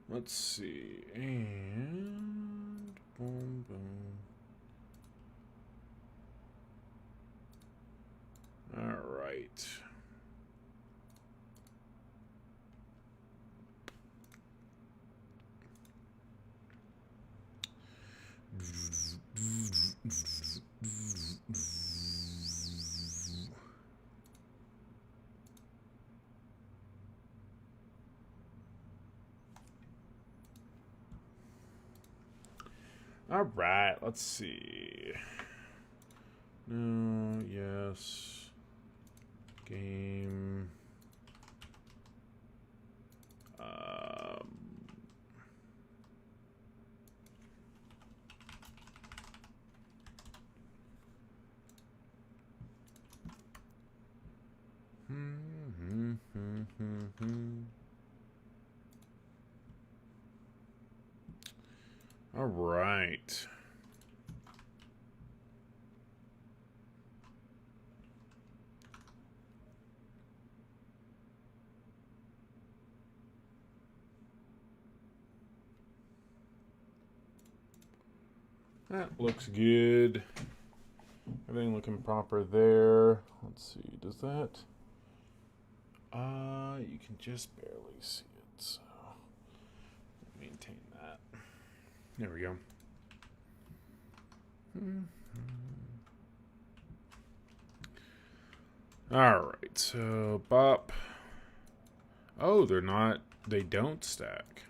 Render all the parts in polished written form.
Let's see. And boom, boom. All right. All right, let's see. No, yes. Game. All right. That looks good. Everything looking proper there. Let's see, does that? You can just barely see it, so maintain that. There we go. All right, so bop. Oh, they don't stack.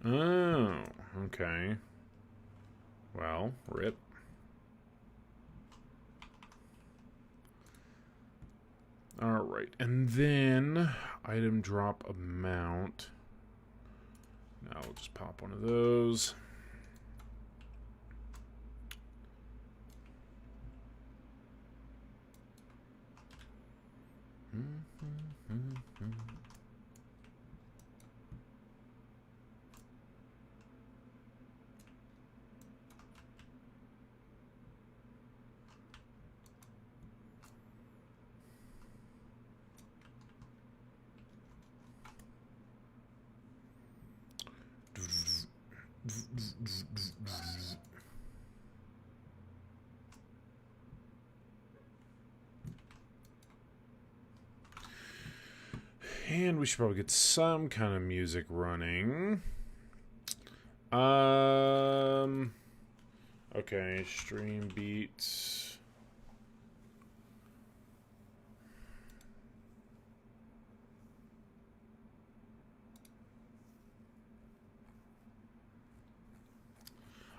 Oh, okay. Well, rip. All right, and then item drop amount. Now we'll just pop one of those. And we should probably get some kind of music running. Okay, stream beats.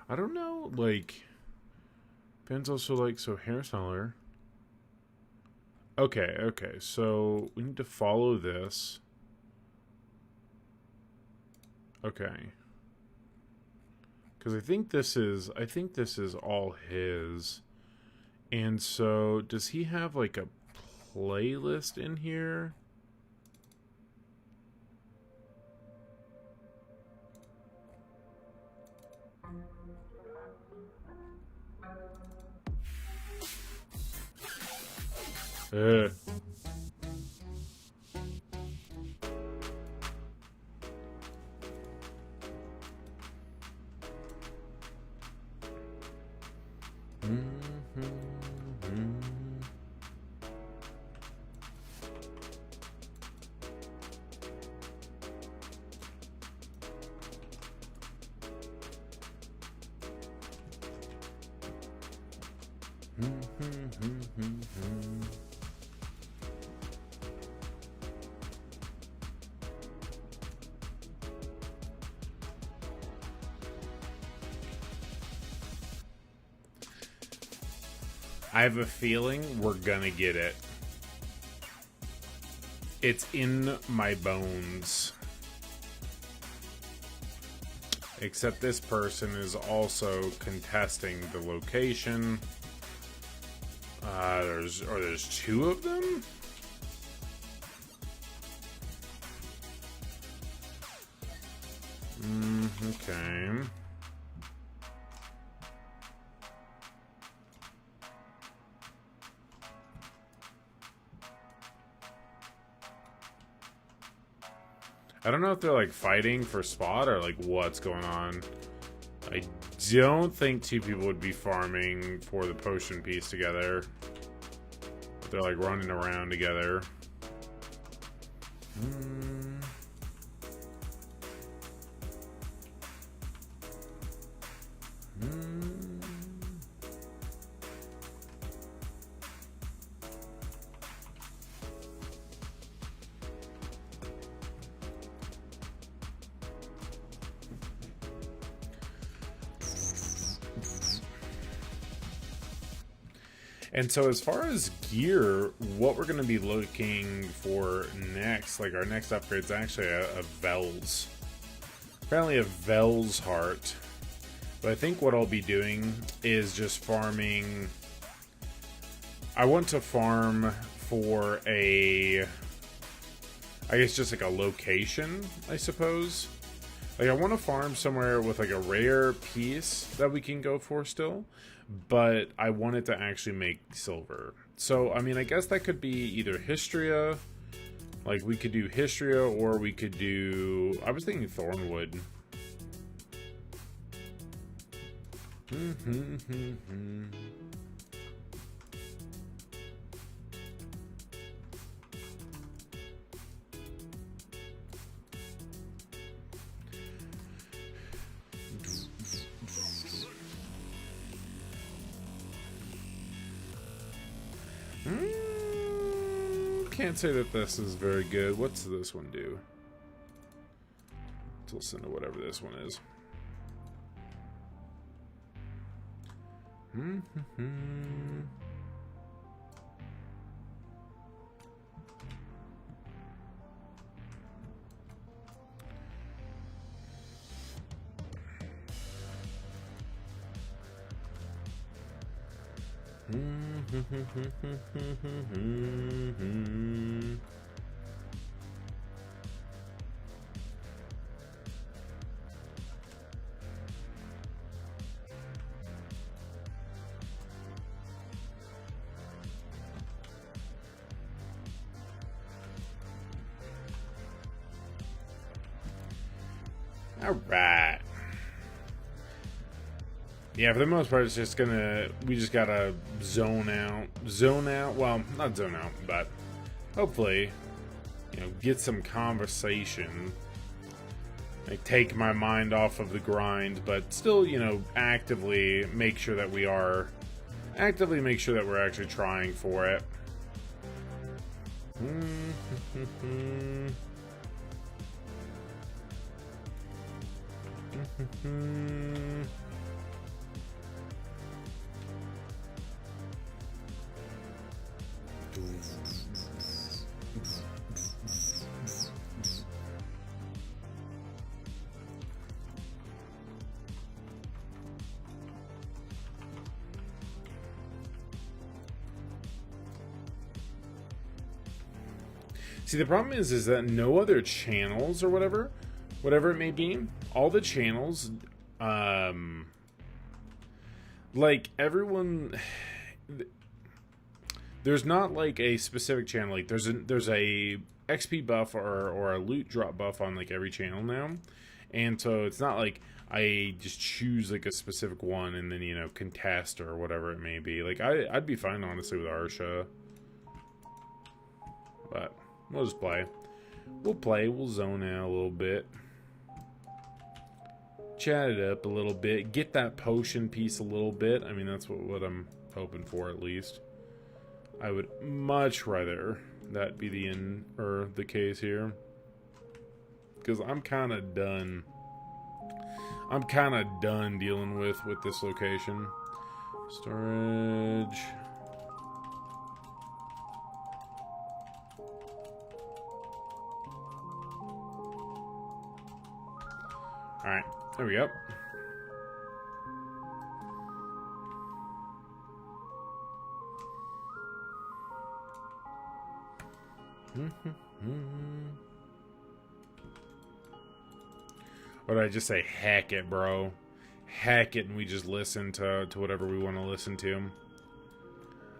I don't know, like, Ben's also like, so hairstyler. Okay, so we need to follow this. Okay. Because I think this is all his. And so, does he have like a playlist in here? I have a feeling we're gonna get it. It's in my bones. Except this person is also contesting the location. There's two of them? Okay. I don't know if they're like fighting for spot or like what's going on. I don't think two people would be farming for the potion piece together. They're like running around together. And so as far as gear, what we're going to be looking for next, like our next upgrade is actually a Vel's. Apparently a Vel's heart. But I think what I'll be doing is just farming. I want to farm for I guess just like a location, I suppose. Like I want to farm somewhere with like a rare piece that we can go for still. But I wanted to actually make silver. So, I mean, I guess that could be either Histria. Like, we could do Histria, or we could do... I was thinking Thornwood. Can't say that this is very good. What's this one do? Let's listen to whatever this one is. All right. Yeah, for the most part, it's just gonna... We just gotta zone out. Zone out? Well, not zone out, but hopefully, you know, get some conversation. Like, take my mind off of the grind, but still, you know, actively make sure that we are... Actively make sure that we're actually trying for it. See, the problem is that no other channels or whatever it may be, all the channels, like everyone, there's not like a specific channel. Like there's a XP buff or a loot drop buff on like every channel now, and so it's not like I just choose like a specific one and then, you know, contest or whatever it may be. Like I'd be fine honestly with Arsha, but we'll just play. We'll zone out a little bit. Chat it up a little bit. Get that potion piece a little bit. I mean, that's what I'm hoping for at least. I would much rather that be the case here. Because I'm kind of done. I'm kind of done dealing with this location. Storage... Alright, there we go. Or did I just say, heck it, bro? Heck it, and we just listen to whatever we want to listen to.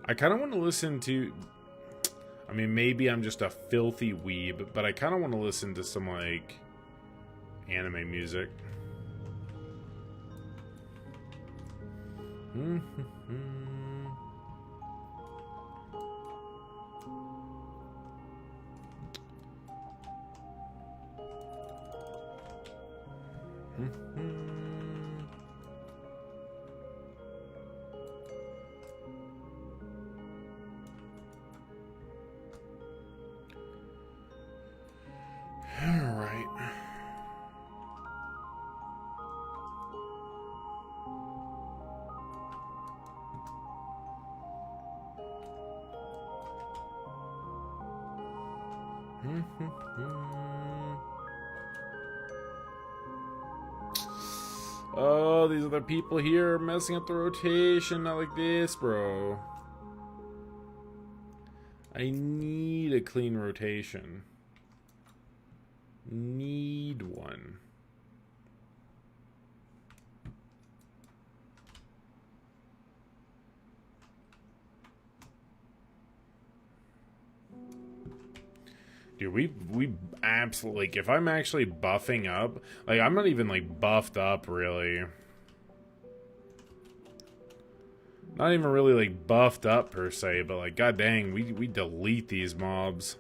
I kind of want to listen to... I mean, maybe I'm just a filthy weeb, but I kind of want to listen to some, like... anime music. Oh, these other people here are messing up the rotation. Not like this, bro. I need a clean rotation. Need one. Dude, we absolutely, like, if I'm actually buffing up, like, I'm not even, like, buffed up, really. Not even really, like, buffed up, per se, but, like, god dang, we delete these mobs.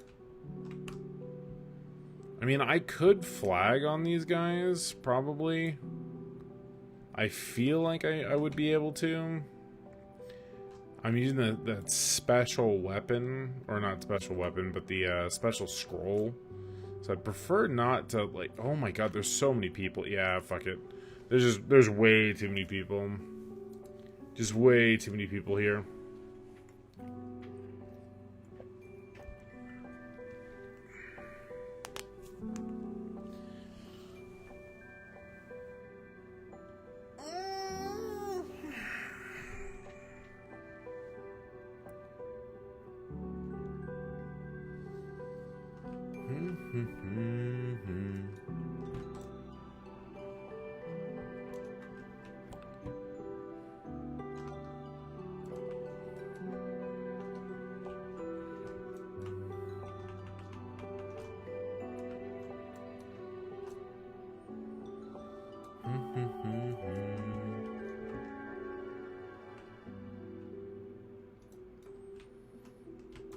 I mean, I could flag on these guys, probably. I feel like I would be able to. I'm using that special weapon, or not special weapon, but the special scroll. So I'd prefer not to, like, oh my god, there's so many people. Yeah, fuck it. There's way too many people. Just way too many people here.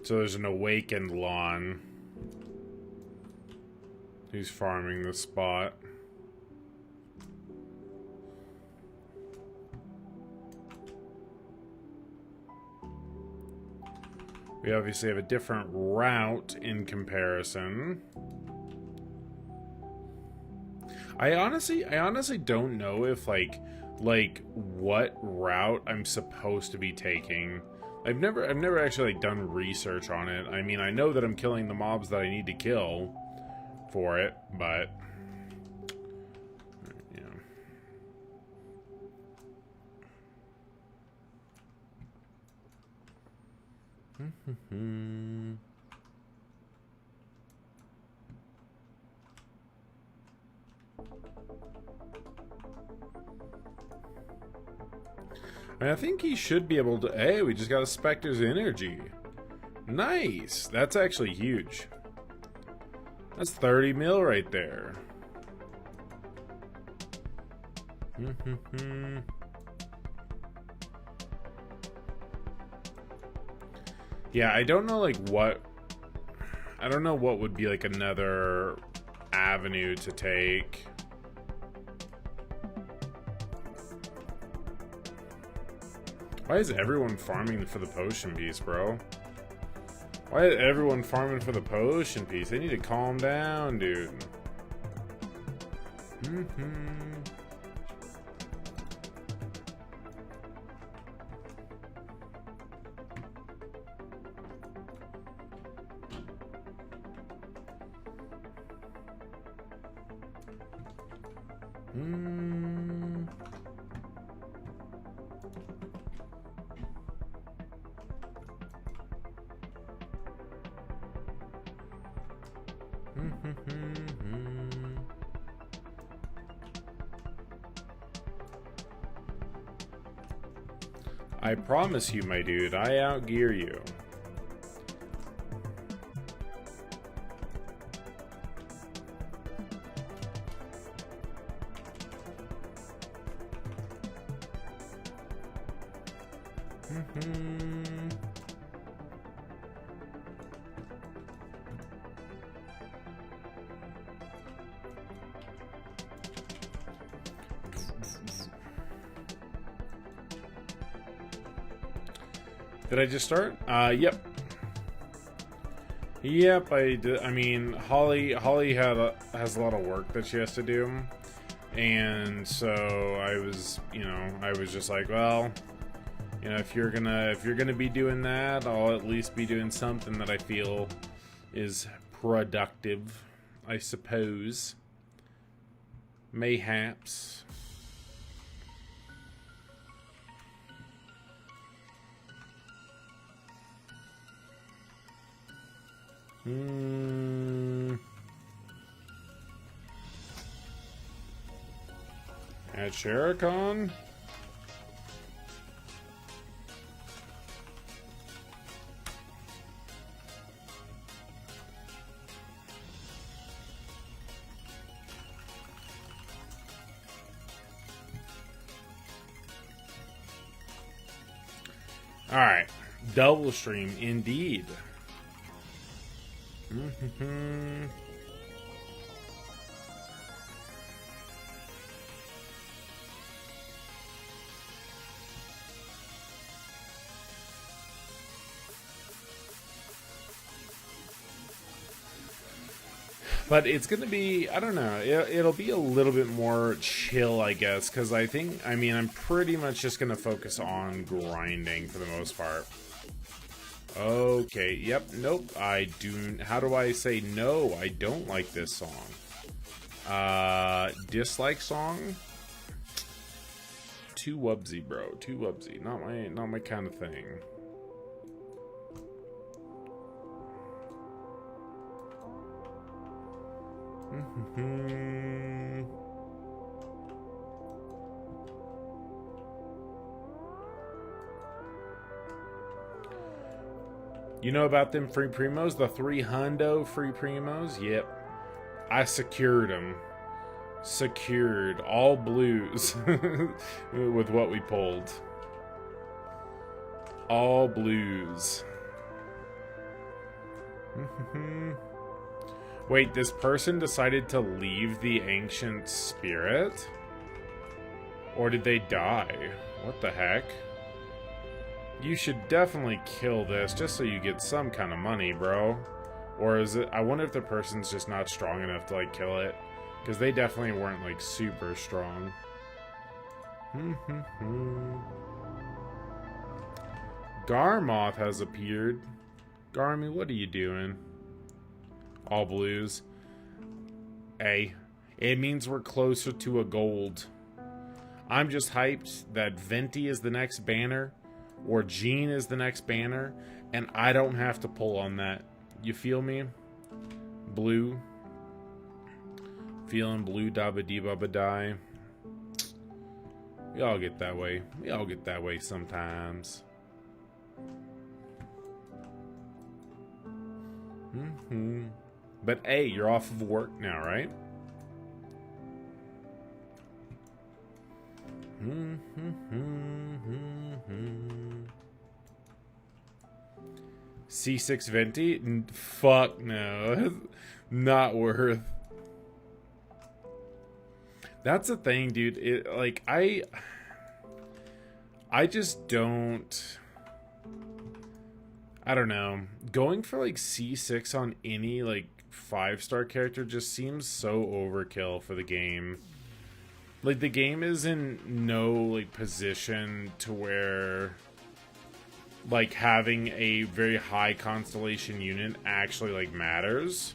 So there's an awakened Lahn who's farming the spot. We obviously have a different route in comparison. I honestly don't know if like what route I'm supposed to be taking. I've never actually like done research on it. I mean, I know that I'm killing the mobs that I need to kill for it, but you know. I think he should be able to... Hey, we just got a Spectre's Energy. Nice. That's actually huge. That's 30 mil right there. Yeah, I don't know, like, what... I don't know what would be, like, another avenue to take. Why is everyone farming for the potion piece, bro? Why is everyone farming for the potion piece? They need to calm down, dude. I promise you, my dude, I outgear you. Did I just start? Yep. Yep, I did. I mean, Holly has a lot of work that she has to do, and so I was just like, well, if you're gonna be doing that, I'll at least be doing something that I feel is productive, I suppose. Mayhaps. At Shericon? Alright. Double stream, indeed. But it's going to be, I don't know, it'll be a little bit more chill, I guess, because I'm pretty much just going to focus on grinding for the most part. Okay, yep, nope, how do I say no, I don't like this song? Dislike song? Too wubsy, bro, too wubsy, not my kind of thing. You know about them free primos? The 3 hundo free primos? Yep. I secured them. Secured. All blues. With what we pulled. All blues. Wait, this person decided to leave the ancient spirit? Or did they die? What the heck? You should definitely kill this just so you get some kind of money, bro. Or is it... I wonder if the person's just not strong enough to, like, kill it. Because they definitely weren't, like, super strong. Garmoth has appeared. Garmy, what are you doing? All blues. Hey, it means we're closer to a gold. I'm just hyped that Venti is the next banner, or Jean is the next banner, and I don't have to pull on that. You feel me? Blue. Feeling blue, dabba dee bubba die. We all get that way. We all get that way sometimes. But hey, you're off of work now, right? C6 Venti? Fuck no. Not worth. That's the thing, dude. I just don't... I don't know. Going for, like, C6 on any, like, 5-star character just seems so overkill for the game. Like, the game is in no, like, position to where, like, having a very high constellation unit actually, like, matters.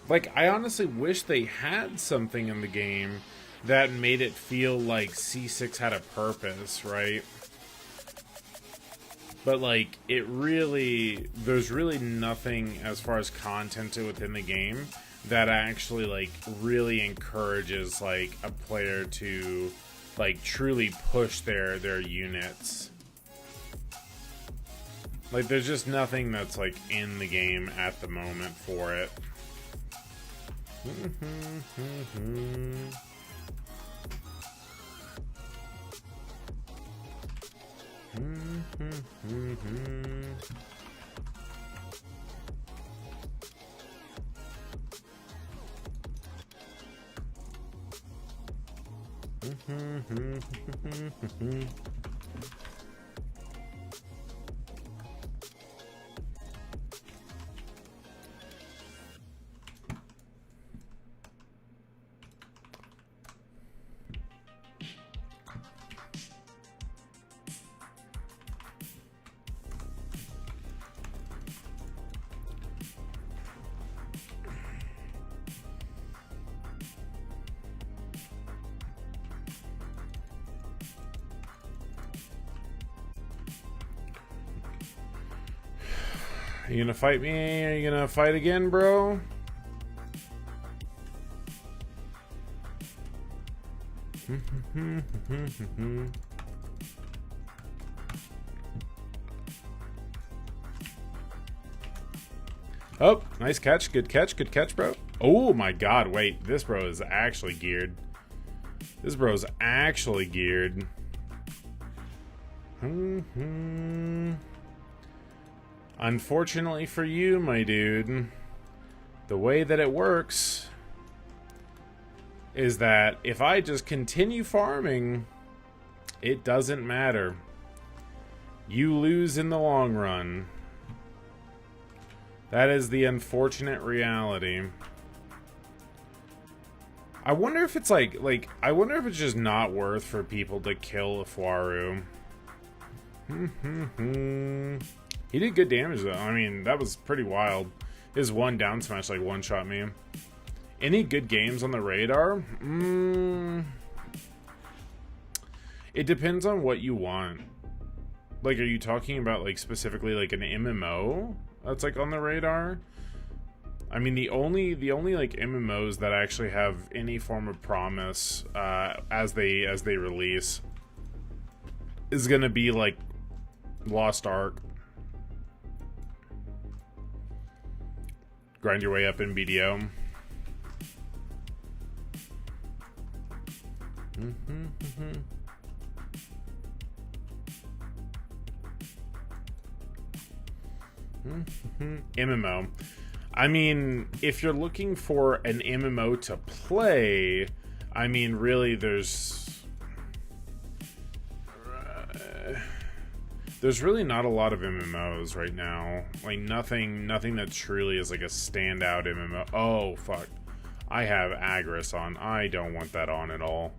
Like, I honestly wish they had something in the game that made it feel like C6 had a purpose, right? But, like, there's really nothing as far as content within the game that actually, like, really encourages, like, a player to, like, truly push their units. Like, there's just nothing that's, like, in the game at the moment for it. You gonna fight me? Are you gonna fight again, bro? Oh, nice catch. Good catch. Good catch, bro. Oh my god, wait. This bro is actually geared. This bro's actually geared. Unfortunately for you, my dude, the way that it works is that if I just continue farming, it doesn't matter. You lose in the long run. That is the unfortunate reality. I wonder if it's I wonder if it's just not worth for people to kill Ifuaru. He did good damage though. I mean, that was pretty wild. His one down smash like one-shot me. Any good games on the radar? It depends on what you want. Like, are you talking about like specifically like an MMO that's like on the radar? I mean, the only like MMOs that actually have any form of promise as they release is gonna be like Lost Ark. Grind your way up in BDO. MMO. I mean, if you're looking for an MMO to play, I mean, really, there's really not a lot of MMOs right now. Like, nothing that truly is like a standout MMO. Oh, fuck. I have Agris on. I don't want that on at all.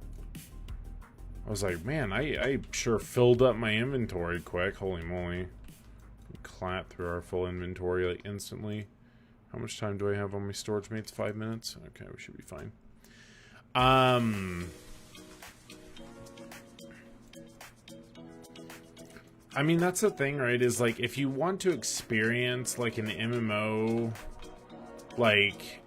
I was like, man, I sure filled up my inventory quick. Holy moly. Clap through our full inventory, like, instantly. How much time do I have on my storage mates? 5 minutes? Okay, we should be fine. I mean, that's the thing, right? Is, like, if you want to experience, like, an MMO, like,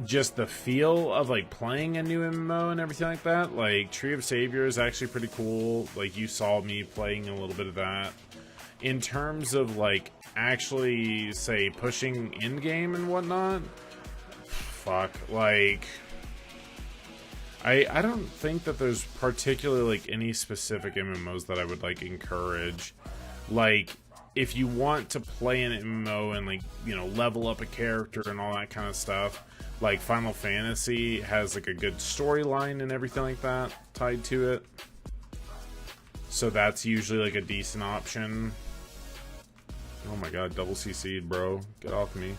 just the feel of, like, playing a new MMO and everything like that, like, Tree of Savior is actually pretty cool. Like, you saw me playing a little bit of that. In terms of, like, actually, say, pushing in-game and whatnot, fuck, like, I don't think that there's particularly, like, any specific MMOs that I would, like, encourage. Like, if you want to play an MMO and, like, you know, level up a character and all that kind of stuff, like, Final Fantasy has, like, a good storyline and everything like that tied to it. So that's usually, like, a decent option. Oh my god, double CC'd, bro. Get off me.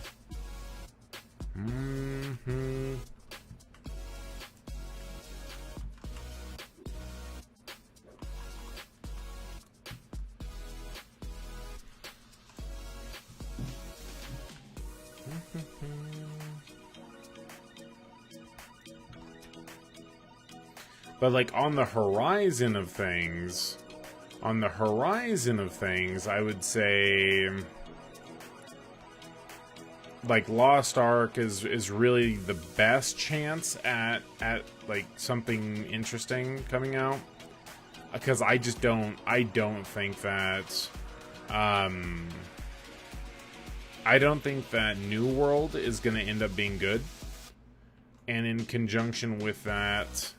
But, like, on the horizon of things, I would say, like, Lost Ark is really the best chance at like, something interesting coming out. Because I don't think that, I don't think that New World is going to end up being good. And in conjunction with that,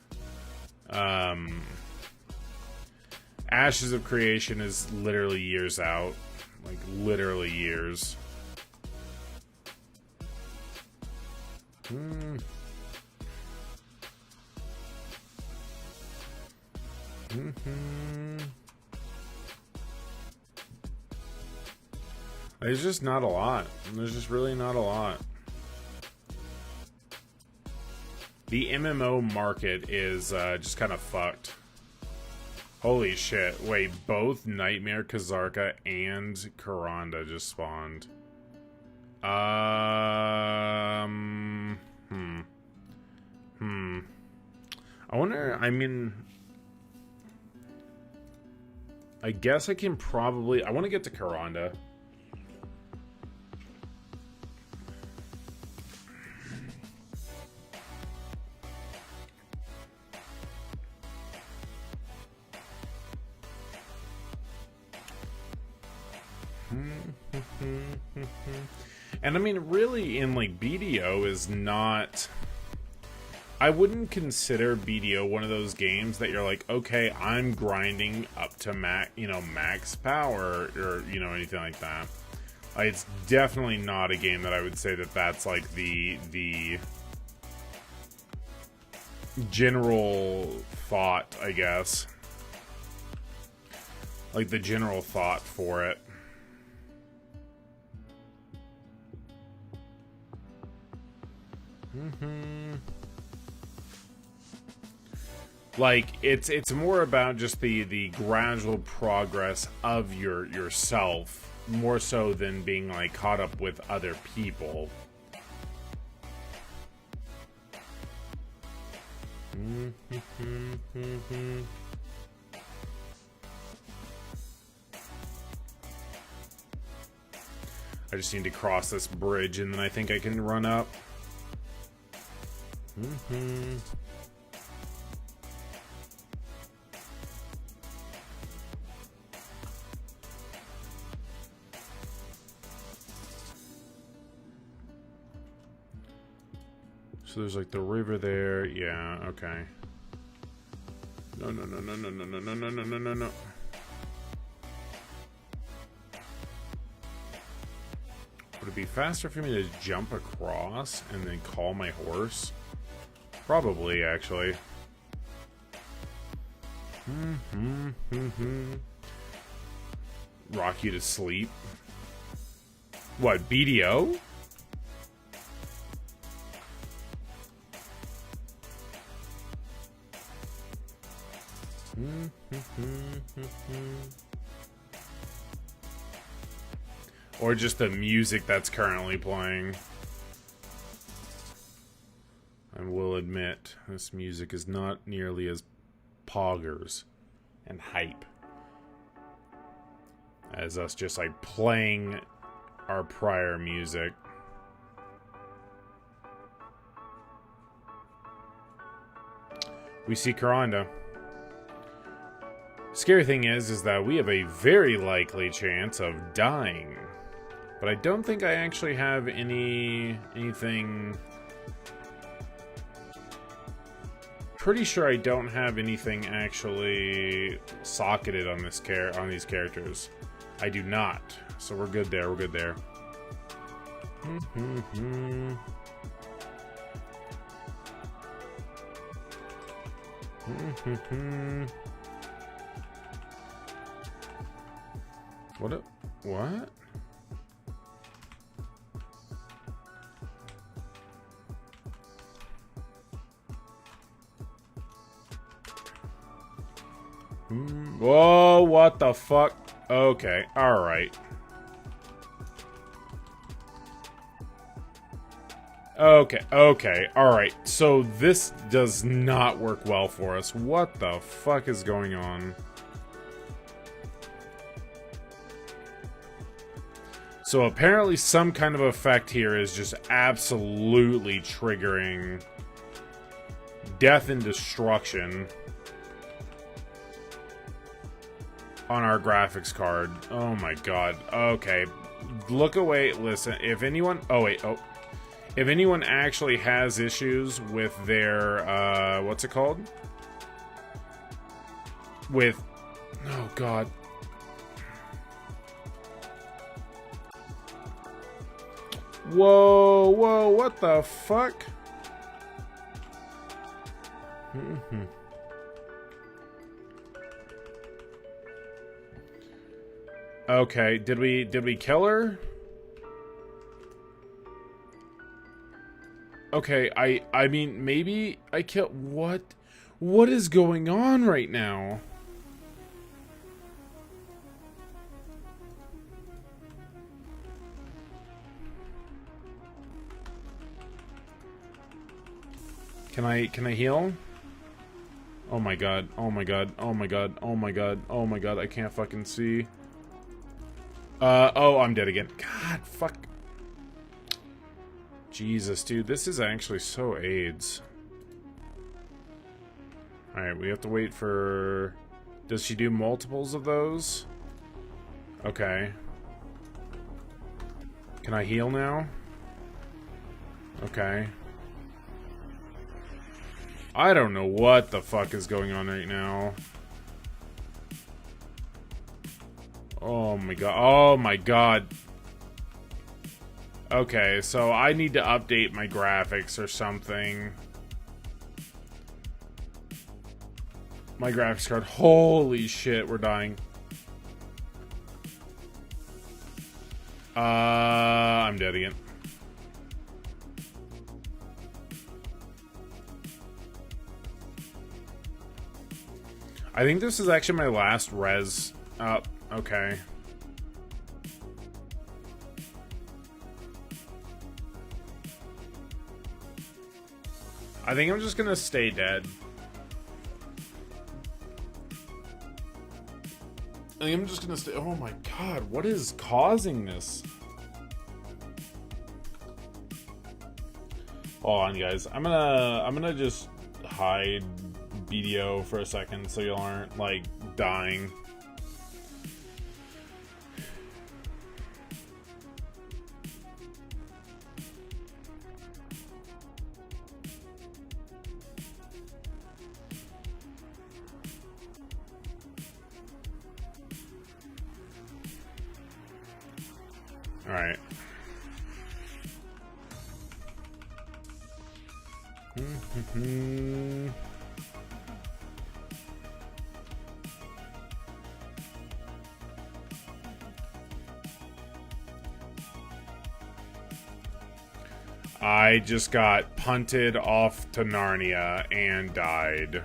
Ashes of Creation is literally years out. Like, literally years. There's just not a lot. There's just really not a lot. The MMO market is just kind of fucked. Holy shit. Wait, both Nightmare, Kazarka, and Karanda just spawned. I wonder, I mean, I guess I can probably, I want to get to Karanda. And I mean, really, in like BDO is not. I wouldn't consider BDO one of those games that you're like, okay, I'm grinding up to max power or anything like that. It's definitely not a game that I would say that that's like the general thought, I guess. Like the general thought for it. Like it's more about just the gradual progress of yourself, more so than being like caught up with other people. I just need to cross this bridge and then I think I can run up. So there's like the river there. Yeah, okay. No. Would it be faster for me to jump across and then call my horse? Probably, actually. Rock you to sleep. What, BDO? Or just the music that's currently playing. I will admit, this music is not nearly as poggers and hype as us just like playing our prior music. We see Karanda. Scary thing is that we have a very likely chance of dying. But I don't think I actually have anything. Pretty sure I don't have anything actually socketed on these characters. I do not. So we're good there. We're good there. What? Whoa, what the fuck? Okay, alright. Okay, alright. So this does not work well for us. What the fuck is going on? So apparently some kind of effect here is just absolutely triggering death and destruction on our graphics card. Oh my god. Okay. Look away. Listen, if anyone... Oh, wait. Oh. If anyone actually has issues with their... what's it called? With... Oh god. Whoa, whoa, what the fuck? Okay, did we kill her? Okay, I mean, maybe I killed... What is going on right now? Can I heal? Oh my god, oh my god, oh my god, oh my god, oh my god, I can't fucking see. Oh, I'm dead again. God, fuck. Jesus, dude, this is actually so AIDS. Alright, we have to wait for... Does she do multiples of those? Okay. Can I heal now? Okay. I don't know what the fuck is going on right now. Oh my god. Oh my god. Okay, so I need to update my graphics or something. My graphics card. Holy shit, we're dying. I'm dead again. I think this is actually my last res. Okay. I think I'm just gonna stay dead. I think I'm just gonna stay. Oh my god, what is causing this? Hold on, guys. I'm gonna just hide BDO for a second so you aren't like dying. All right. I just got punted off to Narnia and died.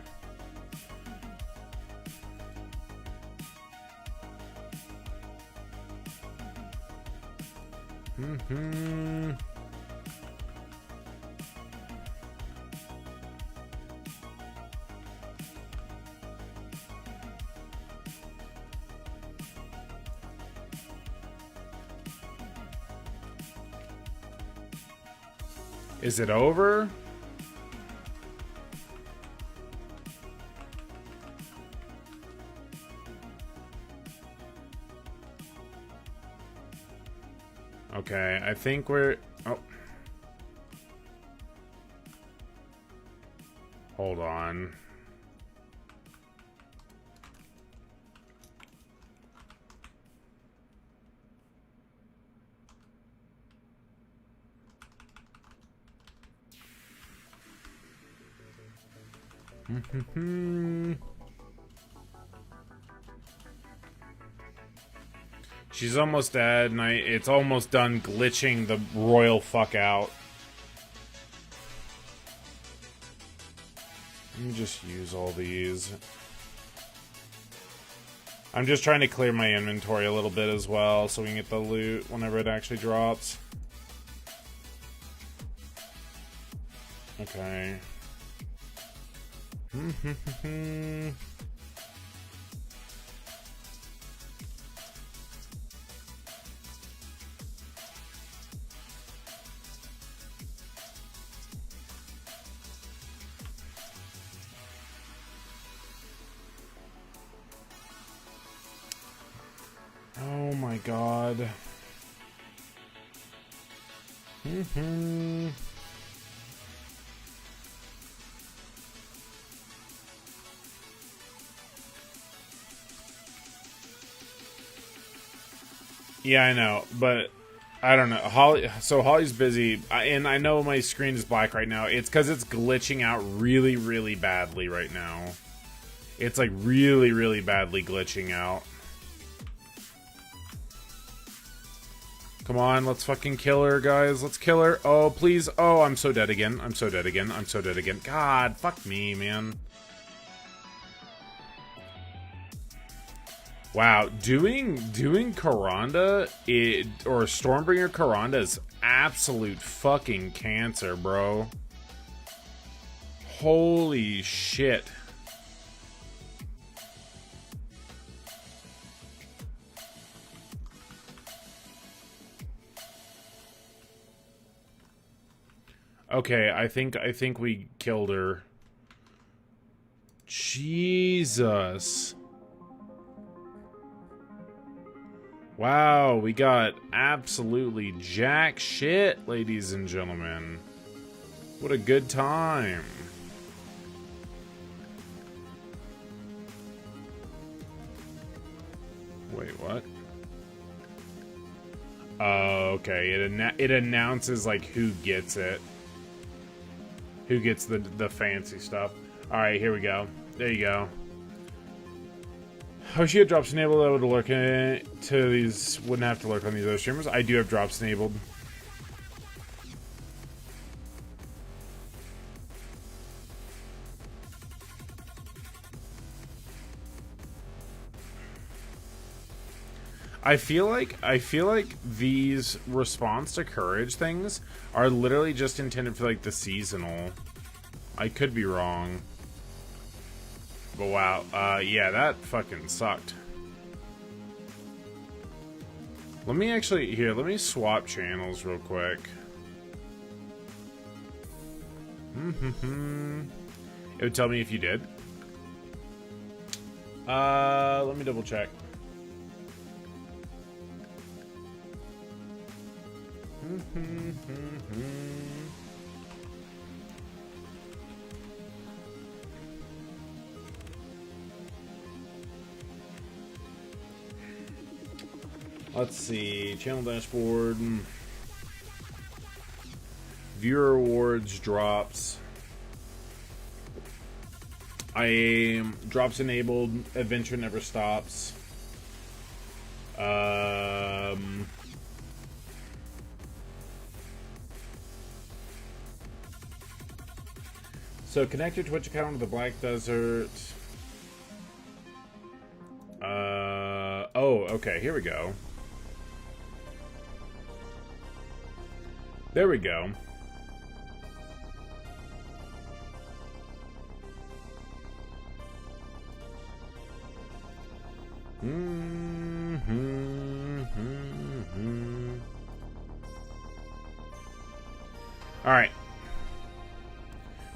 Is it over? Okay, I think we're... Oh. Hold on. She's almost dead, and it's almost done glitching the royal fuck out. Let me just use all these. I'm just trying to clear my inventory a little bit as well, so we can get the loot whenever it actually drops. Okay. Oh my god. Yeah, I know, but I don't know. Holly's busy, and I know my screen is black right now. It's because it's glitching out really, really badly right now. It's like really, really badly glitching out. Come on, let's fucking kill her, guys. Let's kill her. Oh, please. Oh, I'm so dead again. I'm so dead again. I'm so dead again. God, fuck me, man. Wow, doing Karanda or Stormbringer Karanda is absolute fucking cancer, bro. Holy shit. Okay, I think we killed her. Jesus. Wow, we got absolutely jack shit, ladies and gentlemen. What a good time. Wait, what? Oh, okay. It announces like who gets it. Who gets the fancy stuff. Alright, here we go. There you go. I wish you had drops enabled. I would lurk to these. Wouldn't have to lurk on these other streamers. I do have drops enabled. I feel like these response to courage things are literally just intended for like the seasonal. I could be wrong. But wow, yeah, that fucking sucked. Let me actually, here, let me swap channels real quick. It would tell me if you did. Let me double check. Let's see, channel dashboard, viewer awards, drops. Drops enabled, adventure never stops. So connect your Twitch account to the Black Desert. Oh, okay, here we go. There we go. All right.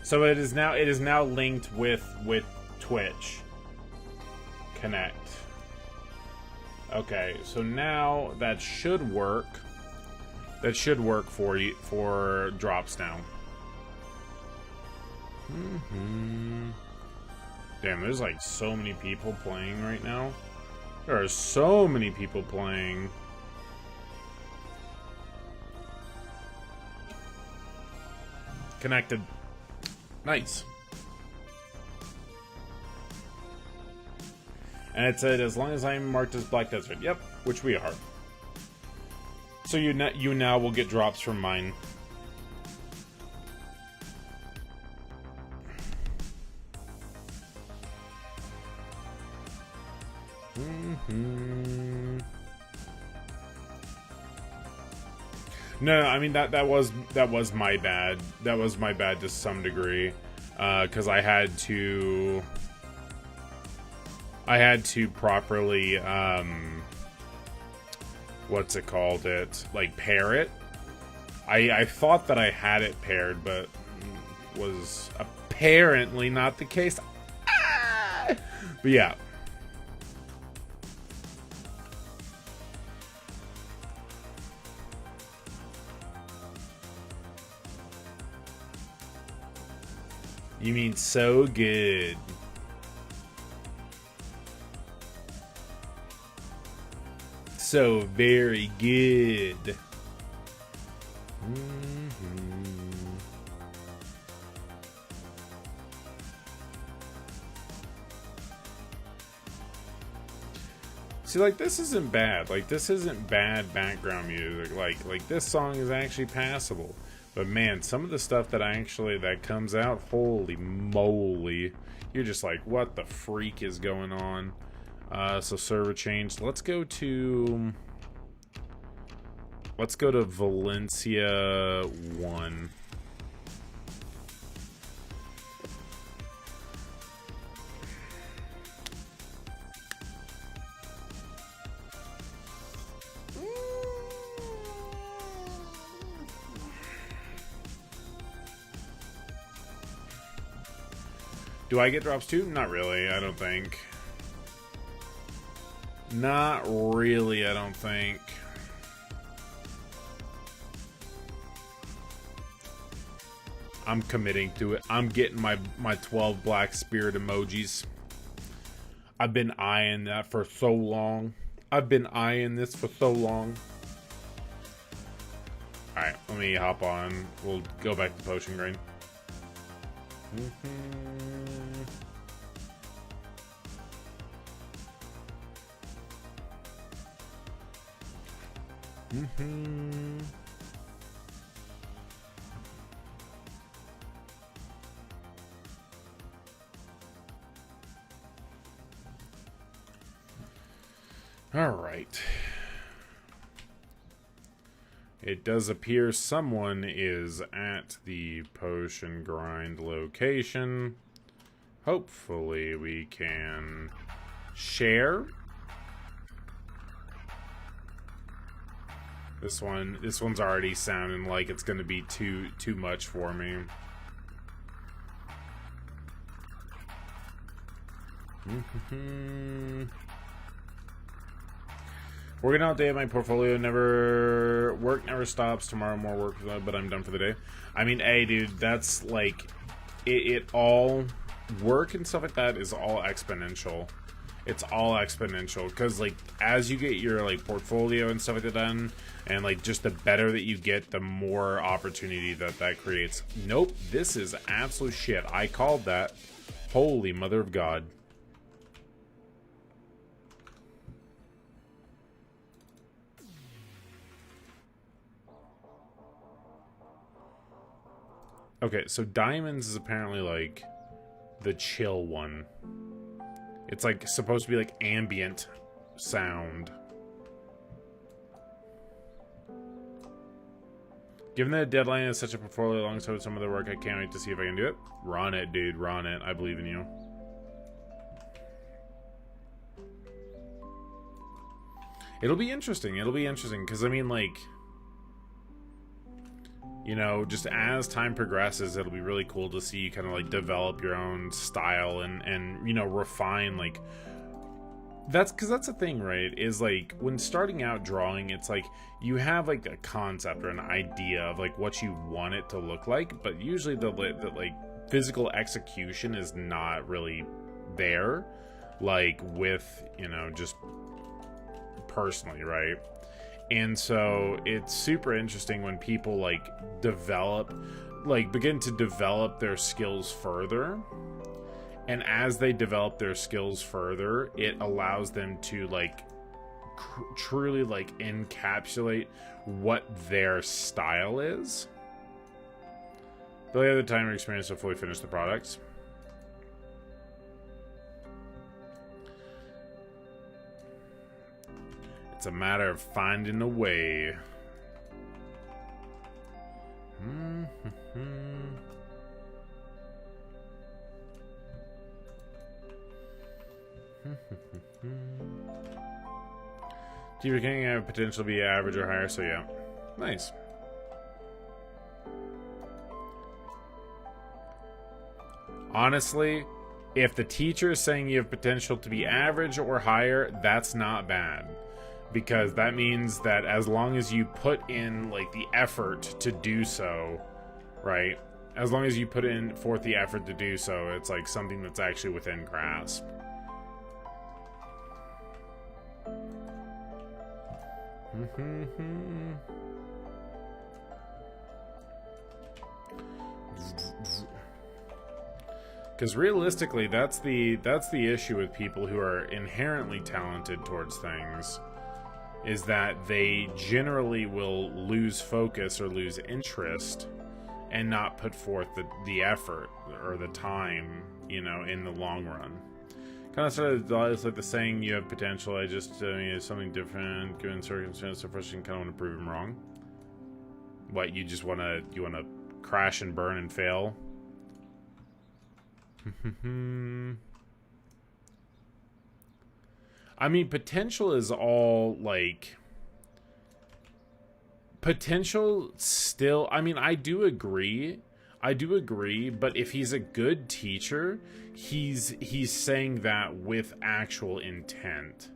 So it is now linked with Twitch Connect. Okay, so now that should work. That should work for you for drops now. Damn, there's like so many people playing right now. There are so many people playing. Connected. Nice. And it said, as long as I'm marked as Black Desert. Yep, which we are. So you now will get drops from mine. No, I mean that was my bad. That was my bad to some degree, because I had to properly what's it called? Like pair it. I thought that I had it paired, but was apparently not the case. Ah! But yeah. You mean so good. So very good. See, like, this isn't bad. Like, this isn't bad background music. Like this song is actually passable. But man, some of the stuff that comes out, holy moly. You're just like, what the freak is going on? So server changed. Let's go to Valencia 1. Do I get drops too? Not really, I don't think. Not really, I don't think. I'm committing to it. I'm getting my 12 black spirit emojis. I've been eyeing that for so long. I've been eyeing this for so long. Alright, let me hop on. We'll go back to Potion Grain. All right. It does appear someone is at the potion grind location. Hopefully we can share. This one's already sounding like it's gonna be too much for me. Working all day at my portfolio, work never stops. Tomorrow more work, but I'm done for the day. I mean, hey, dude, that's like it all work and stuff like that is all exponential. It's all exponential because like as you get your like portfolio and stuff like that done, and like just the better that you get, the more opportunity that creates. Nope, this is absolute shit. I called that. Holy mother of God. Okay, so Diamonds is apparently like the chill one. It's like supposed to be like ambient sound. Given that deadline is such a portfolio alongside some of the work, I can't wait to see if I can do it. Run it, dude. Run it. I believe in you. It'll be interesting. It'll be interesting because I mean, like, you know, just as time progresses, it'll be really cool to see you kind of like develop your own style and you know, refine like that's because that's the thing, right? Is like when starting out drawing, it's like you have like a concept or an idea of like what you want it to look like, but usually the like physical execution is not really there, like with, you know, just personally, right? And so it's super interesting when people like begin to develop their skills further. And as they develop their skills further, it allows them to like truly like encapsulate what their style is. They'll have the time or experience to fully finish the products. It's a matter of finding a way. Teacher can have potential to be average or higher, so yeah. Nice. Honestly, if the teacher is saying you have potential to be average or higher, that's not bad. Because that means that as long as you put in, like, the effort to do so, right? As long as you put in forth the effort to do so, it's like something that's actually within grasp. Because realistically, that's the issue with people who are inherently talented towards things, is that they generally will lose focus or lose interest and not put forth the effort or the time, you know, in the long run. Kind of started it's like the saying, you have potential, I just something different given circumstances, so first you kind of want to prove them wrong. What, you just want to crash and burn and fail? I mean, potential is all, like, potential still, I mean, I do agree, but if he's a good teacher, he's saying that with actual intent.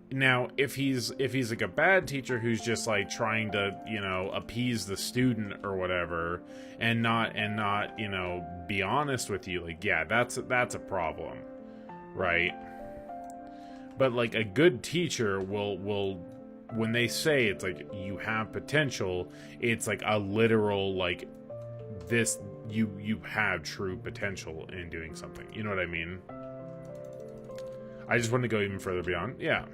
Now, if he's like a bad teacher who's just like trying to, you know, appease the student or whatever, and not, you know, be honest with you, like, yeah, that's a problem, right? But like a good teacher will when they say it's like you have potential, it's like a literal, like, this, you have true potential in doing something. You know what I mean? I just want to go even further beyond. Yeah.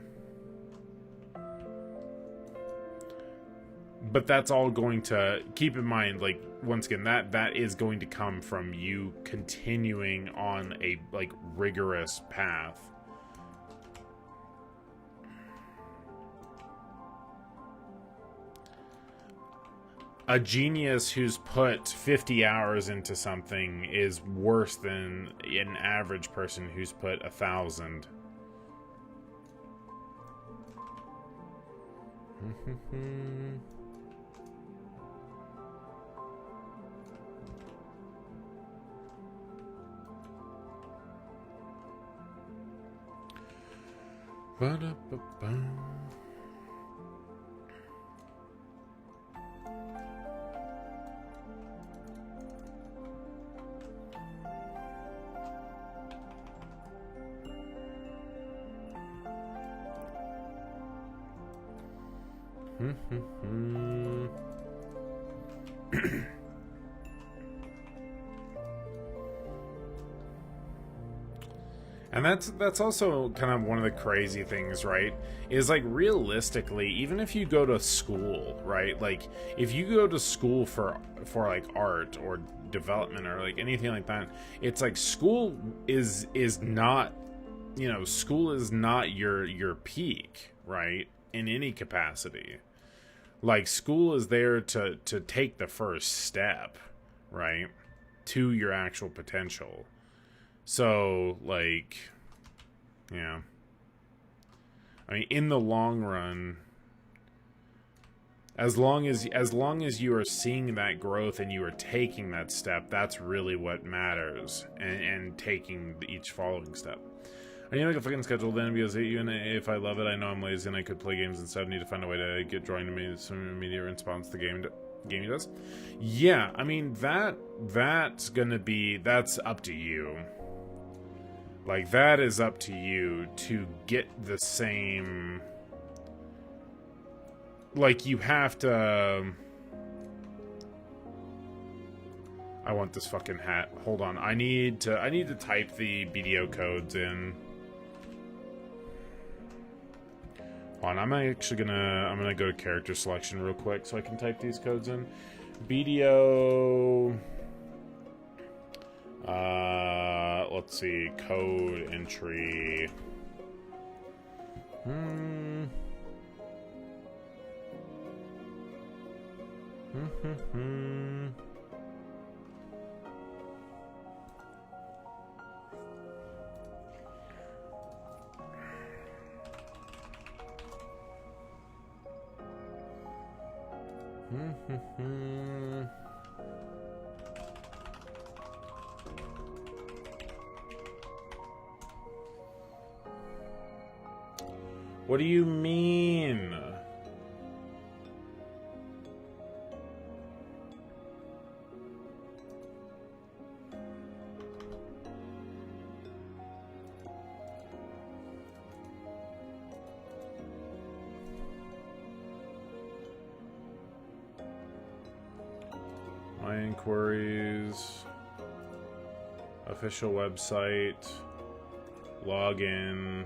But that's all going to, keep in mind, like, once again, that is going to come from you continuing on a, like, rigorous path. A genius who's put 50 hours into something is worse than an average person who's put 1,000. And that's also kind of one of the crazy things, right? Is like, realistically, even if you go to school, right? Like, if you go to school for like art or development or like anything like that, it's like school is not, you know, school is not your peak, right? In any capacity. Like, school is there to take the first step, right? To your actual potential. So, like, yeah. I mean, in the long run, as long as you are seeing that growth and you are taking that step, that's really what matters, and taking each following step. I need to make a fucking schedule then, because even if I love it, I know I'm lazy and I could play games instead. I need to find a way to get drawing to me some immediate response to the game does. Yeah, I mean, that's up to you. Like, that is up to you to get the same... Like, you have to... I want this fucking hat. Hold on. I need to type the BDO codes in. Hold on, I'm gonna go to character selection real quick so I can type these codes in. BDO... let's see, code entry. What do you mean? My inquiries, official website, login.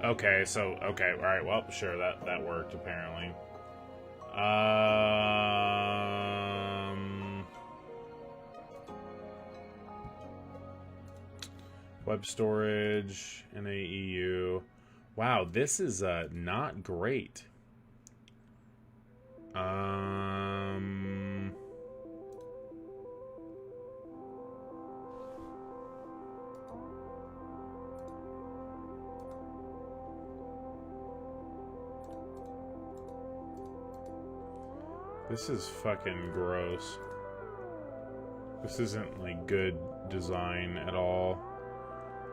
Okay, so, okay, alright, well, sure, that worked, apparently. Web storage, NAEU. Wow, this is, not great. This is fucking gross. This isn't, like, good design at all.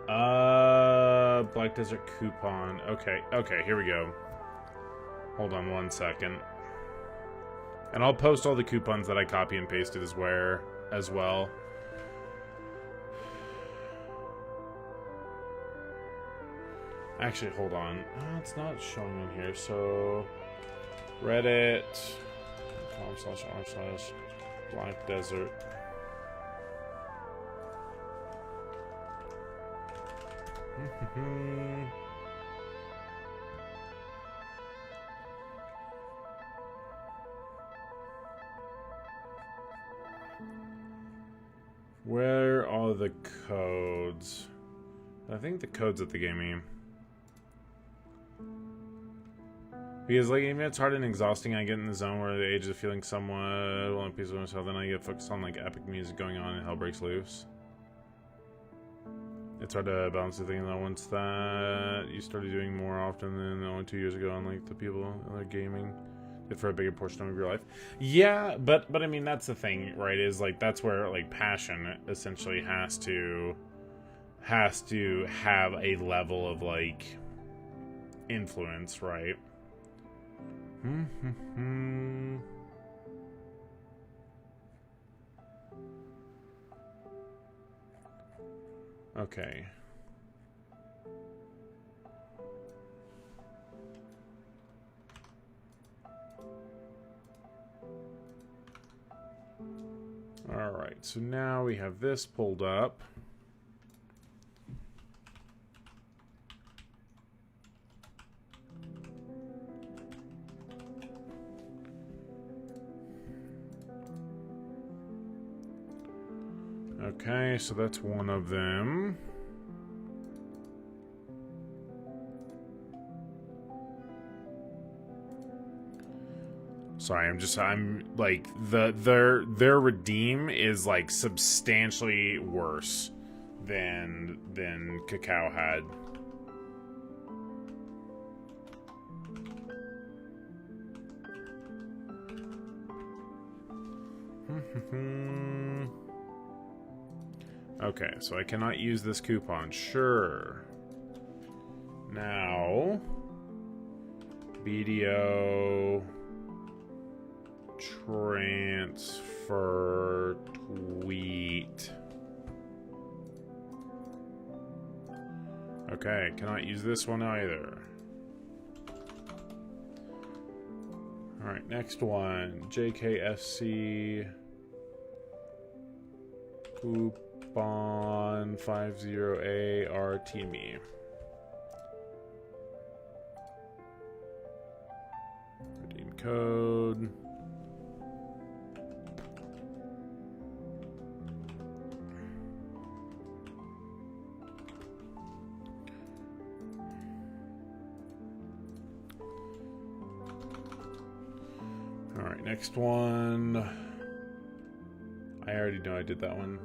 Black Desert coupon. Okay, here we go. Hold on one second. And I'll post all the coupons that I copy and pasted as well. Actually, hold on. It's not showing in here, so... Reddit.com/r/Black Desert. Where are the codes? I think the code's at the gaming. Because, like, even if it's hard and exhausting, I get in the zone where the age of feeling somewhat well and peaceful myself, then I get focused on, like, epic music going on and hell breaks loose. It's hard to balance the thing that once that you started doing more often than only 2 years ago, unlike the people that are gaming did for a bigger portion of your life. Yeah, but I mean, that's the thing, right, is, like, that's where, like, passion essentially has to have a level of, like, influence, right? Okay. All right, so now we have this pulled up. Okay, so that's one of them. Sorry, I'm like their redeem is like substantially worse than Cacao had. Okay, so I cannot use this coupon. Sure. Now, BDO transfer tweet. Okay, cannot use this one either. Alright, next one. JKFC coupon 50A RTME. Redeem code. Alright, next one. I already know I did that one.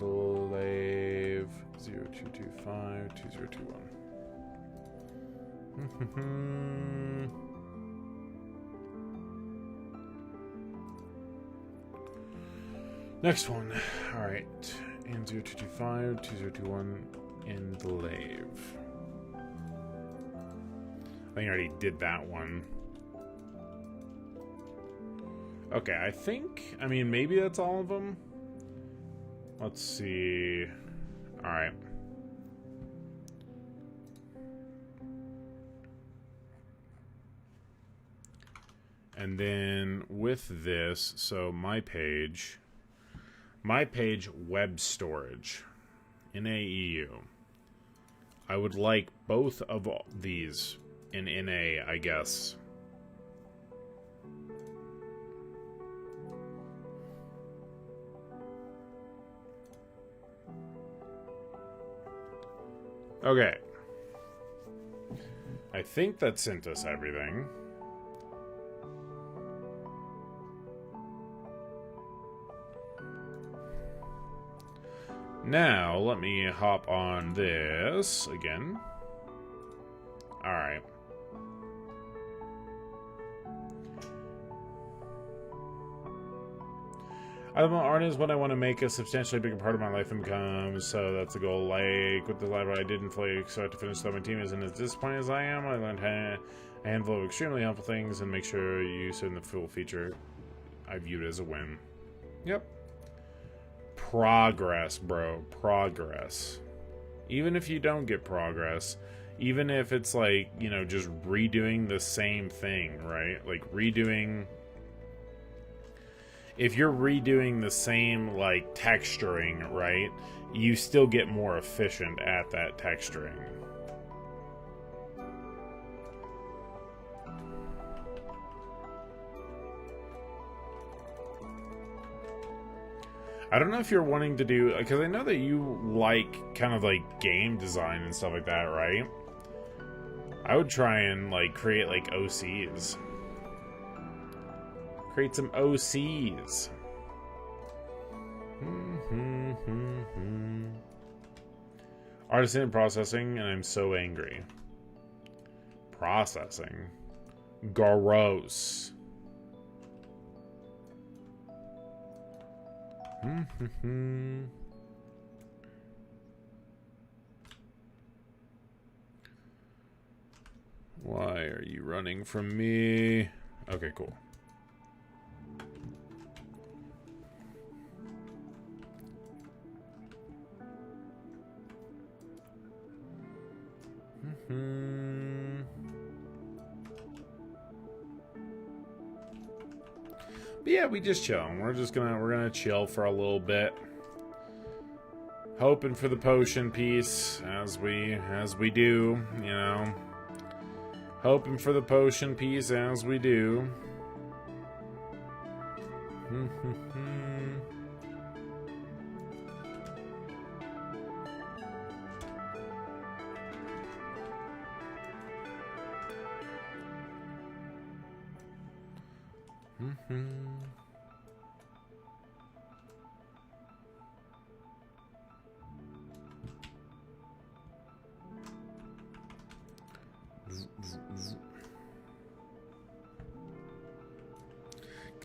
Indolave 0225 2021. Next one. Alright. And 0225, 2021 in the Lave. I think I already did that one. Okay, I mean, maybe that's all of them. Let's see. Alright. And then with this, so my page web storage in AEU. I would like both of these in NA, I guess. Okay. I think that sent us everything. Now, let me hop on this again. Alright. I'm an artist when I want to make a substantially bigger part of my life and become, so that's the goal. Like, with the library I didn't fully expect to finish, so my team isn't as disappointed as I am. I learned a handful of extremely helpful things, and make sure you send the full feature I viewed as a win. Yep. Progress, bro. Progress. Even if you don't get progress, even if it's like, you know, just redoing the same thing, right? Like redoing... If you're redoing the same, like, texturing, right? You still get more efficient at that texturing. I don't know if you're wanting to do... Because I know that you like kind of like game design and stuff like that, right? I would try and like create like OCs. Create some OCs. Artisan processing, and I'm so angry. Processing. Gross. Why are you running from me? Okay, cool. But yeah, we just chill. We're gonna chill for a little bit, hoping for the potion piece as we do, you know. Hoping for the potion piece as we do.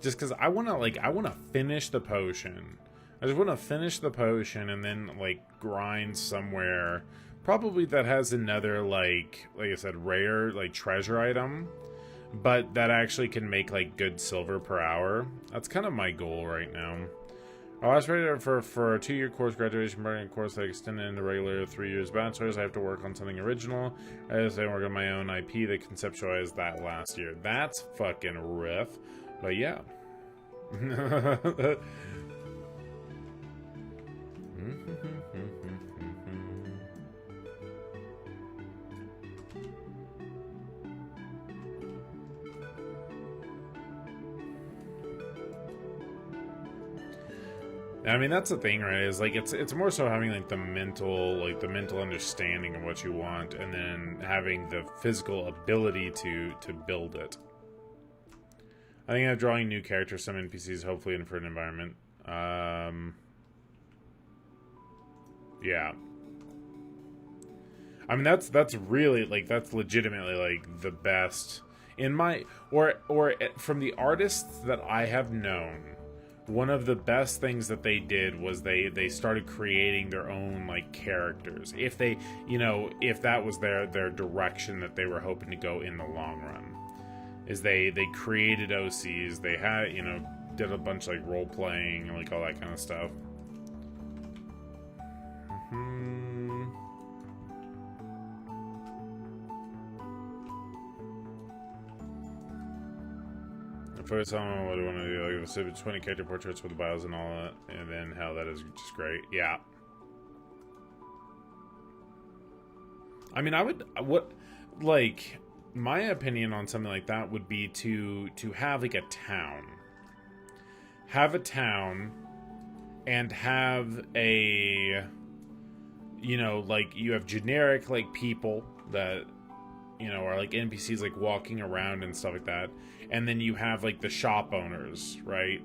Just because I want to finish the potion. I just want to finish the potion and then like grind somewhere, probably that has another like I said, rare like treasure item, but that actually can make like good silver per hour. That's kind of my goal right now. I was ready for a 2-year course graduation program course that extended into regular 3 years bachelor's. I have to work on something original. I just work on my own IP that conceptualized that last year. That's fucking riff. But yeah. I mean, that's the thing, right? Is like it's more so having like the mental understanding of what you want, and then having the physical ability to build it. I think I'm drawing new characters, some NPCs, hopefully in for an environment. Yeah. I mean, that's really like that's legitimately like the best in my or from the artists that I have known one of the best things that they did was they started creating their own like characters. If they, you know, if that was their direction that they were hoping to go in the long run, is they created OCs. They had, you know, did a bunch of like role playing, like all that kind of stuff. First, I don't know what I want to do. Like, the 20 character portraits with the bios and all that, and then how that is just great. Yeah. I mean, I would, what, like, my opinion on something like that would be to have like a town. Have a town, and have a, you know, like you have generic like people that, you know, are like NPCs like walking around and stuff like that. And then you have like the shop owners, right?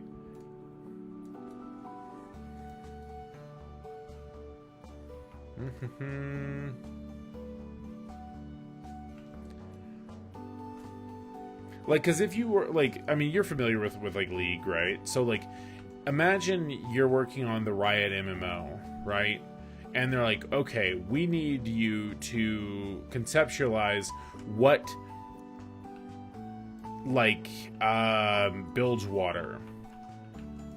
Like, because if you were like, I mean, you're familiar with like League, right? So like, imagine you're working on the Riot MMO, right? And they're like, okay, we need you to conceptualize what like Bilgewater,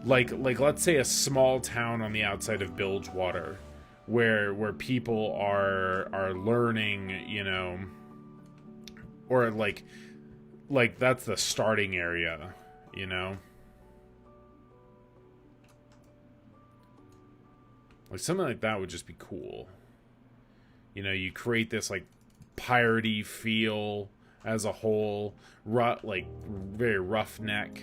like let's say a small town on the outside of Bilgewater, where people are learning, you know, or like that's the starting area, you know, like something like that would just be cool. You know, you create this like piratey feel as a whole, like very roughneck.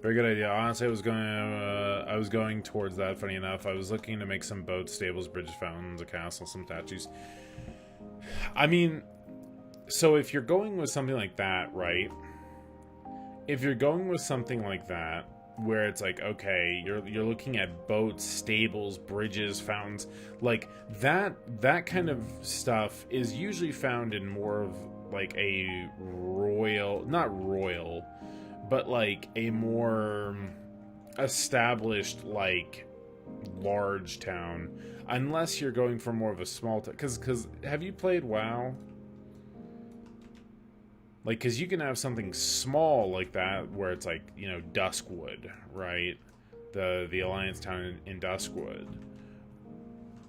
Very good idea. Honestly, I was going towards that. Funny enough, I was looking to make some boats, stables, bridges, fountains, a castle, some statues. I mean, so if you're going with something like that, right? If you're going with something like that, where it's like, okay, you're looking at boats, stables, bridges, fountains, like that kind of stuff is usually found in more of like a royal, not royal, but like a more established like large town, unless you're going for more of a small town. Because have you played WoW? Like, because you can have something small like that where it's like, you know, Duskwood, right? The Alliance town in Duskwood.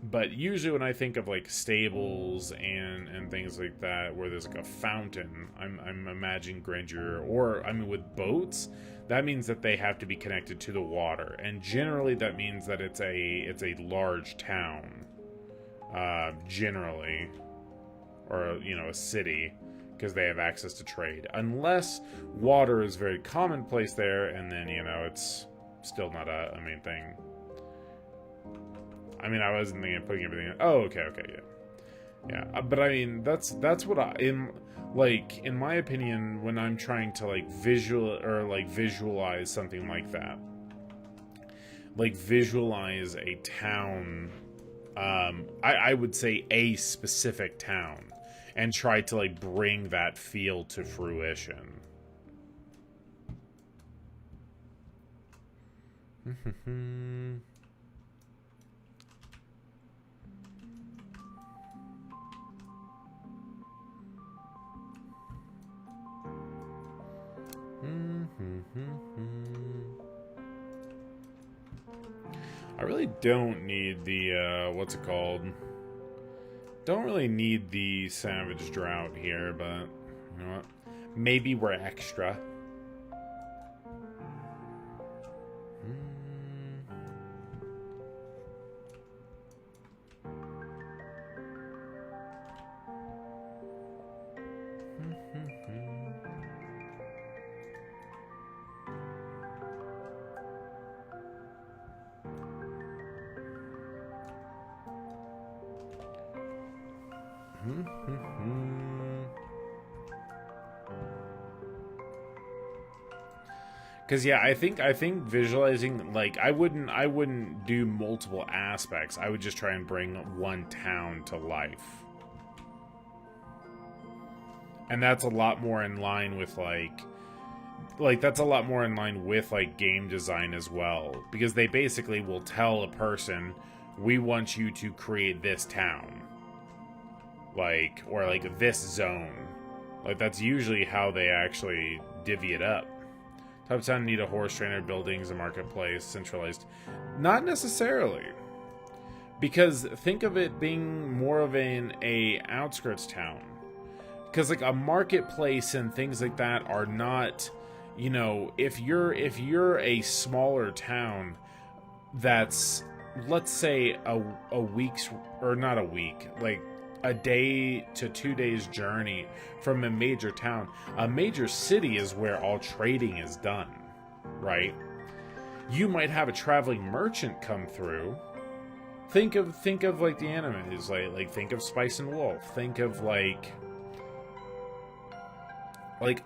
But usually when I think of like stables and things like that where there's like a fountain, I'm imagining grandeur. Or I mean, with boats, that means that they have to be connected to the water, and generally that means that it's a large town, generally, or you know, a city, because they have access to trade. Unless water is very commonplace there, and then, you know, it's still not a main thing. I mean, I wasn't thinking of putting everything in. Oh, okay, yeah. But I mean, that's what in my opinion, when I'm trying to like visualize something like that, like visualize a town. I would say a specific town, and try to like bring that feel to fruition. I really don't need the what's it called? Don't really need the Savage Drought here, but you know what? Maybe we're extra. Because yeah, I think visualizing, like, I wouldn't do multiple aspects. I would just try and bring one town to life, and that's a lot more in line with like that's a lot more in line with like game design as well, because they basically will tell a person, we want you to create this town, like, or like this zone. Like, that's usually how they actually divvy it up. Top town need a horse trainer, buildings, a marketplace, centralized. Not necessarily, because think of it being more of a outskirts town. Because like a marketplace and things like that are not, you know, if you're a smaller town that's, let's say, a week's, or not a week, like a day to 2 days journey from a major town. A major city is where all trading is done, right? You might have a traveling merchant come through. Think of like the animes, like think of Spice and Wolf. Think of like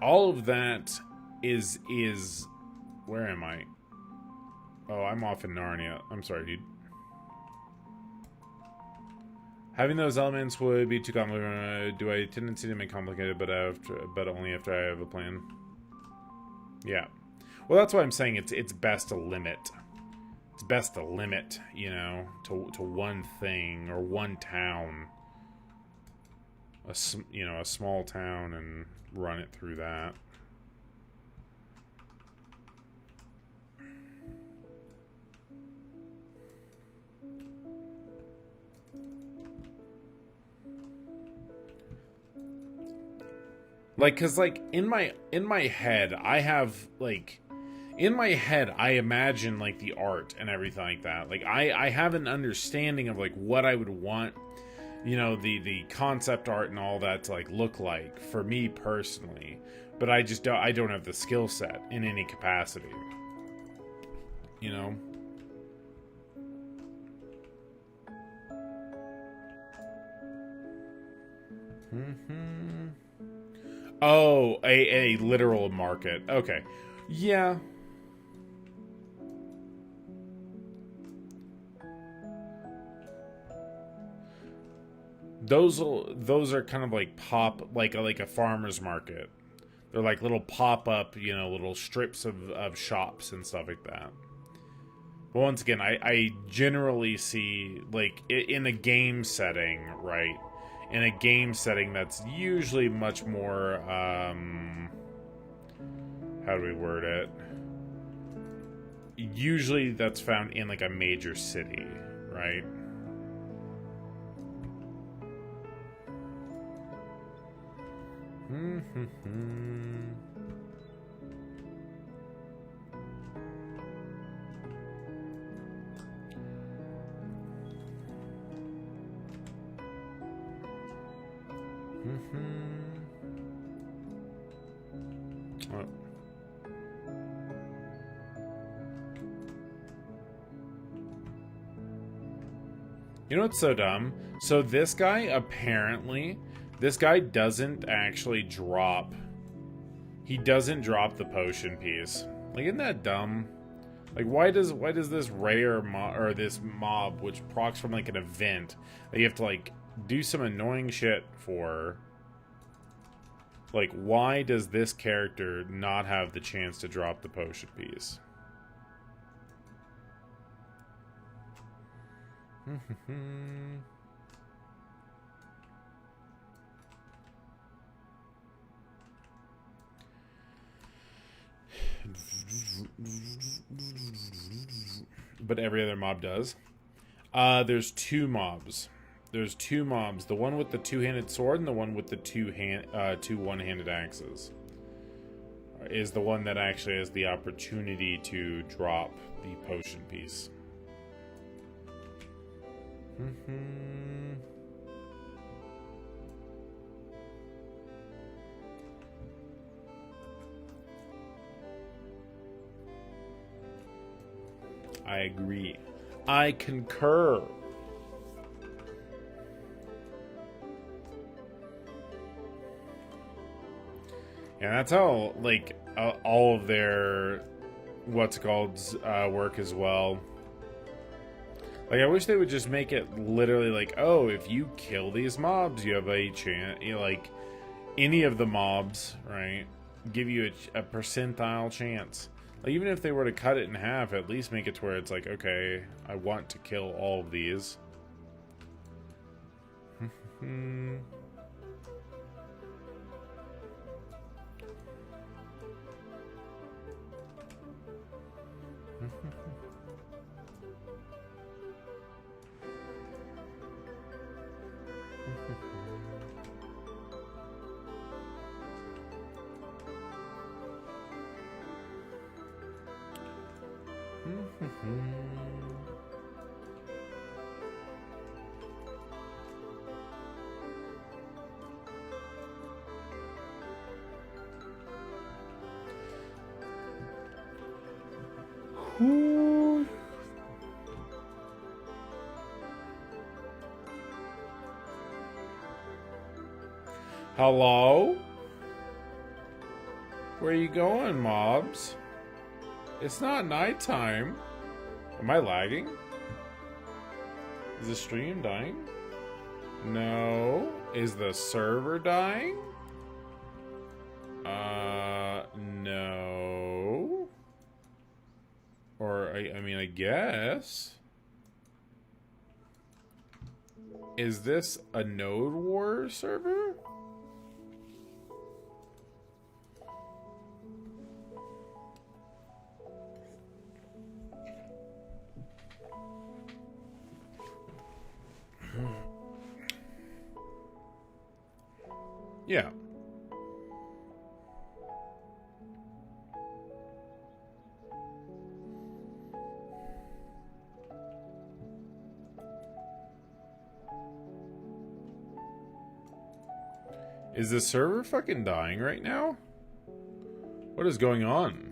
all of that is where am I? Oh, I'm off in Narnia. I'm sorry, dude. Having those elements would be too complicated. Do I tendency to make complicated, but only after I have a plan? Yeah. Well, that's why I'm saying it's best to limit. It's best to limit, you know, to one thing or one town. A small town, and run it through that. Like, cause like in my head, I have like, in my head, I imagine like the art and everything like that. Like I have an understanding of like what I would want, you know, the concept art and all that to like look like for me personally. But I don't have the skill set in any capacity. You know? Oh, a literal market. Okay. Yeah. Those are kind of like like a farmer's market. They're like little pop-up, you know, little strips of shops and stuff like that. But once again, I generally see, like, in a game setting, right? In a game setting, that's usually much more, how do we word it? Usually that's found in, like, a major city, right? Oh. You know what's so dumb? So this guy, apparently, this guy doesn't actually drop. He doesn't drop the potion piece. Like, isn't that dumb? Like, why does this rare or this mob, which procs from like an event, that you have to like do some annoying shit for? Like, why does this character not have the chance to drop the potion piece? But every other mob does. There's two mobs. There's two mobs. The one with the two-handed sword and the one with the two one-handed axes is the one that actually has the opportunity to drop the potion piece. I agree. I concur. And that's how, like, all of their what's called work as well. Like, I wish they would just make it literally like, oh, if you kill these mobs, you have a chance. You know, like, any of the mobs, right, give you a percentile chance. Like, even if they were to cut it in half, at least make it to where it's like, okay, I want to kill all of these. Hello? Where are you going, mobs? It's not nighttime. Am I lagging? Is the stream dying? No. Is the server dying? No. Or, I mean, I guess. Is this a Node War server? Yeah. Is the server fucking dying right now? What is going on?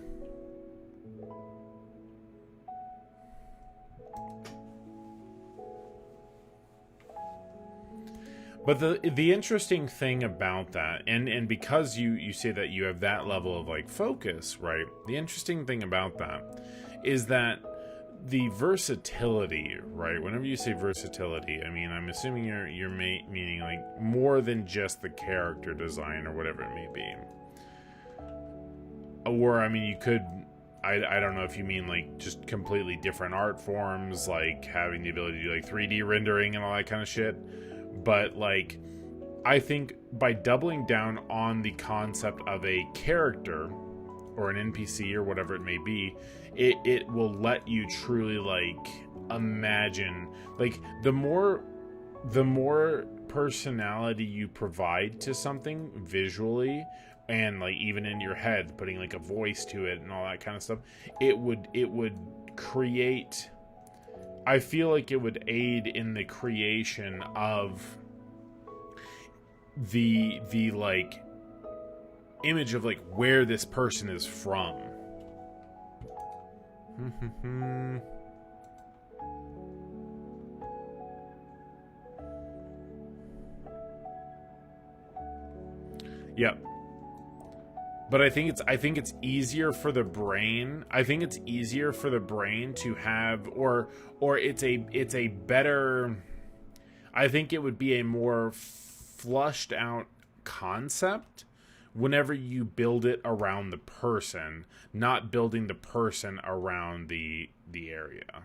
But the interesting thing about that, and because you say that you have that level of like focus, right? The interesting thing about that is that the versatility, right? Whenever you say versatility, I mean, I'm assuming you're meaning like more than just the character design or whatever it may be. Or I mean, you could, I don't know if you mean like just completely different art forms, like having the ability to do like 3D rendering and all that kind of shit. But like, I think by doubling down on the concept of a character or an NPC or whatever it may be, it will let you truly like imagine, like the more personality you provide to something visually, and like even in your head putting like a voice to it and all that kind of stuff, it would create, I feel like it would aid in the creation of the like image of like where this person is from. Yep. But I think it's easier for the brain. I think it's easier for the brain to have, or it's a better, I think it would be a more flushed out concept whenever you build it around the person, not building the person around the area.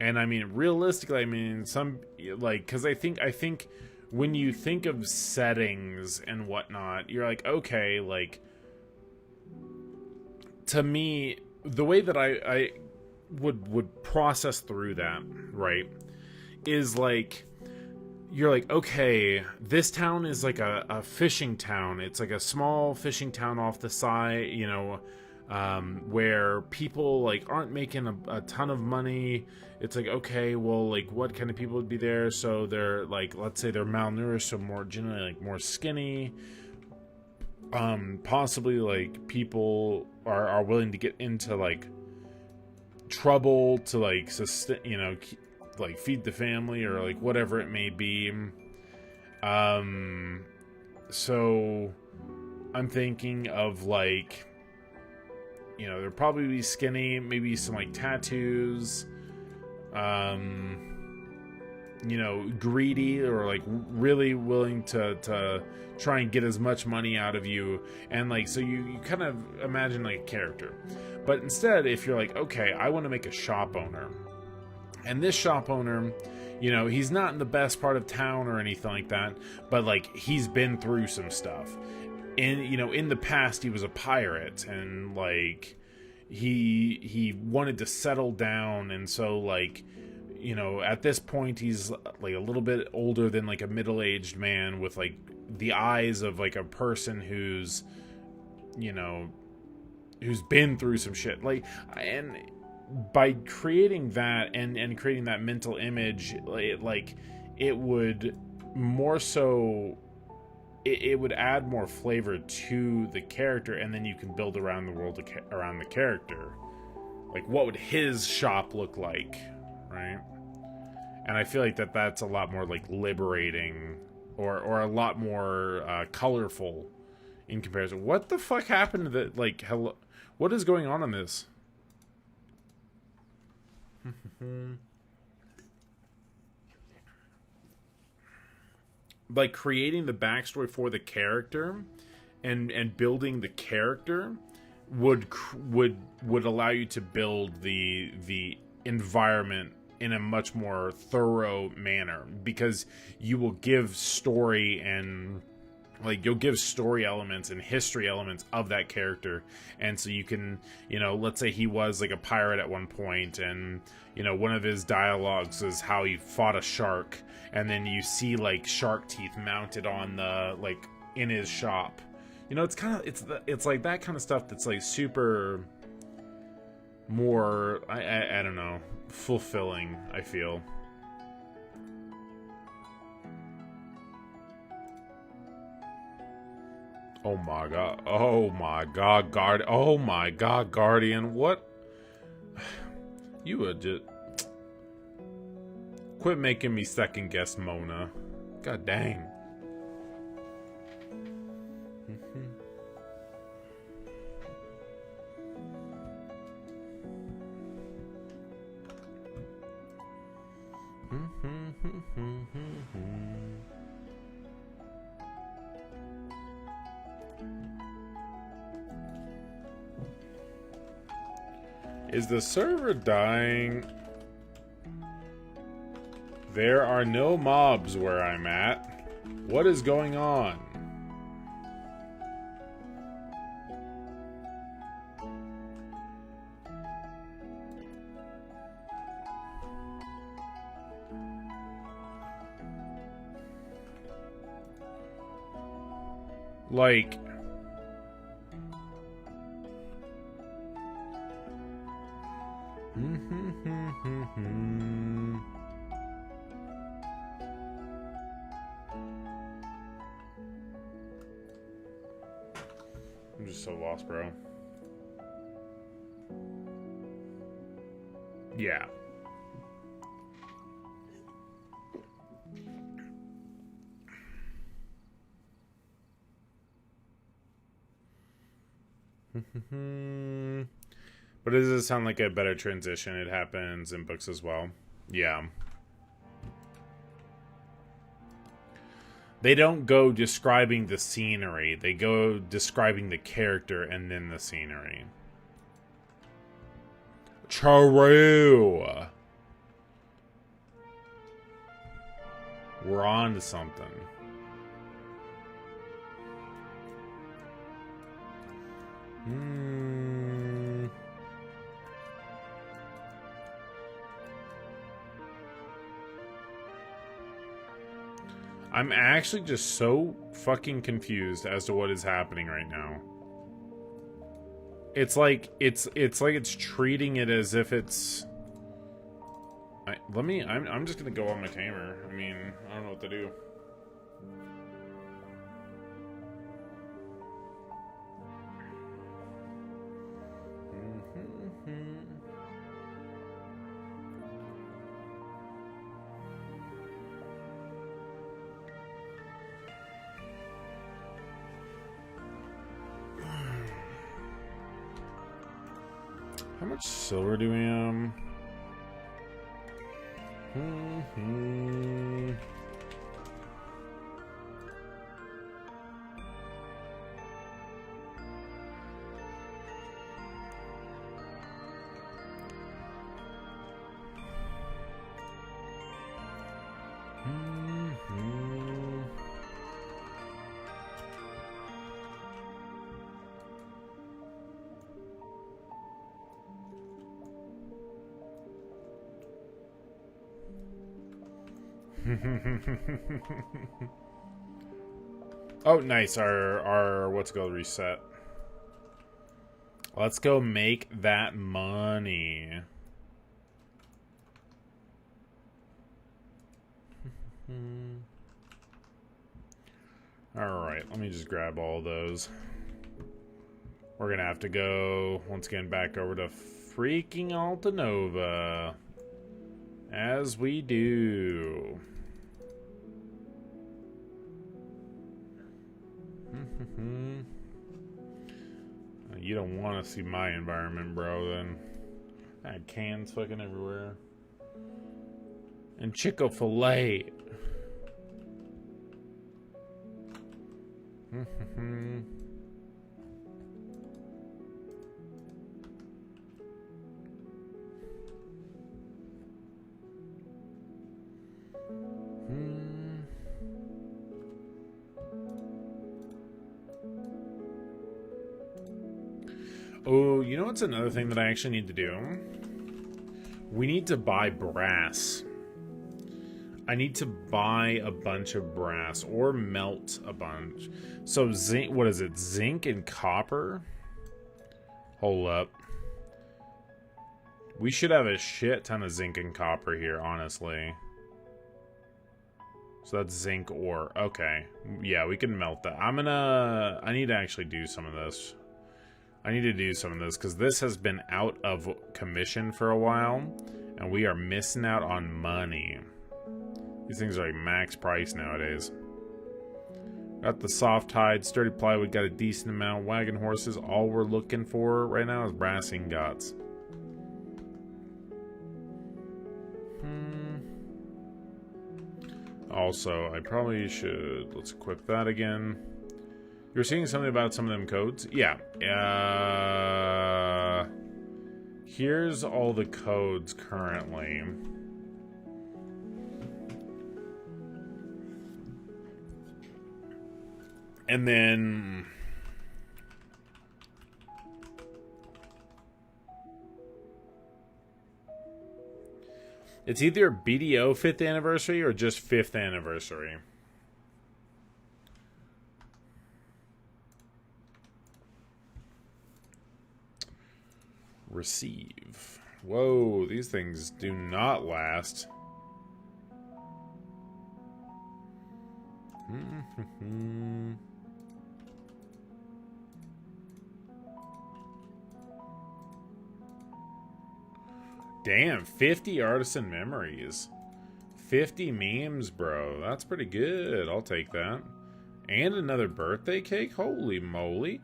And I mean, realistically, I mean, some, like, because I think when you think of settings and whatnot, you're like, okay, like, to me, the way that I would process through that, right, is like, you're like, okay, this town is like a fishing town. It's like a small fishing town off the side, you know, where people like aren't making a ton of money. It's like, okay, well, like what kind of people would be there? So they're like, let's say they're malnourished, so more generally like more skinny. Possibly like people are willing to get into like trouble to like sustain, you know, like feed the family or like whatever it may be. so I'm thinking of like, you know, there'd probably be skinny, maybe some like tattoos, you know, greedy or like really willing to try and get as much money out of you. And like, so you kind of imagine like a character. But instead, if you're like, okay, I want to make a shop owner, and this shop owner, you know, he's not in the best part of town or anything like that, but like he's been through some stuff. And, you know, in the past he was a pirate, and like he wanted to settle down, and so like, you know, at this point he's like a little bit older than like a middle-aged man with like the eyes of like a person who's, you know, who's been through some shit. Like, and by creating that and creating that mental image, like it would more so, it would add more flavor to the character, and then you can build around the world around the character. Like, what would his shop look like, right? And I feel like that's a lot more like liberating, or a lot more colorful in comparison. What the fuck happened to the, like, hello? What is going on in this? Like, creating the backstory for the character and building the character would allow you to build the environment in a much more thorough manner, because you will give story, and like you'll give story elements and history elements of that character. And so you can, you know, let's say he was like a pirate at one point, and you know, one of his dialogues is how he fought a shark, and then you see like shark teeth mounted on the, like, in his shop. You know, it's kind of, it's like that kind of stuff that's like super more, I don't know, fulfilling, I feel. Oh my god. Oh my god, oh my god, Guardian. What? You would just quit making me second guess Mona. God dang. Is the server dying? There are no mobs where I'm at. What is going on? Like, I'm just so lost, bro. Yeah. But does it sound like a better transition? It happens in books as well. Yeah. They don't go describing the scenery. They go describing the character and then the scenery. True. We're on to something. I'm actually just so fucking confused as to what is happening right now. It's like it's treating it as if it's. I'm just gonna go on my tamer. I mean, I don't know what to do. much silver do we have? Oh, nice. Our what's it called reset. Let's go make that money. Alright, let me just grab all those. We're gonna have to go, once again, back over to freaking Altanova. As we do. You don't want to see my environment, bro, then. I had cans fucking everywhere. And Chick-fil-A. Oh, you know what's another thing that I actually need to do? We need to buy brass. I need to buy a bunch of brass or melt a bunch. So zinc, what is it? Zinc and copper? Hold up. We should have a shit ton of zinc and copper here, honestly. So that's zinc ore. Okay. Yeah, we can melt that. I need to actually do some of this. I need to do some of this because this has been out of commission for a while and we are missing out on money. These things are like max price nowadays. Got the soft hide, sturdy plywood, got a decent amount. Wagon horses, all we're looking for right now is brass ingots. Also, I probably should, let's equip that again. You were saying something about some of them codes? Yeah. Here's all the codes currently. And then... it's either BDO 5th anniversary or just 5th anniversary. Receive. Whoa, these things do not last. Damn, 50 artisan memories. 50 memes, bro. That's pretty good. I'll take that. And another birthday cake? Holy moly.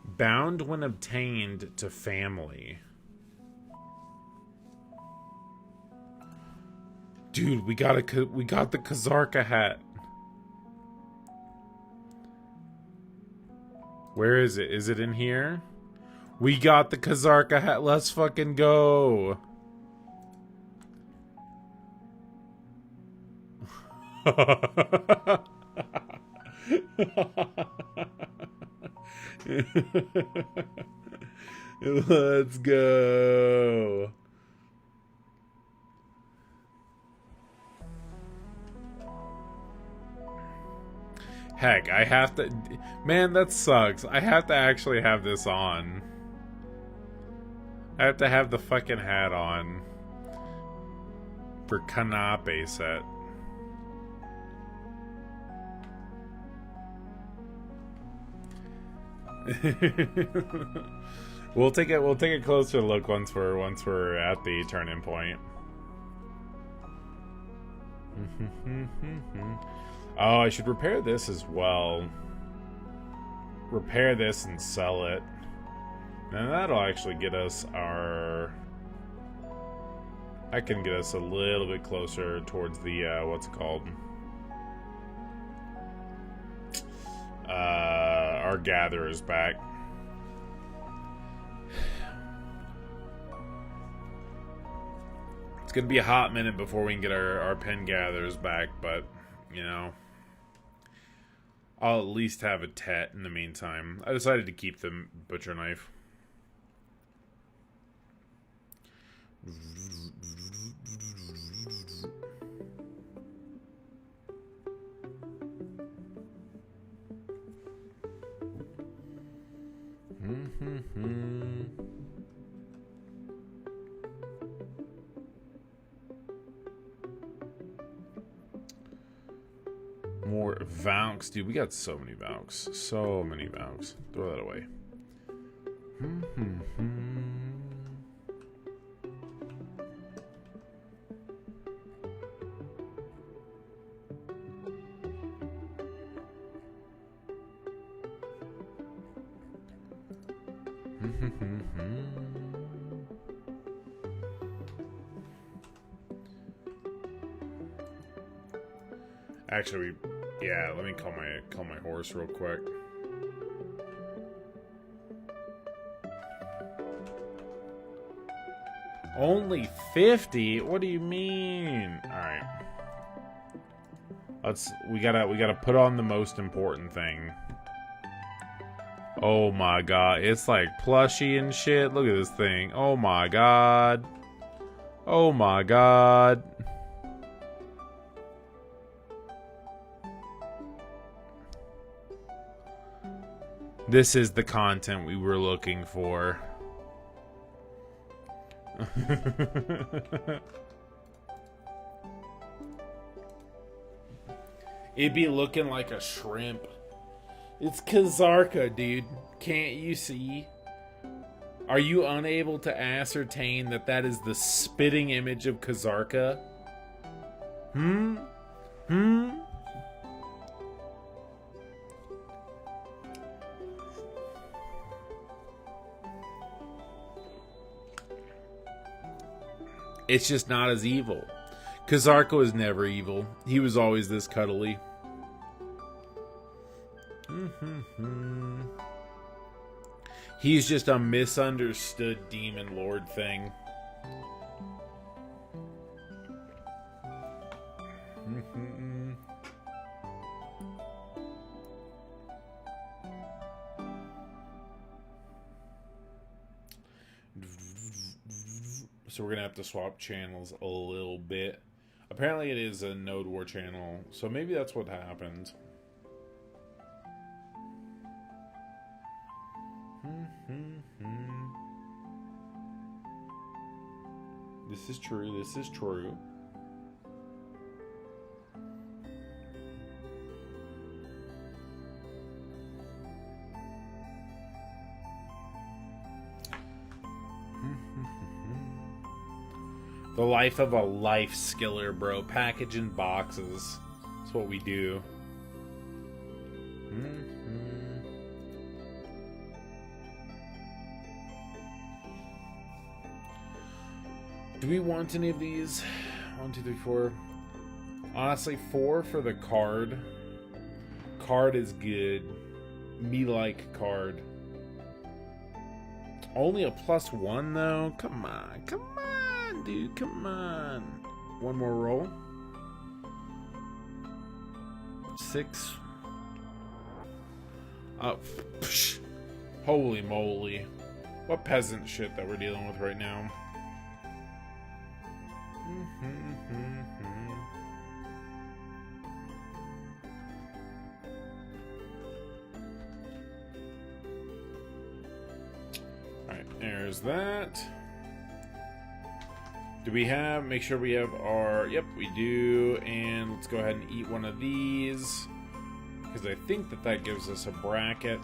Bound when obtained to family. Dude, we got the Kazarka hat. Where is it? Is it in here? We got the Kazarka hat. Let's fucking go. Let's go. Heck, I have to... man, that sucks. I have to actually have this on. I have to have the fucking hat on. For Kanape set. We'll take a closer look once we're at the turning point. Oh, I should repair this as well. Repair this and sell it. Now that'll actually get us that can get us a little bit closer towards the, what's it called? Our gatherers back. It's gonna be a hot minute before we can get our pen gatherers back, but, you know, I'll at least have a tet in the meantime. I decided to keep the butcher knife. More Valks. Dude, we got so many Valks. So many Valks. Throw that away. Actually, yeah, let me call my horse real quick. Only 50? What do you mean? All right. We gotta put on the most important thing. Oh my god, it's like plushy and shit. Look at this thing. Oh my god. Oh my god. This is the content we were looking for. It'd be looking like a shrimp. It's Kazarka, dude. Can't you see? Are you unable to ascertain that that is the spitting image of Kazarka? It's just not as evil. Kazarka was never evil. He was always this cuddly. He's just a misunderstood demon lord thing. So we're gonna have to swap channels a little bit. Apparently it is a Node War channel, so maybe that's what happened. This is true, this is true. The life of a Lifeskiller, bro. Packaging boxes. That's what we do. Do we want any of these? 1, 2, 3, 4. Honestly, 4 for the card. Card is good. Me like card. Only a +1 though? Come on, come on, dude, come on. One more roll. 6. Oh, psh. Holy moly. What peasant shit that we're dealing with right now. Alright, there's that. Do we have, make sure we have our, yep, we do, and let's go ahead and eat one of these, because I think that that gives us a bracket.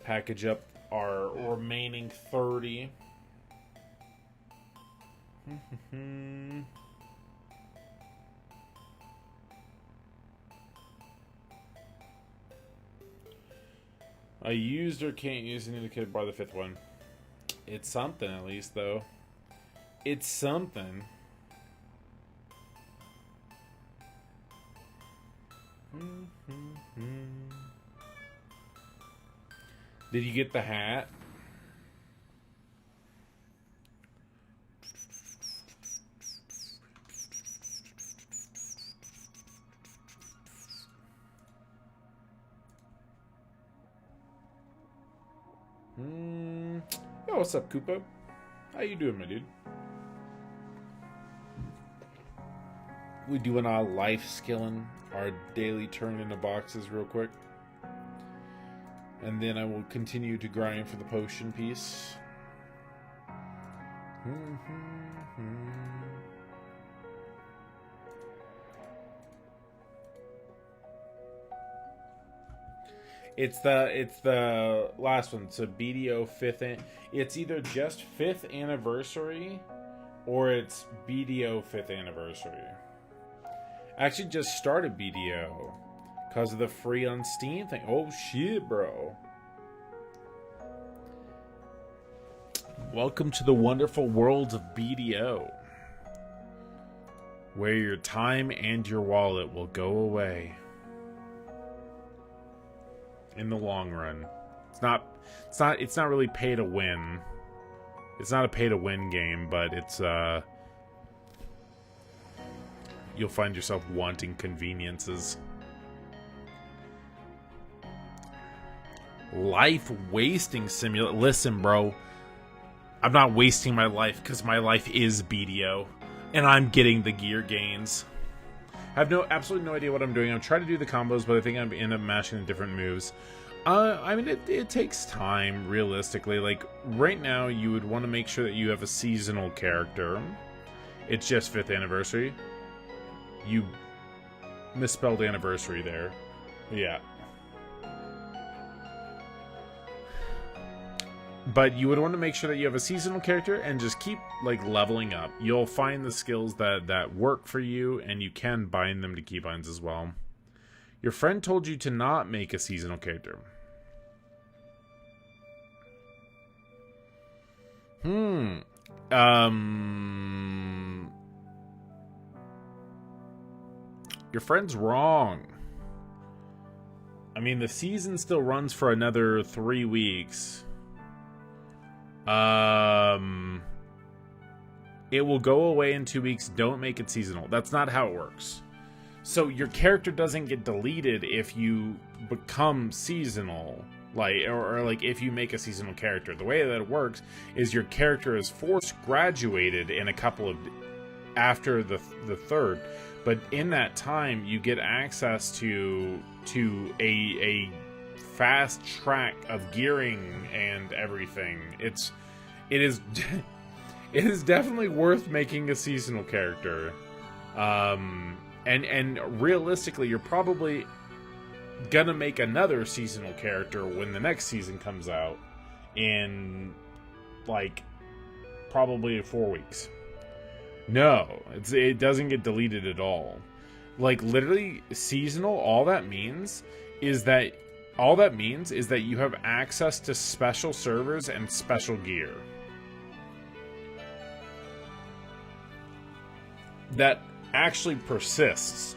Package up our remaining 30. I used or can't use an indicator bar the fifth one. It's something, at least, though. It's something. Did you get the hat? Yo, what's up, Koopa? How you doing, my dude? We doing our life skilling, our daily turn into boxes real quick. And then I will continue to grind for the potion piece. It's the last one. So BDO 5th. It's either just 5th anniversary or it's BDO 5th anniversary. I actually just started BDO because of the free on Steam thing. Oh shit, bro. Welcome to the wonderful world of BDO, where your time and your wallet will go away in the long run. It's not really pay to win. It's not a pay to win game, but it's you'll find yourself wanting conveniences. Life wasting simulator. Listen, bro. I'm not wasting my life because my life is BDO, and I'm getting the gear gains. I have absolutely no idea what I'm doing. I'm trying to do the combos, but I think I'm end up mashing the different moves. I mean, it takes time, realistically. Like, right now, you would want to make sure that you have a seasonal character. It's just 5th anniversary. You misspelled anniversary there. Yeah. But you would want to make sure that you have a seasonal character and just keep, like, leveling up. You'll find the skills that work for you, and you can bind them to keybinds as well. Your friend told you to not make a seasonal character. Your friend's wrong. I mean, the season still runs for another 3 weeks. It will go away in 2 weeks. Don't make it seasonal. That's not how it works. So your character doesn't get deleted if you become seasonal, or like if you make a seasonal character. The way that it works is your character is force graduated in a couple of after the third, but in that time you get access to a fast track of gearing and everything. It is it is definitely worth making a seasonal character. And realistically, you're probably gonna make another seasonal character when the next season comes out in, like, probably 4 weeks. No, it doesn't get deleted at all. Like, literally, seasonal, all that means is that you have access to special servers and special gear. That actually persists.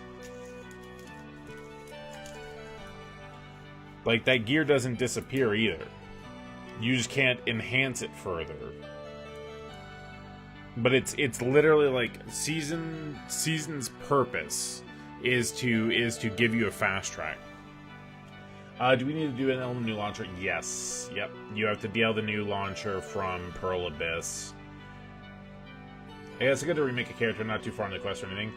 Like, that gear doesn't disappear either. You just can't enhance it further. But it's literally like season's purpose is to give you a fast track. Do we need to do an element new launcher? Yes. Yep. You have to DL the new launcher from Pearl Abyss. I guess it's good to remake a character not too far in the quest or anything.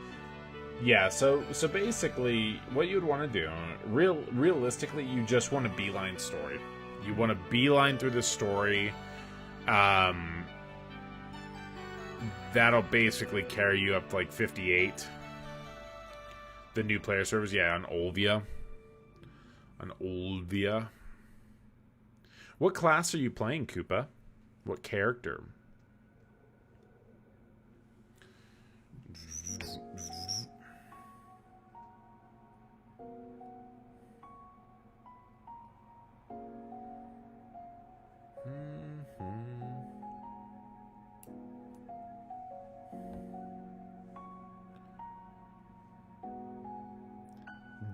Yeah, so basically, what you would want to do, realistically, you just want to beeline story. You want to beeline through the story. That'll basically carry you up to, like, 58. The new player servers, yeah, on Olvia. On Olvia. What class are you playing, Koopa? What character?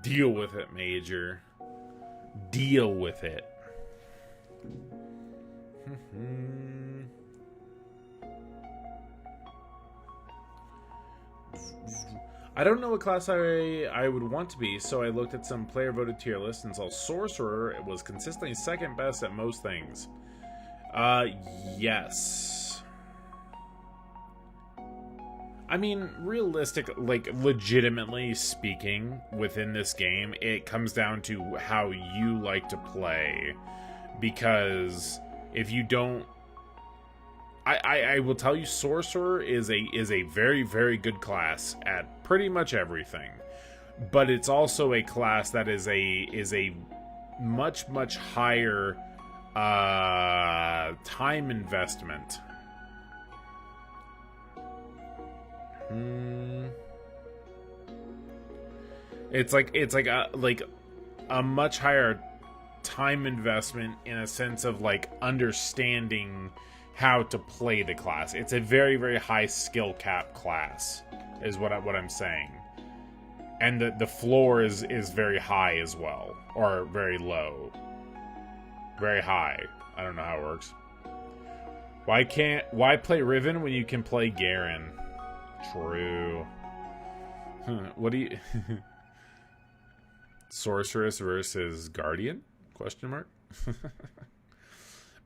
Deal with it, Major. Deal with it. I don't know what class I would want to be, so I looked at some player-voted tier lists and saw Sorcerer was consistently second best at most things. Yes. I mean, legitimately speaking, within this game, it comes down to how you like to play. Because if you don't... I will tell you, Sorcerer is a very, very good class at pretty much everything. But it's also a class that is a much, much higher time investment. It's like a much higher time investment in a sense of like understanding how to play the class. It's a very, very high skill cap class, is what I'm saying. And the floor is very high as well, or very low. Very high. I don't know how it works. Why play Riven when you can play Garen? True. What do you... Sorceress versus Guardian? Question mark?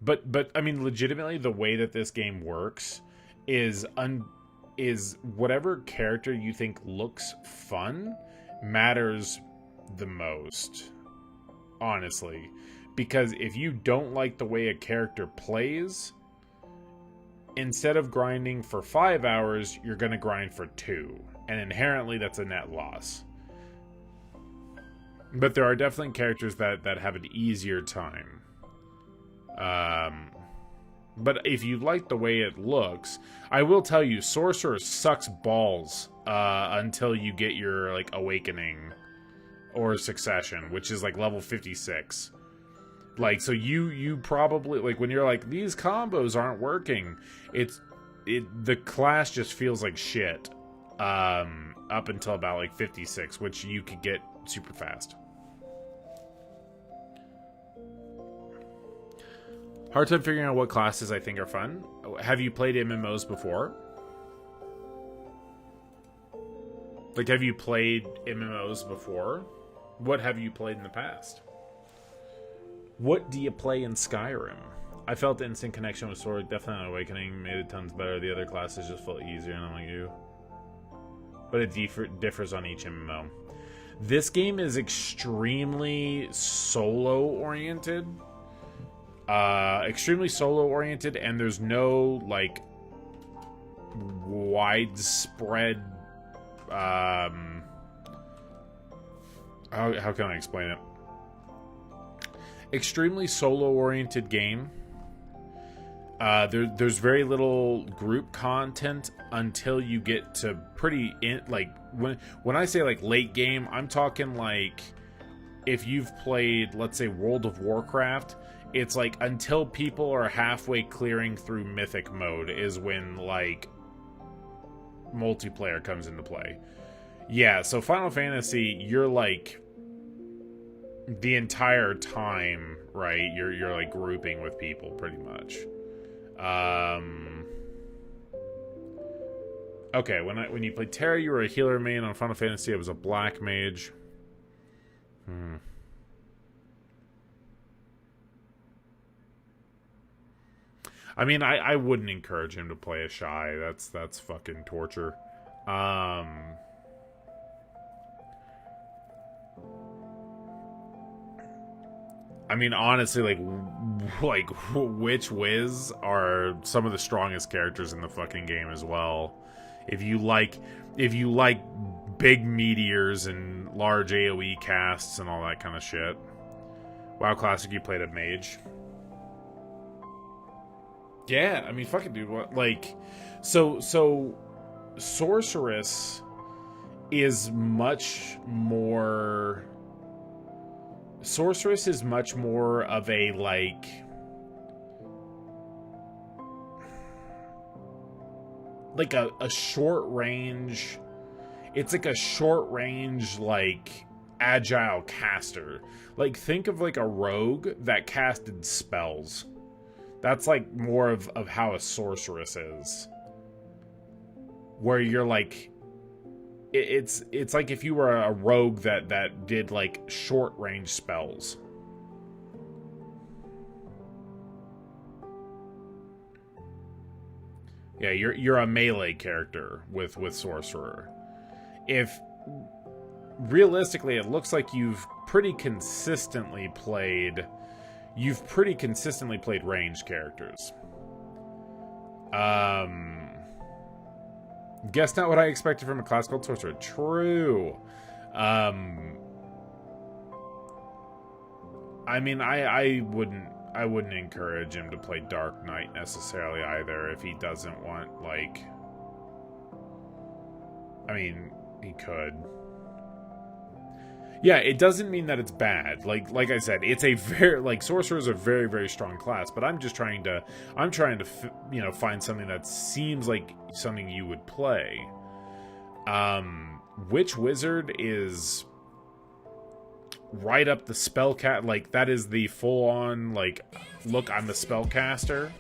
But I mean, legitimately, the way that this game works is whatever character you think looks fun matters the most. Honestly. Because if you don't like the way a character plays, instead of grinding for 5 hours, you're going to grind for 2. And inherently, that's a net loss. But there are definitely characters that have an easier time. But if you like the way it looks, I will tell you, Sorcerer sucks balls until you get your like Awakening or Succession, which is like level 56. Like, so you probably, like, when you're like, these combos aren't working, the class just feels like shit up until about like 56, which you could get super fast. Hard time figuring out what classes I think are fun. Have you played MMOs before? Like, have you played MMOs before? What have you played in the past? What do you play in Skyrim? I felt the instant connection with Sword, definitely on Awakening, made it tons better. The other classes just felt easier, and I'm like you. But it differs on each MMO. This game is extremely solo-oriented. Extremely solo-oriented, and there's no, like, widespread, how can I explain it? Extremely solo-oriented game. There's very little group content until you get to when I say, like, late game, I'm talking, like, if you've played, let's say, World of Warcraft, it's like until people are halfway clearing through Mythic mode is when, like, multiplayer comes into play. Yeah, so Final Fantasy, you're like the entire time, right? You're like grouping with people pretty much. Okay, when you played Terra, you were a healer main. On Final Fantasy, I was a black mage. I mean, I wouldn't encourage him to play a Shy. That's fucking torture. I mean, honestly, like Witch Wiz are some of the strongest characters in the fucking game as well. If you like big meteors and large AoE casts and all that kind of shit. WoW Classic, you played a mage. Yeah, I mean, fucking dude, what, like, so Sorceress is much more of a, like, a short range, it's like a short range, like, agile caster. Like, think of like a rogue that casted spells. That's like more of how a sorceress is. Where you're like, it's like if you were a rogue that did like short range spells. Yeah, you're a melee character with sorcerer. If realistically, it looks like you've pretty consistently played ranged characters. Guess not what I expected from a class called sorcerer. True. I mean, I wouldn't encourage him to play Dark Knight necessarily either if he doesn't want, like... I mean, he could. Yeah, it doesn't mean that it's bad. Like I said, it's a very, like, Sorcerer is a very, very strong class, but I'm trying to you know, find something that seems like something you would play. Witch Wizard is right up the spellcast, like, that is the full-on, like, look, I'm the spellcaster.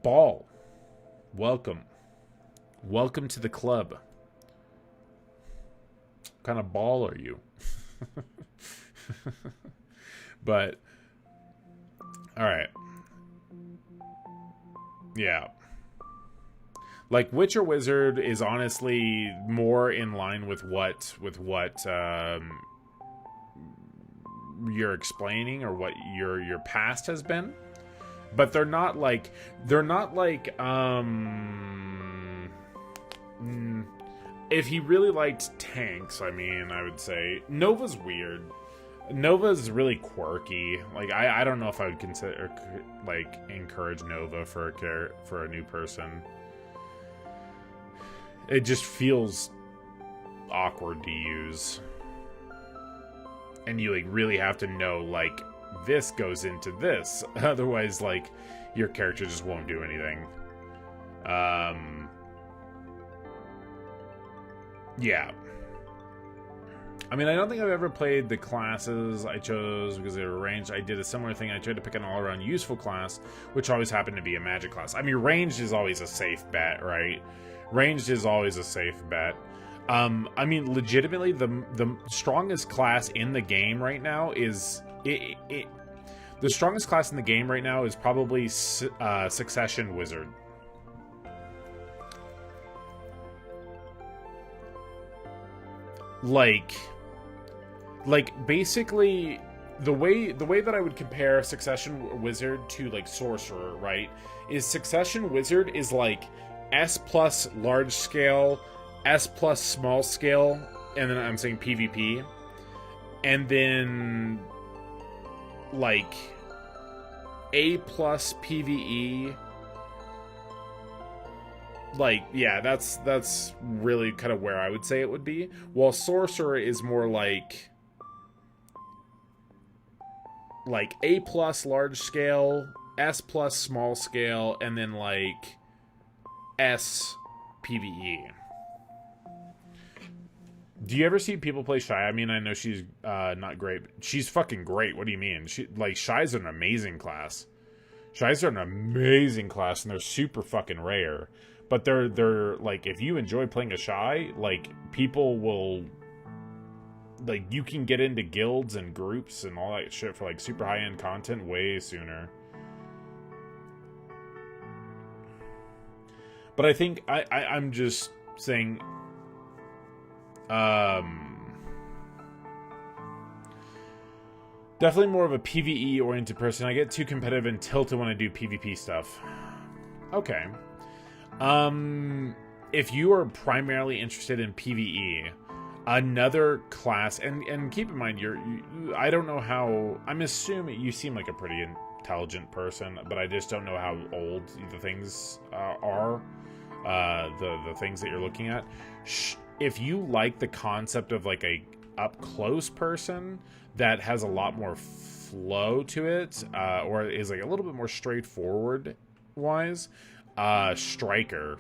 Ball. Welcome. Welcome to the club. What kind of ball are you? But, alright. Yeah. Like, Witcher Wizard is honestly more in line with what you're explaining or what your past has been. But they're not like if he really liked tanks, I mean, I would say Nova's weird. Nova's really quirky. Like, I don't know if I would consider, like, encourage Nova for a new person. It just feels awkward to use. And you, like, really have to know, like, this goes into this. Otherwise, like, your character just won't do anything. Yeah. I mean, I don't think I've ever played the classes I chose because they were ranged. I did a similar thing. I tried to pick an all-around useful class, which always happened to be a magic class. I mean, ranged is always a safe bet, right? Ranged is always a safe bet. I mean, legitimately, the strongest class in the game right now is... the strongest class in the game right now is probably Succession Wizard. Like basically the way that I would compare Succession Wizard to, like, Sorcerer, right, is Succession Wizard is like S plus large scale, S plus small scale, and then I'm saying PvP, and then like A plus PvE. Like, yeah, that's really kind of where I would say it would be. While Sorcerer is more like A plus large scale, S plus small scale, and then like S PvE. Do you ever see people play Shy? I mean, I know she's not great. But she's fucking great. What do you mean? Shy's an amazing class. Shy's are an amazing class, and they're super fucking rare. But they're like, if you enjoy playing a Shy, like, people will, like, you can get into guilds and groups and all that shit for, like, super high-end content way sooner. But I think I'm just saying, definitely more of a PvE oriented person. I get too competitive and tilted when I do PvP stuff. Okay. If you are primarily interested in PvE, another class, and keep in mind, I don't know how, I'm assuming you seem like a pretty intelligent person, but I just don't know how old the things are, the things that you're looking at. If you like the concept of, like, a up-close person that has a lot more flow to it, or is, like, a little bit more straightforward wise, Striker.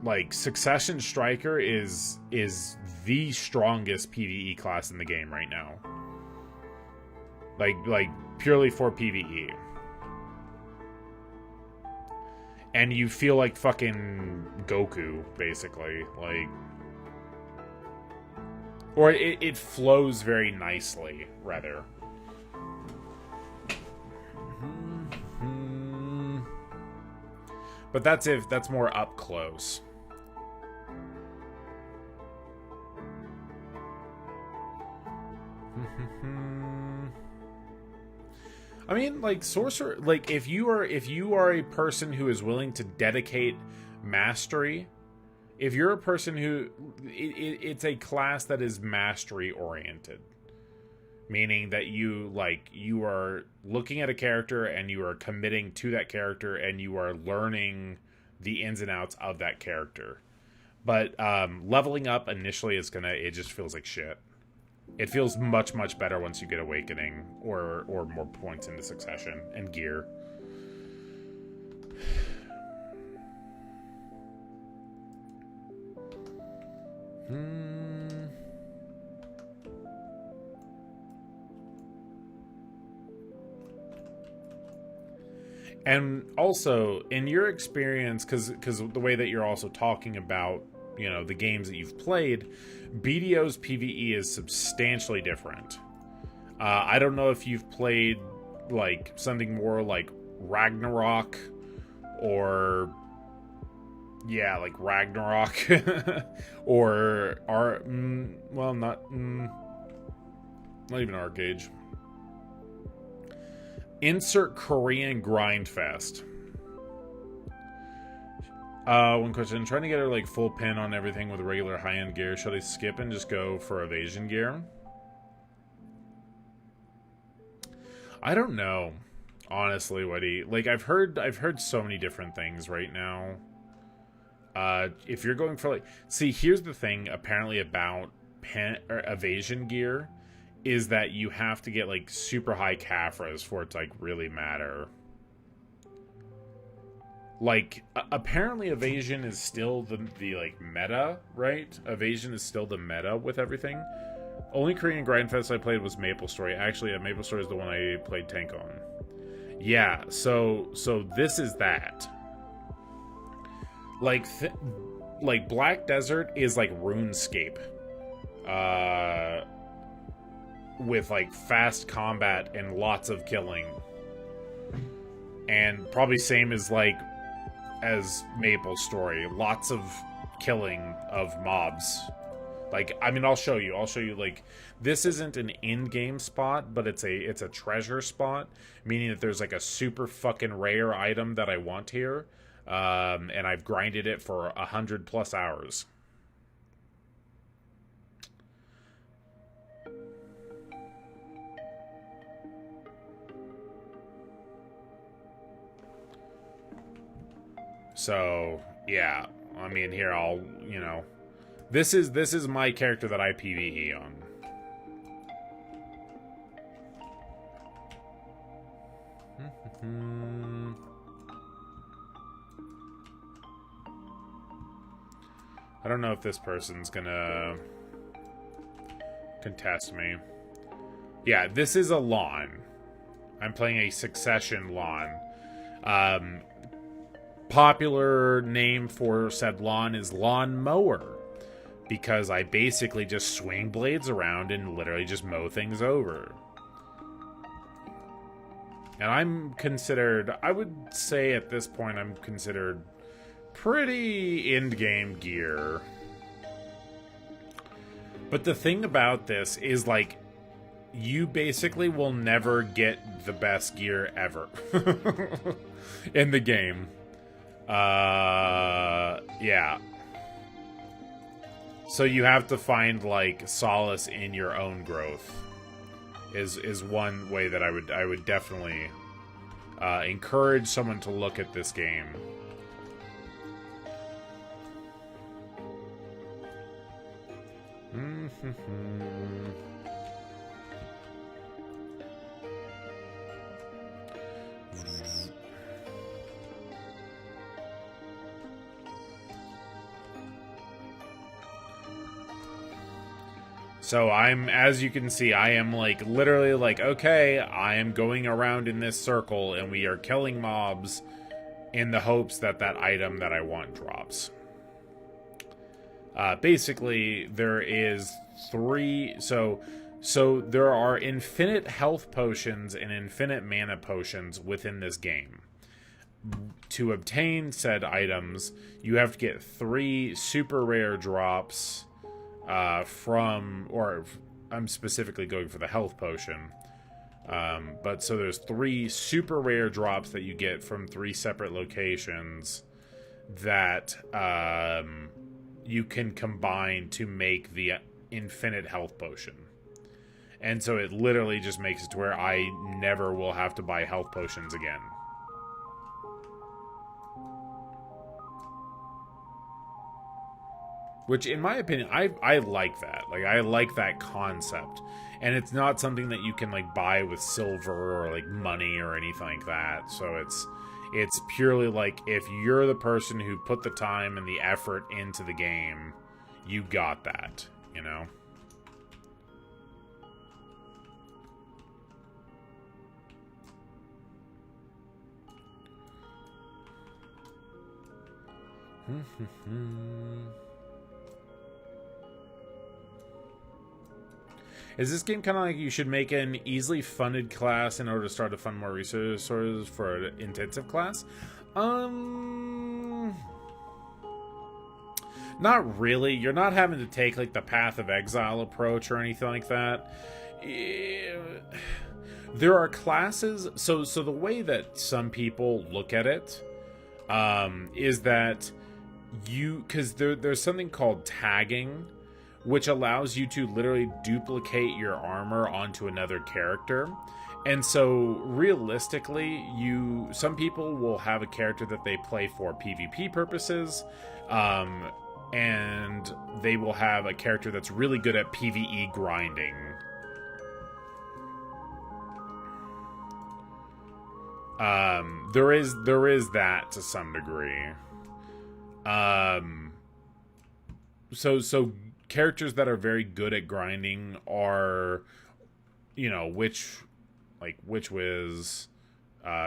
like Succession Striker is the strongest PvE class in the game right now. Like purely for PvE. And you feel like fucking Goku, basically. Like, or it flows very nicely, rather. But that's more up close. I mean, like, sorcerer, like, if you are a person who is willing to dedicate mastery, if you're a person who it's a class that is mastery oriented, meaning that you are looking at a character and you are committing to that character and you are learning the ins and outs of that character. But leveling up initially it just feels like shit. It feels much, much better once you get Awakening or more points into Succession and gear. And also, in your experience, because the way that you're also talking about, you know, the games that you've played, BDO's PvE is substantially different. I don't know if you've played like something more like Ragnarok or like Ragnarok or not even Arcade. Insert Korean Grindfest. One question. Trying to get her like full pin on everything with regular high-end gear. Should I skip and just go for evasion gear? I don't know. Honestly, Weddy. Like I've heard so many different things right now. If you're going for like, see, here's the thing apparently about evasion gear is that you have to get like super high Caphras for it to like really matter. Like apparently evasion is still the like meta, right? Evasion is still the meta with everything. Only Korean Grindfest I played was Maple Story. Actually, Maple Story is the one I played tank on. Yeah, so this is that. Like Black Desert is like RuneScape. With like fast combat and lots of killing. And probably same as Maple Story. Lots of killing of mobs. Like, I mean, I'll show you, like, this isn't an in-game spot, but it's a treasure spot, meaning that there's, like, a super fucking rare item that I want here, and I've grinded it for 100+ hours. So, yeah, I mean, here, I'll, you know... This is my character that I PvE on. I don't know if this person's gonna contest me. Yeah, this is a Lahn. I'm playing a Succession Lahn. Popular name for said Lahn is Lawn Mower. Because I basically just swing blades around and literally just mow things over. And I'm considered, I would say at this point, I'm considered pretty end-game gear. But the thing about this is, like, you basically will never get the best gear ever in the game. Yeah. So you have to find, like, solace in your own growth. Is one way that I would definitely encourage someone to look at this game. So I'm, as you can see, I am like literally like, okay, I am going around in this circle and we are killing mobs in the hopes that that item that I want drops. Basically, there is three. So there are infinite health potions and infinite mana potions within this game. To obtain said items, you have to get 3 super rare drops from, or I'm specifically going for the health potion. But so there's 3 super rare drops that you get from 3 separate locations that you can combine to make the infinite health potion. And so it literally just makes it to where I never will have to buy health potions again. Which, in my opinion, I like that. Like, I like that concept. And it's not something that you can, like, buy with silver or, like, money or anything like that. So it's purely, like, if you're the person who put the time and the effort into the game, you got that, you know? Is this game kind of like you should make an easily funded class in order to start to fund more resources for an intensive class? Not really. You're not having to take like the Path of Exile approach or anything like that. There are classes. So the way that some people look at it is that because there's something called tagging, which allows you to literally duplicate your armor onto another character. And so realistically, some people will have a character that they play for PvP purposes, and they will have a character that's really good at PvE grinding. There is that to some degree. So characters that are very good at grinding are, you know, Witch Wiz,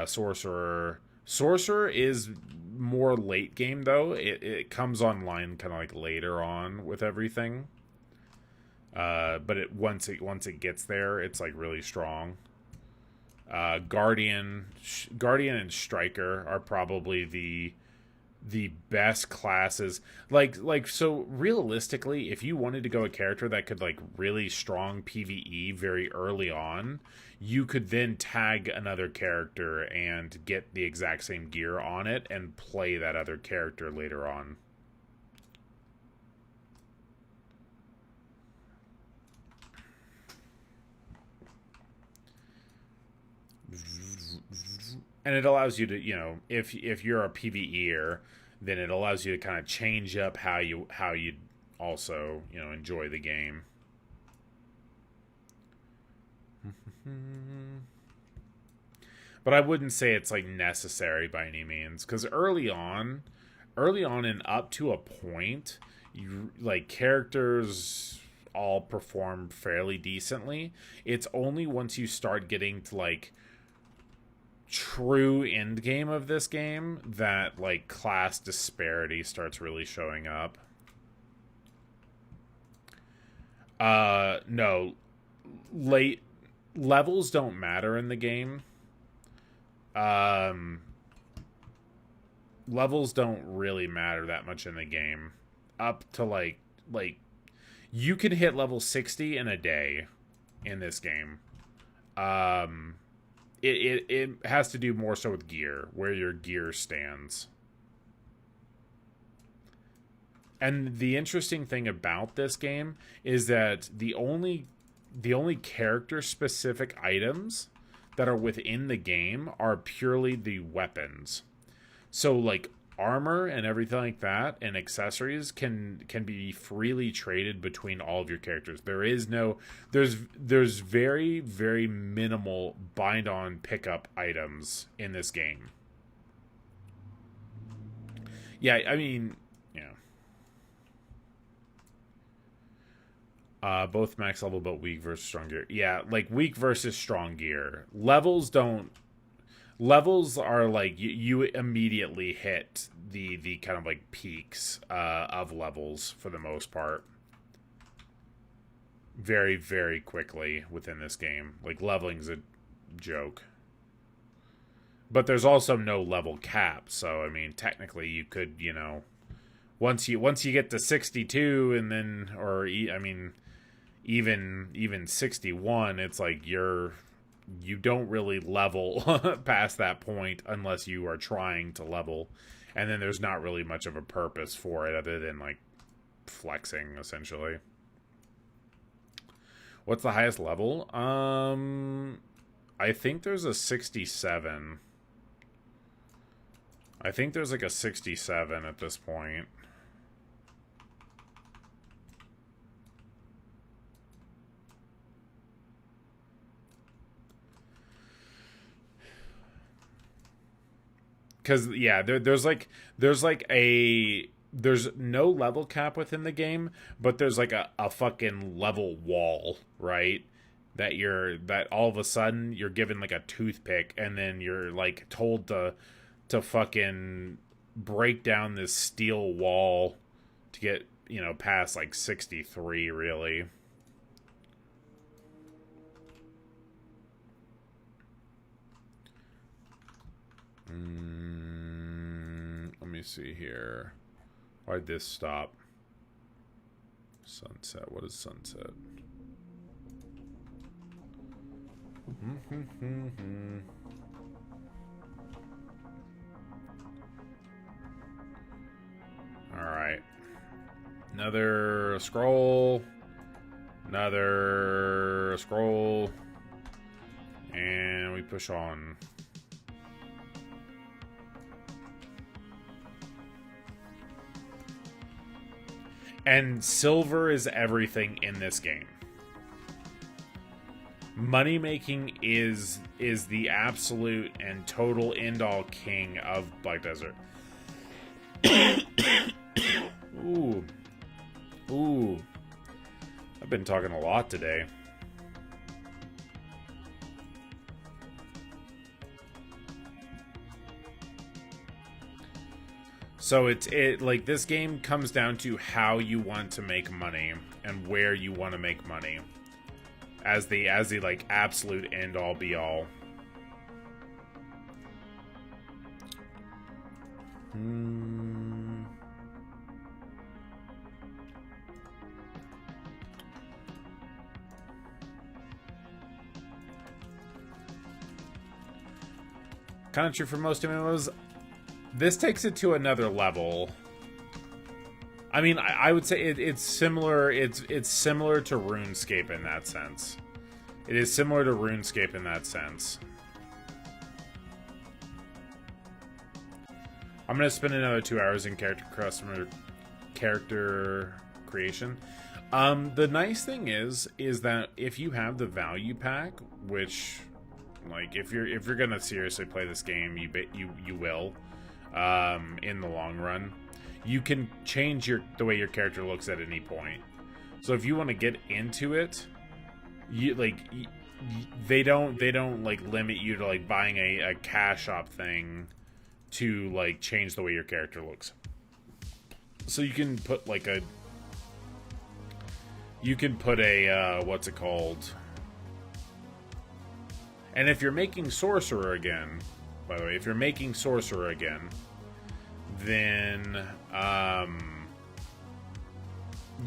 Sorcerer. Sorcerer is more late game though. It comes online kind of like later on with everything. But once it gets there, it's like really strong. Guardian and Striker are probably the best classes. Like so realistically, if you wanted to go a character that could like really strong PvE very early on, you could then tag another character and get the exact same gear on it and play that other character later on. And it allows you to, you know, if you're a PvEer, then it allows you to kind of change up how you also, you know, enjoy the game. But I wouldn't say it's like necessary by any means, because early on and up to a point, you like characters all perform fairly decently. It's only once you start getting to like true end game of this game that like class disparity starts really showing up. No, late levels don't matter in the game. Levels don't really matter that much in the game up to like you can hit level 60 in a day in this game. It has to do more so with gear, where your gear stands. And the interesting thing about this game is that the only character specific items that are within the game are purely the weapons. So like armor and everything like that and accessories can be freely traded between all of your characters. There's very, very minimal bind on pickup items in this game. Yeah, I mean, yeah. Both max level, but weak versus strong gear. Yeah, like weak versus strong gear. Levels don't. Levels are like you immediately hit the kind of like peaks of levels for the most part. Very, very quickly within this game. Like leveling's a joke. But there's also no level cap, so I mean technically you could, you know, once you get to 62 and then I mean even 61, it's like you don't really level past that point unless you are trying to level, and then there's not really much of a purpose for it other than like flexing essentially. What's the highest level? I think there's a 67. I think there's like a 67 at this point. Because yeah, there's no level cap within the game, but there's like a fucking level wall, right? That all of a sudden you're given like a toothpick, and then you're like told to fucking break down this steel wall to get, you know, past like 63 really. Let me see here. Why'd this stop? Sunset. What is sunset? Alright. Another scroll. Another scroll. And we push on. And silver is everything in this game. Money making is the absolute and total end-all king of Black Desert. Ooh. Ooh. I've been talking a lot today. So it like this game comes down to how you want to make money and where you want to make money as the like absolute end all be all. Kind of true for most MMOs. This takes it to another level. I mean, I would say it's similar. It's similar to RuneScape in that sense. It is similar to RuneScape in that sense. I'm gonna spend another 2 hours in character creation. The nice thing is that if you have the value pack, which, like, if you're gonna seriously play this game, you will. In the long run, you can change the way your character looks at any point. So if you want to get into it, they don't like limit you to like buying a cash shop thing to like change the way your character looks. So you can put like a what's it called? And if you're making sorcerer again, by the way, if you're making sorcerer again, then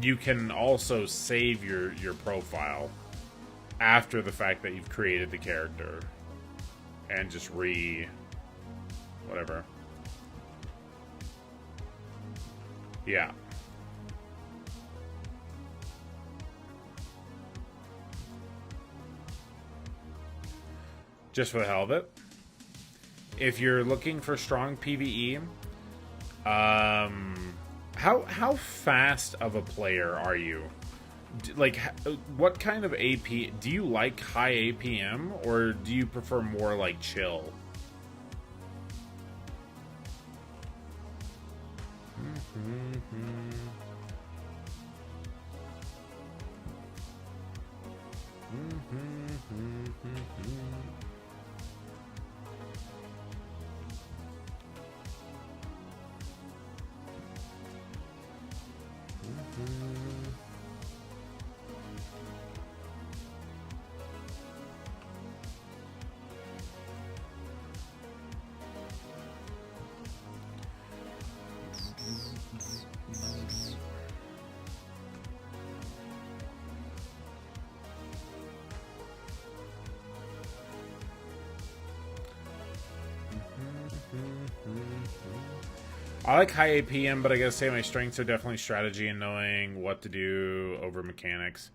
you can also save your profile after the fact that you've created the character and just whatever. Yeah. Just for the hell of it. If you're looking for strong PvE, how fast of a player are you? Like, what kind of AP? Do you like high APM, or do you prefer more like chill? I like high APM, but I gotta say my strengths are definitely strategy and knowing what to do over mechanics.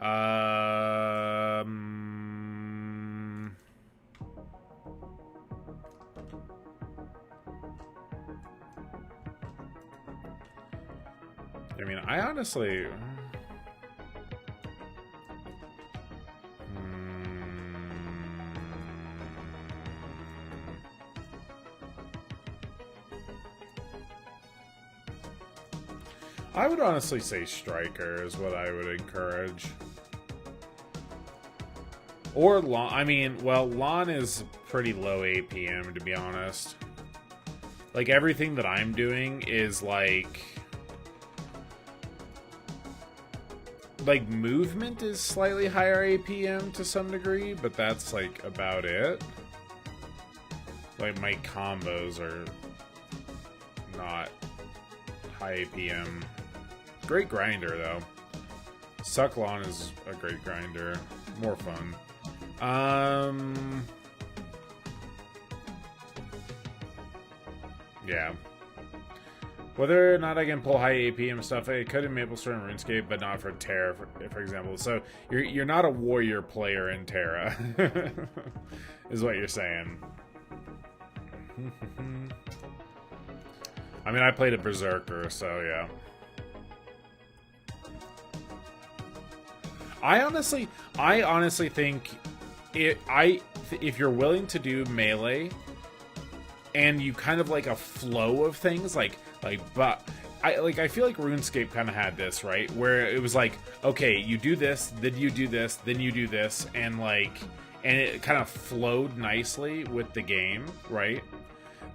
I mean, I honestly... I would honestly say Striker is what I would encourage. Or Lahn. I mean, well, Lahn is pretty low APM, to be honest. Like, everything that I'm doing is, like, movement is slightly higher APM to some degree, but that's, like, about it. Like, my combos are not high APM. Great grinder, though. Suck Lahn is a great grinder. More fun. Yeah. Whether or not I can pull high APM stuff, I could in MapleStory and RuneScape, but not for Terra, for example. So you're not a warrior player in Terra, is what you're saying. I mean, I played a Berserker, so yeah. I honestly think if you're willing to do melee and you kind of like a flow of things, but I feel like RuneScape kind of had this, right? Where it was like, okay, you do this, then you do this, then you do this, and it kind of flowed nicely with the game, right?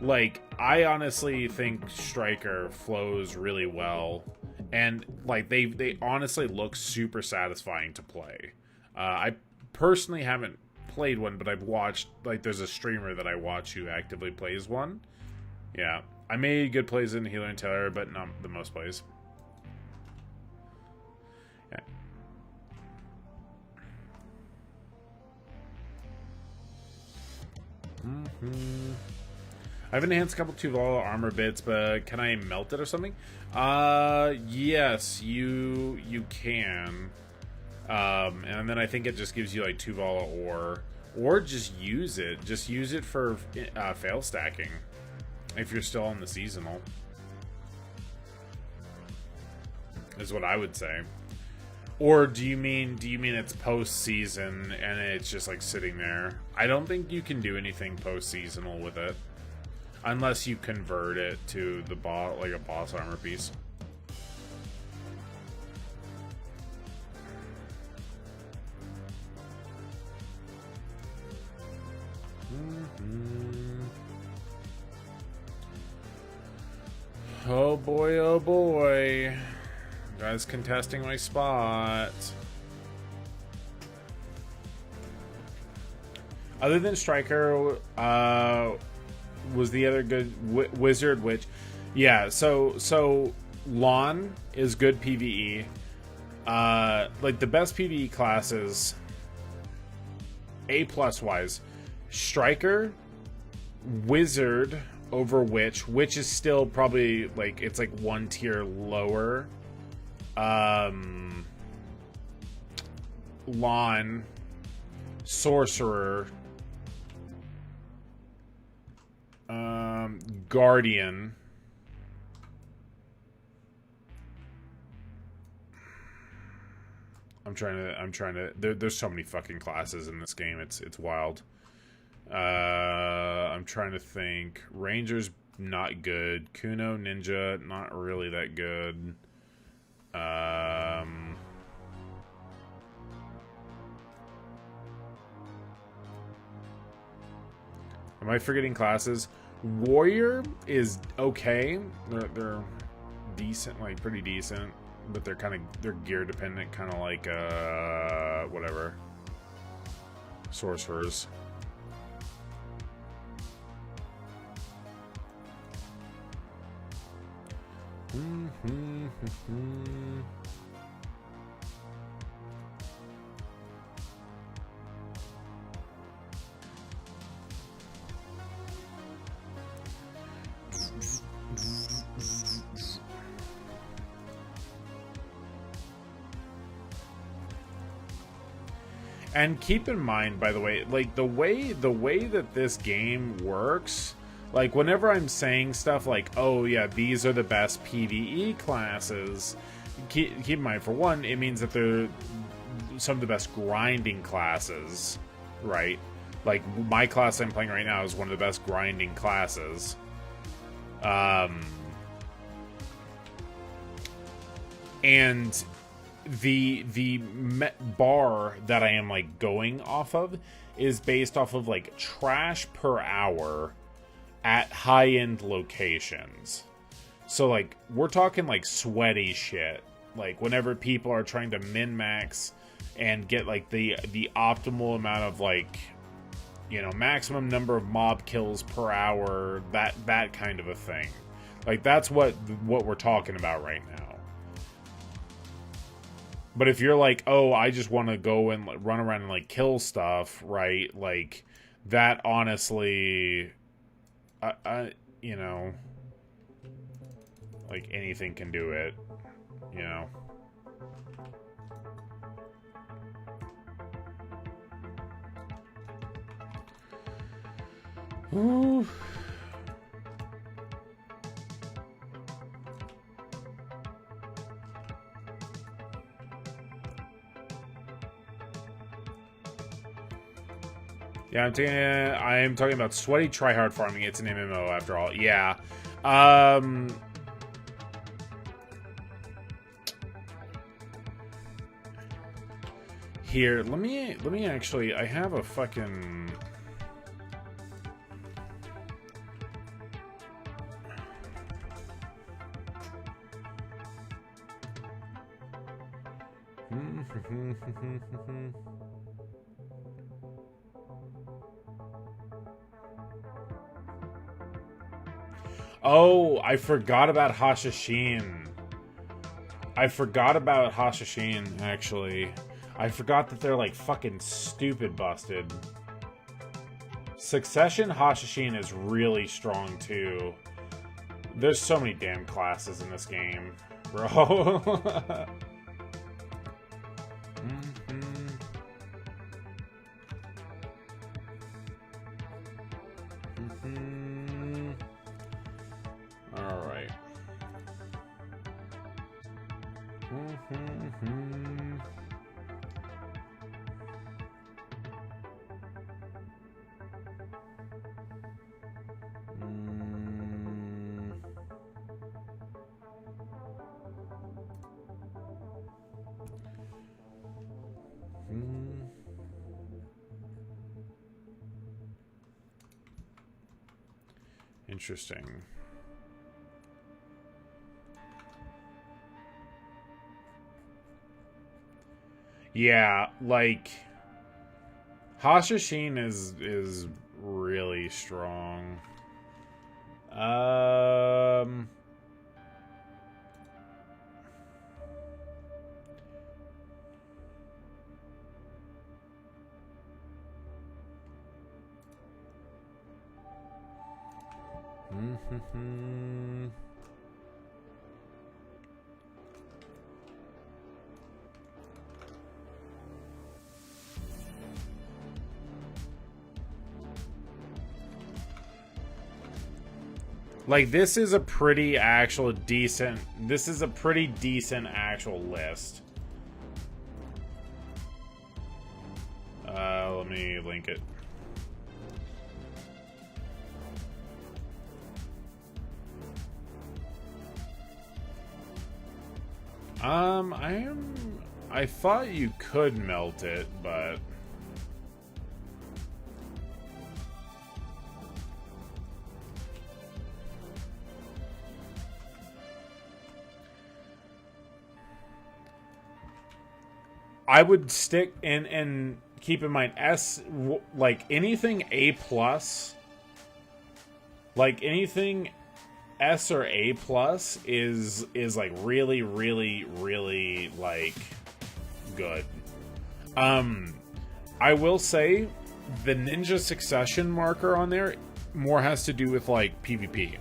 Like, I honestly think Striker flows really well. And, like, they honestly look super satisfying to play. I personally haven't played one, but I've watched, like, there's a streamer that I watch who actively plays one. Yeah. I made good plays in Healer and Terror, but not the most plays. Yeah. I've enhanced a couple Tuvala armor bits, but can I melt it or something? Yes, you can. And then I think it just gives you like Tuvala ore, or just use it. Just use it for fail stacking if you're still on the seasonal. Is what I would say. Or do you mean it's post season and it's just like sitting there? I don't think you can do anything post seasonal with it. Unless you convert it to the boss, like a boss armor piece. Oh boy, oh boy. Guys contesting my spot. Other than Striker, was the other good Wizard Witch? Yeah, so Lahn is good PvE. Like the best PvE classes, A+ wise, Striker, Wizard over Witch. Witch is still probably like it's like one tier lower. Lahn, Sorcerer, Guardian. I'm trying to there's so many fucking classes in this game. It's wild. I'm trying to think. Ranger's not good. Kuno, Ninja, not really that good. Am I forgetting classes? Warrior is okay. They're decent, like pretty decent, but they're gear dependent, kind of like whatever. Sorcerers. And keep in mind, by the way, like the way that this game works, like whenever I'm saying stuff like, oh yeah, these are the best PvE classes, keep in mind, for one, it means that they're some of the best grinding classes, right? Like my class I'm playing right now is one of the best grinding classes. And the bar that I am like going off of is based off of like trash per hour at high-end locations. So like we're talking like sweaty shit, like whenever people are trying to min-max and get like the optimal amount of like, you know, maximum number of mob kills per hour, that kind of a thing. Like that's what we're talking about right now. But if you're like, oh, I just want to go and run around and like kill stuff, right? Like that, honestly, you know, like anything can do it, you know. Ooh. Yeah, I am talking about sweaty tryhard farming. It's an MMO after all. Yeah. Here, let me actually, I have a fucking Oh, I forgot about Hashashin. Actually. I forgot that they're, like, fucking stupid busted. Succession Hashashin is really strong, too. There's so many damn classes in this game, bro. Alright. Interesting. Yeah, like Hashashin is really strong. Like, this is a pretty decent actual list. Let me link it. I thought you could melt it, but I would stick in and keep in mind like anything A+, like anything S or A+ is like really like good. I will say the ninja succession marker on there more has to do with like PvP.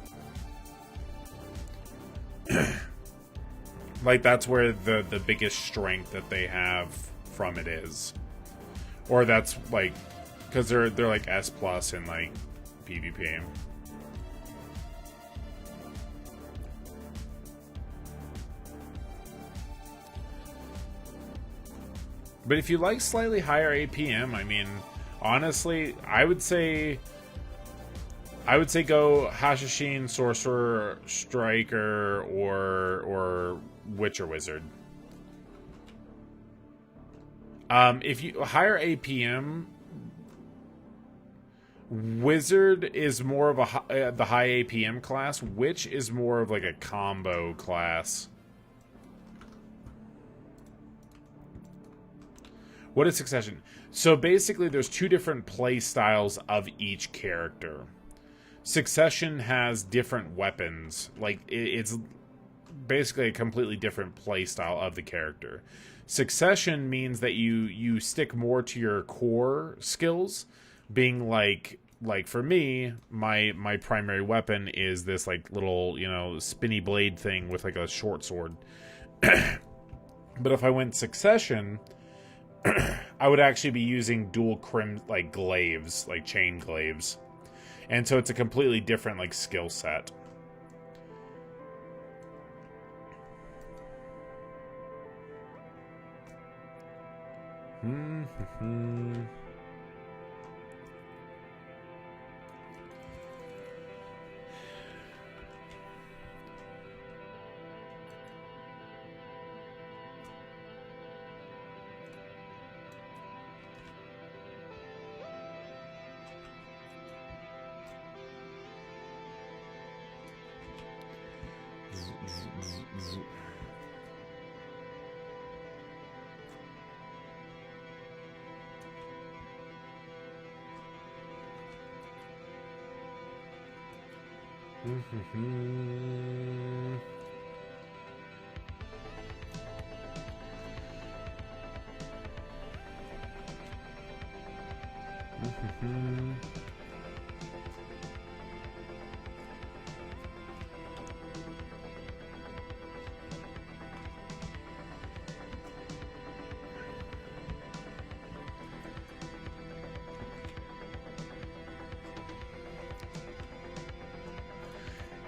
Like that's where the biggest strength that they have from it is. Or that's like, because they're like S plus in like PvP. But if you like slightly higher APM, I mean, honestly, I would say go Hashashin, Sorcerer, Striker, or Witcher Wizard. If you higher APM, Wizard is more of the high APM class. Witch is more of like a combo class. What is Succession? So basically, there's two different play styles of each character. Succession has different weapons. Like, it's basically a completely different play style of the character. Succession means that you stick more to your core skills, being like for me, my primary weapon is this like little, you know, spinny blade thing with like a short sword. But if I went Succession, I would actually be using dual like glaives, like chain glaives. And so it's a completely different like skill set.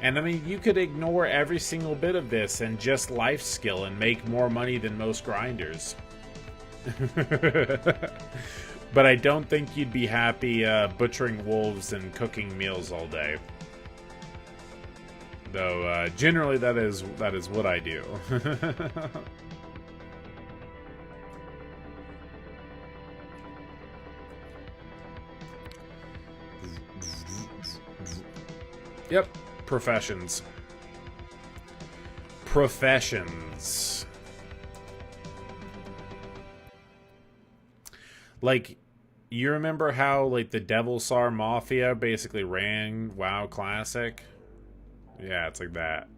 And I mean, you could ignore every single bit of this and just life skill and make more money than most grinders. But I don't think you'd be happy butchering wolves and cooking meals all day. Though generally that is what I do. Yep. Professions. Like, you remember how, like, the Devil Sar Mafia basically ran WoW Classic? Yeah, it's like that.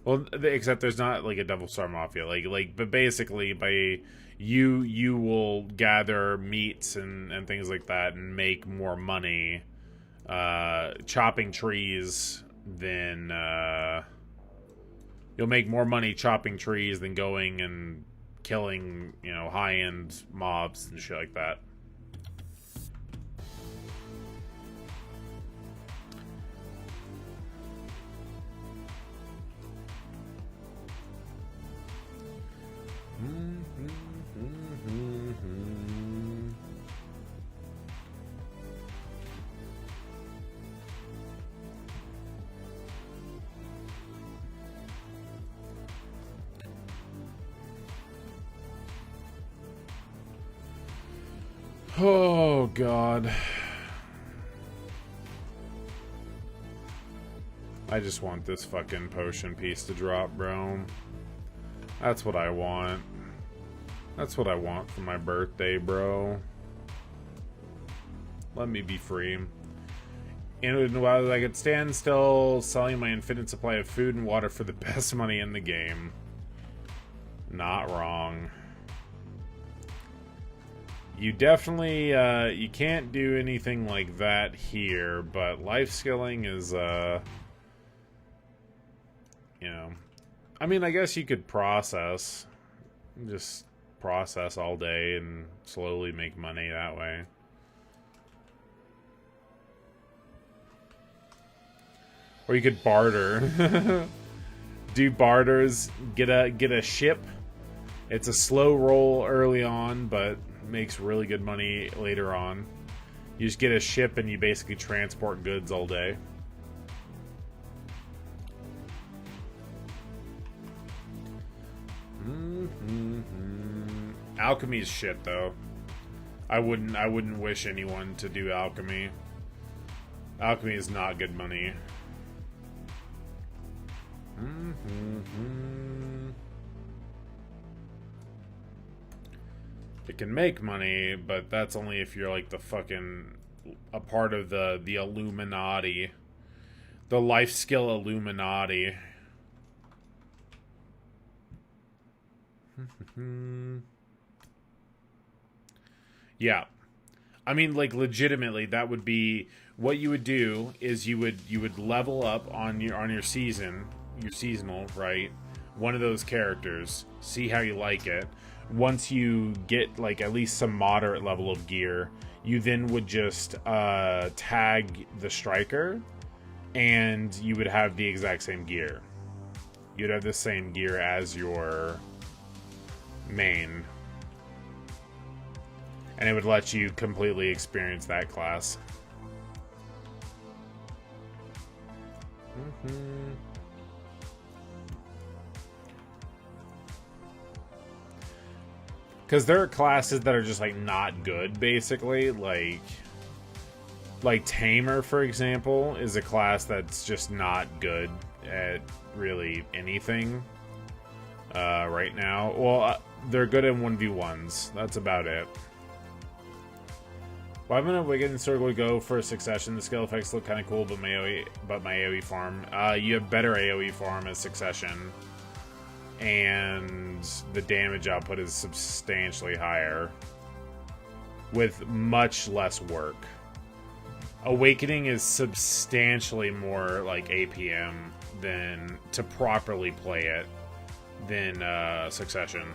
Well, except there's not, like, a Devil Star Mafia. But basically, by you will gather meats and things like that and make more money chopping trees than you'll make more money chopping trees than going and killing, you know, high-end mobs and shit like that. Oh, God. I just want this fucking potion piece to drop, bro. That's what I want. That's what I want for my birthday, bro. Let me be free. And while I could stand still, selling my infinite supply of food and water for the best money in the game. Not wrong. You definitely, you can't do anything like that here, but life skilling is, you know, I mean, I guess you could process. Just process all day and slowly make money that way. Or you could barter. Do barters, get a ship. It's a slow roll early on, but makes really good money later on. You just get a ship and you basically transport goods all day. Alchemy is shit, though. I wouldn't wish anyone to do alchemy. Alchemy is not good money. It can make money, but that's only if you're like the fucking a part of the Illuminati, the Lifeskiller Illuminati. Yeah, I mean, like, legitimately, that would be what you would do. Is you would level up on your seasonal, right? One of those characters, see how you like it. Once you get like at least some moderate level of gear, you then would just tag the striker, and you would have the exact same gear. You'd have the same gear as your main, and it would let you completely experience that class. Because there are classes that are just like not good, basically. Like Tamer, for example, is a class that's just not good at really anything right now. Well, they're good in 1v1s. That's about it. 5 minute Wicked Circle to go for Succession. The skill effects look kind of cool, but my AoE farm. You have better AoE farm as Succession, and the damage output is substantially higher with much less work. Awakening is substantially more like APM than to properly play it than Succession.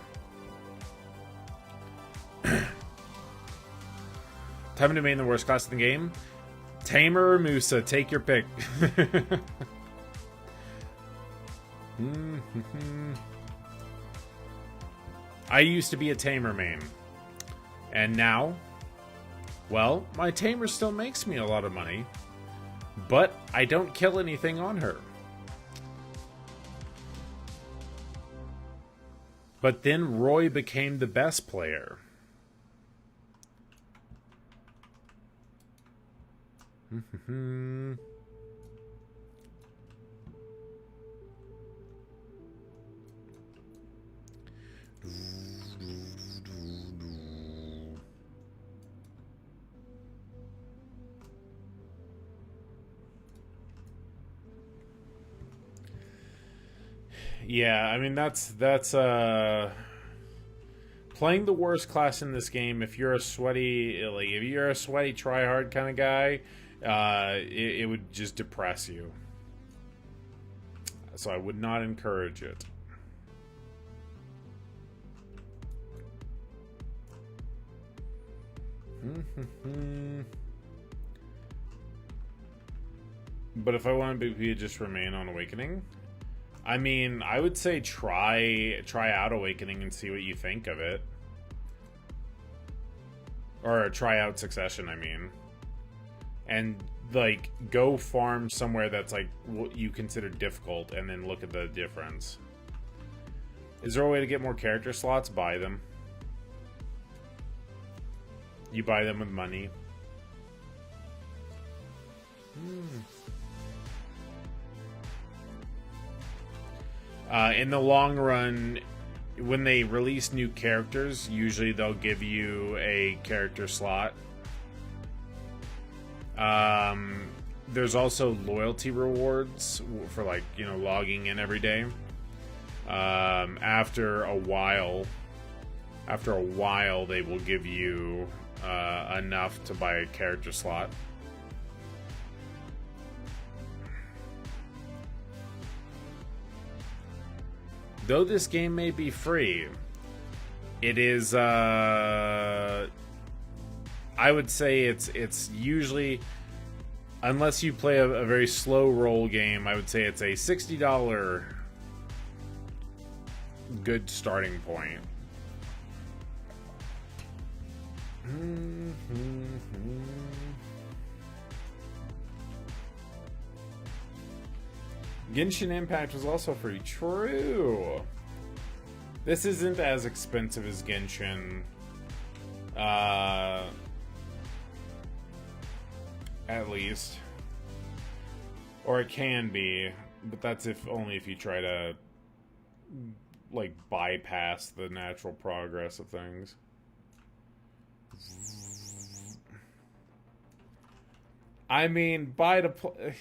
Time to main the worst class in the game. Tamer or Musa, take your pick. I used to be a Tamer main. And now, well, my Tamer still makes me a lot of money. But I don't kill anything on her. But then Roy became the best player. Yeah, I mean that's playing the worst class in this game. If you're a sweaty try hard kind of guy, it would just depress you. So I would not encourage it. But if I want to be just remain on Awakening, I mean, I would say try out Awakening and see what you think of it. Or try out Succession, I mean. And, like, go farm somewhere that's, like, what you consider difficult, and then look at the difference. Is there a way to get more character slots? Buy them. You buy them with money. In the long run, when they release new characters, usually they'll give you a character slot. There's also loyalty rewards for, like, you know, logging in every day. After a while, they will give you enough to buy a character slot. Though this game may be free, It is, I would say it's usually, unless you play a very slow roll game, I would say it's a $60 good starting point. Genshin Impact was also free. True. This isn't as expensive as Genshin. At least. Or it can be, but that's only if you try to like bypass the natural progress of things. I mean, buy to play.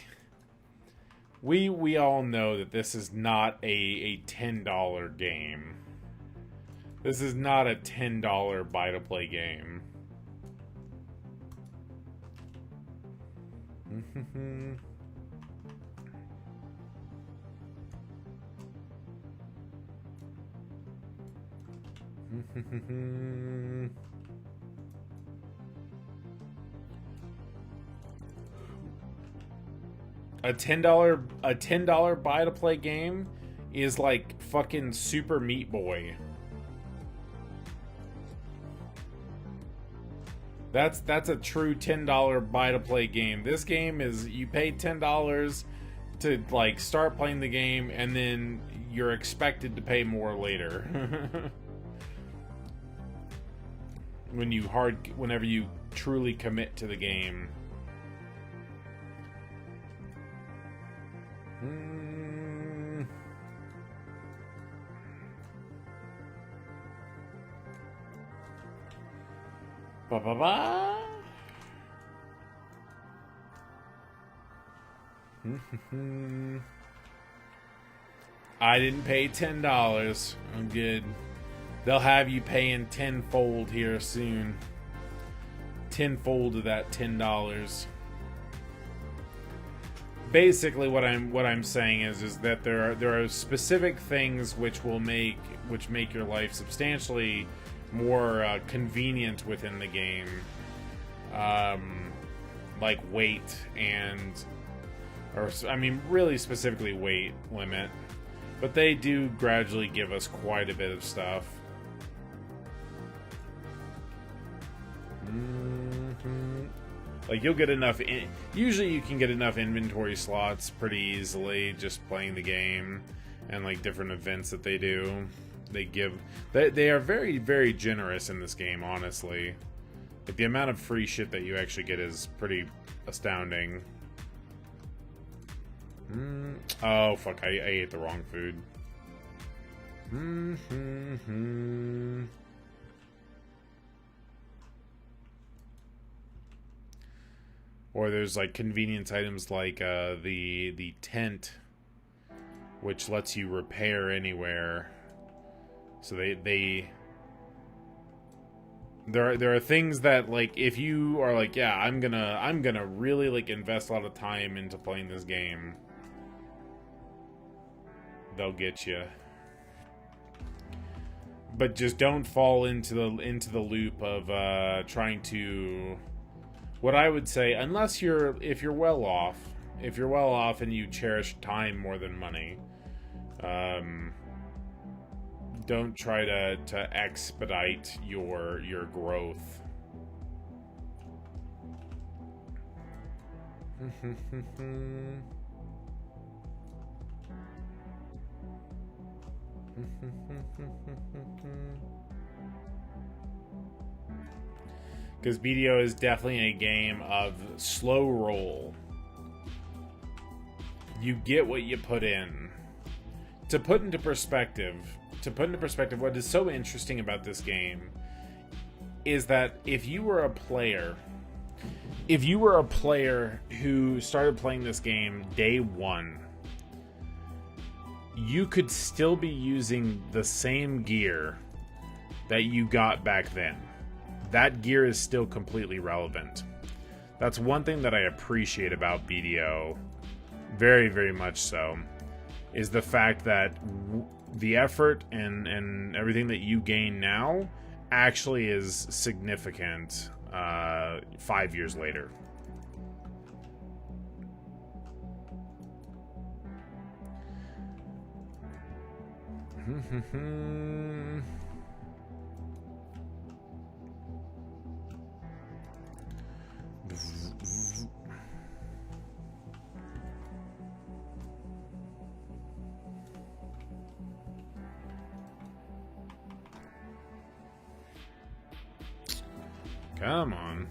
We all know that this is not a $10 game. This is not a $10 buy to play game. A $10 buy to play game is like fucking Super Meat Boy. That's a true $10 buy to play game. This game is, you pay $10 to like start playing the game, and then you're expected to pay more later. Whenever you truly commit to the game. I didn't pay $10. I'm good. They'll have you paying tenfold here soon. Tenfold of that $10. Basically, what I'm saying is that there are specific things which make your life substantially more convenient within the game, like weight I mean, really specifically weight limit. But they do gradually give us quite a bit of stuff. Like, you'll get enough usually you can get enough inventory slots pretty easily just playing the game, and like different events that they do. They are very, very generous in this game, honestly. Like, the amount of free shit that you actually get is pretty astounding. Oh fuck, I ate the wrong food. Or there's like convenience items like the tent, which lets you repair anywhere. So there are things that, like, if you are like, yeah, I'm gonna really like invest a lot of time into playing this game, they'll get you. But just don't fall into the loop of trying to, what I would say, unless if you're well off and you cherish time more than money, don't try to expedite your growth. Because BDO is definitely a game of slow roll. You get what you put in. To put into perspective, what is so interesting about this game is that if you were a player who started playing this game day one, you could still be using the same gear that you got back then. That gear is still completely relevant. That's one thing that I appreciate about BDO, very, very much so, is the fact that the effort and everything that you gain now actually is significant 5 years later. Come on.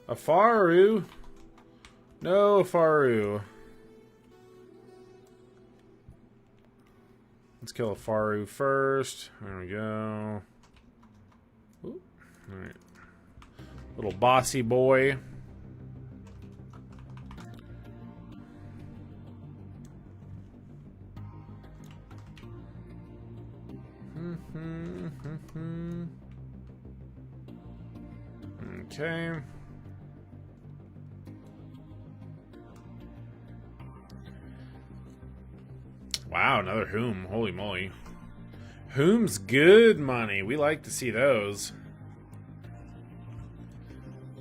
A Faru? No Faru. Let's kill a Faru first. There we go. Ooh. All right. Little bossy boy. Okay. Wow, another Whom. Holy moly. Whom's good money. We like to see those.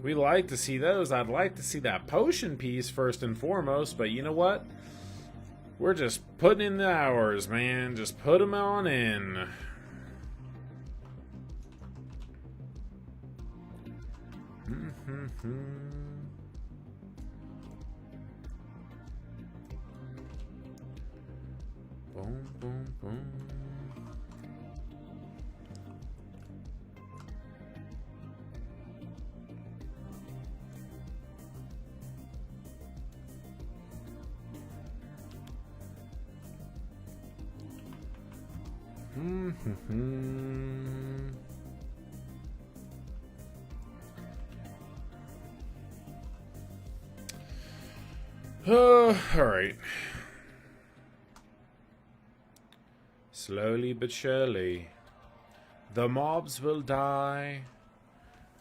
We like to see those. I'd like to see that potion piece first and foremost, but you know what? We're just putting in the hours, man. Just put them on in. Boom, boom, boom. Oh, all right. Slowly but surely, the mobs will die,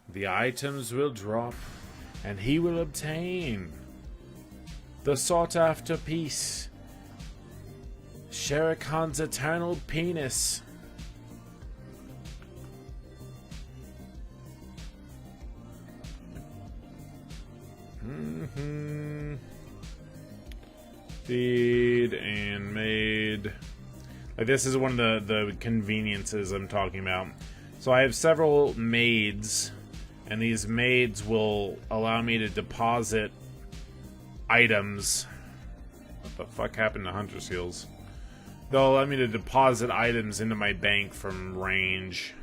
the items will drop, and he will obtain the sought-after piece, Shere Khan's eternal penis. Feed and made. Like, this is one of the conveniences I'm talking about. So I have several maids, and these maids will allow me to deposit items. What the fuck happened to Hunter Seals? They'll allow me to deposit items into my bank from range.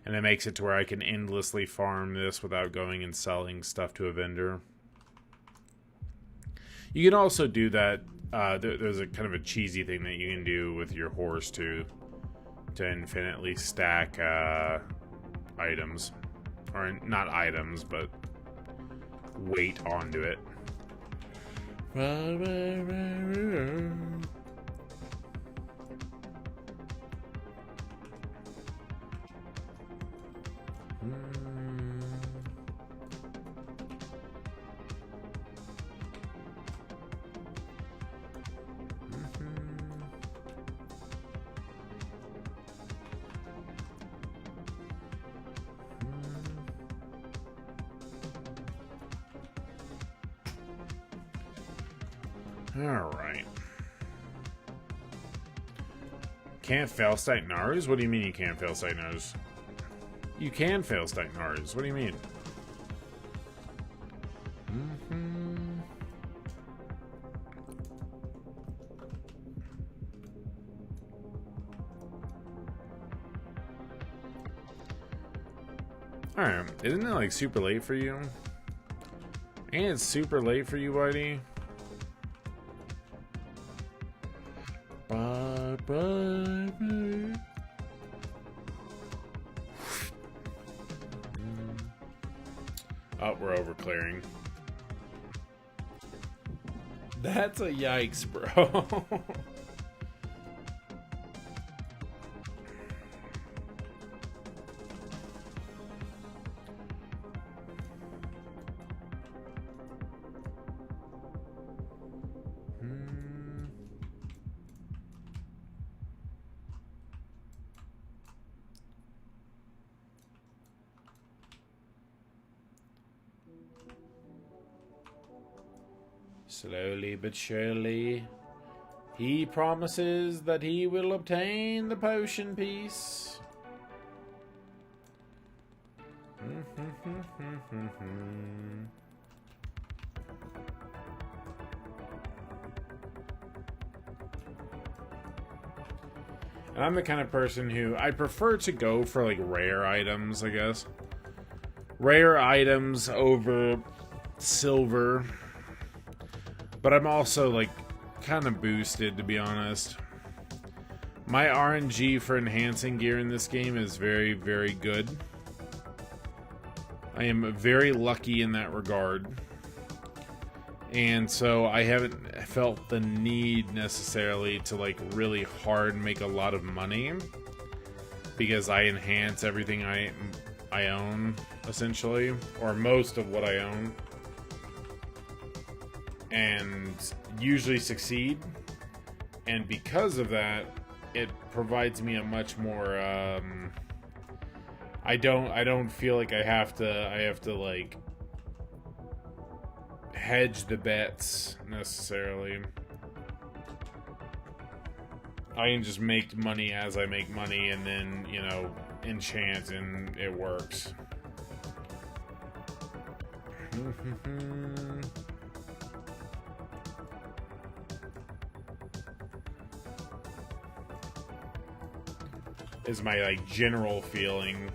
And it makes it to where I can endlessly farm this without going and selling stuff to a vendor. You can also do that. There's a kind of a cheesy thing that you can do with your horse to infinitely stack items. Or not items, but weight onto it. Alright. Can't fail stack Nars? What do you mean you can't fail stack Nars? You can fail stack Nars. What do you mean? Alright, isn't it like super late for you? Ain't it super late for you, Whitey? Bye, bye, bye. Oh, we're over clearing. That's a yikes, bro. Slowly but surely, he promises that he will obtain the potion piece. And I'm the kind of person who I prefer to go for like rare items, I guess. Rare items over silver. But I'm also like kind of boosted, to be honest. My RNG for enhancing gear in this game is very, very good. I am very lucky in that regard. And so I haven't felt the need necessarily to like really hard make a lot of money, because I enhance everything I own, essentially, or most of what I own, and usually succeed. And because of that, it provides me a much more I don't feel like I have to like hedge the bets necessarily. I can just make money as I make money, and then, you know, enchant, and it works. Is my like general feeling.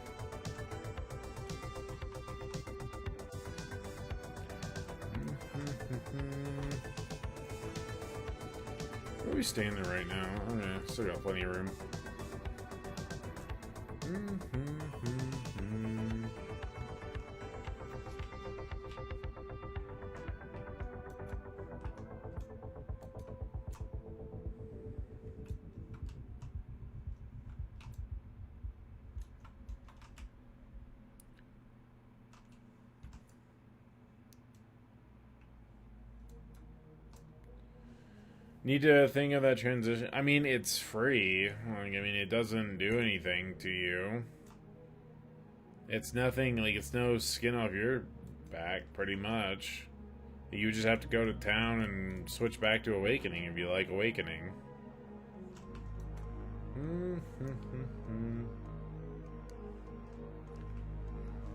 Where are we standing right now? Okay, still got plenty of room. Need to think of that transition. I mean, it's free. Like, I mean, it doesn't do anything to you. It's nothing, like, it's no skin off your back, pretty much. You just have to go to town and switch back to Awakening if you like Awakening.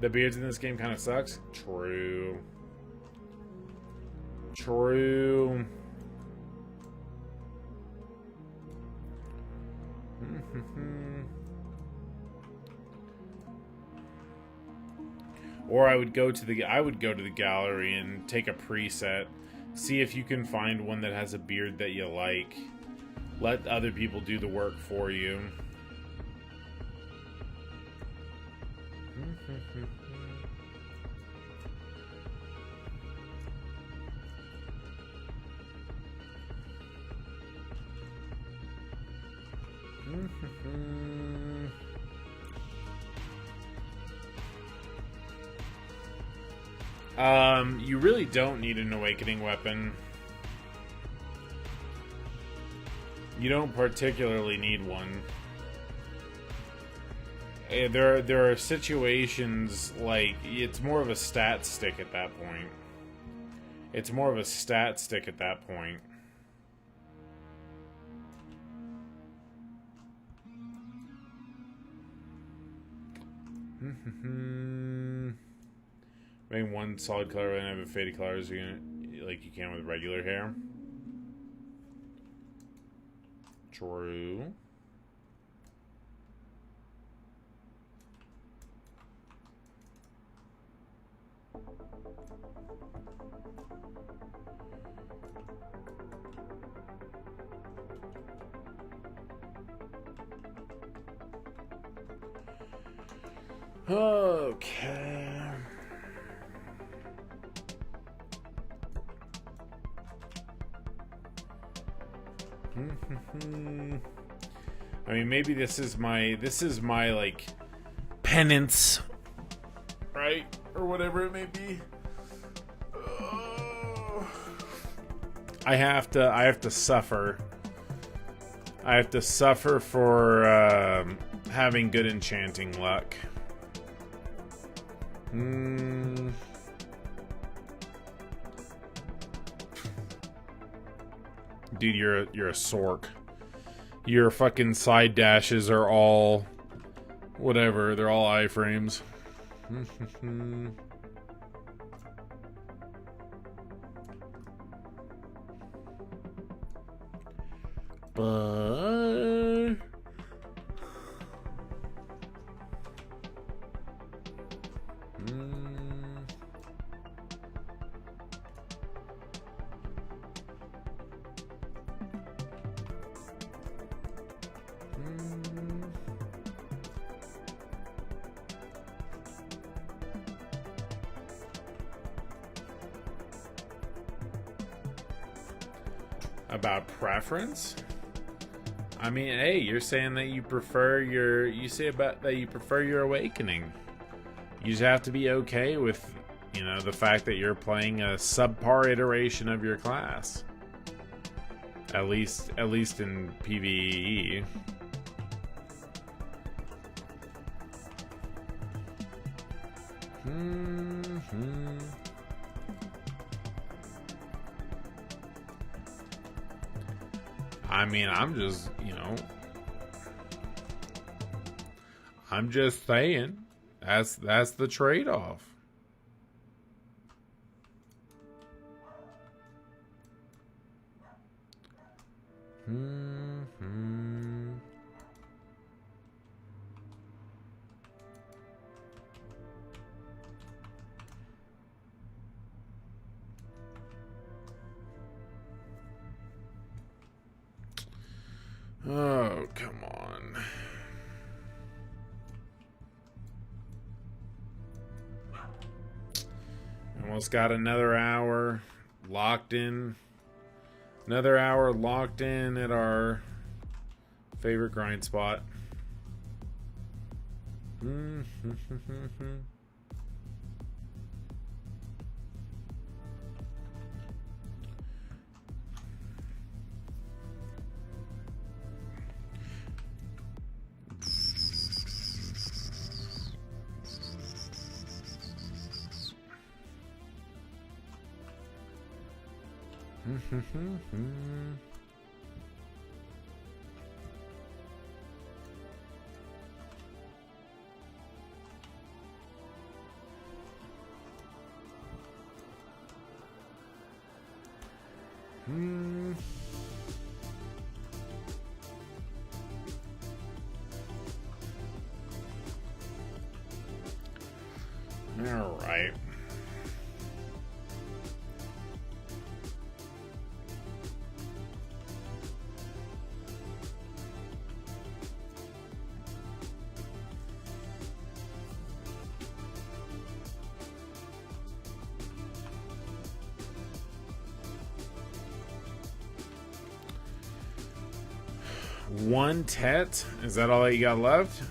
The beards in this game kind of sucks. True. True. Or I would go to the gallery and take a preset, see if you can find one that has a beard that you like. Let other people do the work for you. You really don't need an awakening weapon. You don't particularly need one. There are situations like it's more of a stat stick at that point. It's more of a stat stick at that point. Making one solid color and have a faded color as you can with regular hair. True. Okay. I mean, maybe this is my like penance, right? Or whatever it may be. I have to suffer. I have to suffer for having good enchanting luck. Dude, you're a sork. Your fucking side dashes are all whatever. They're all iframes. But about preference? I mean, hey, you're saying that you prefer your awakening. You just have to be okay with, the fact that you're playing a subpar iteration of your class. At least in PvE. I mean, I'm just saying that's the trade-off. Oh, come on. Almost got another hour locked in. Another hour locked in at our favorite grind spot. All right. One tet? Is that all that you got left?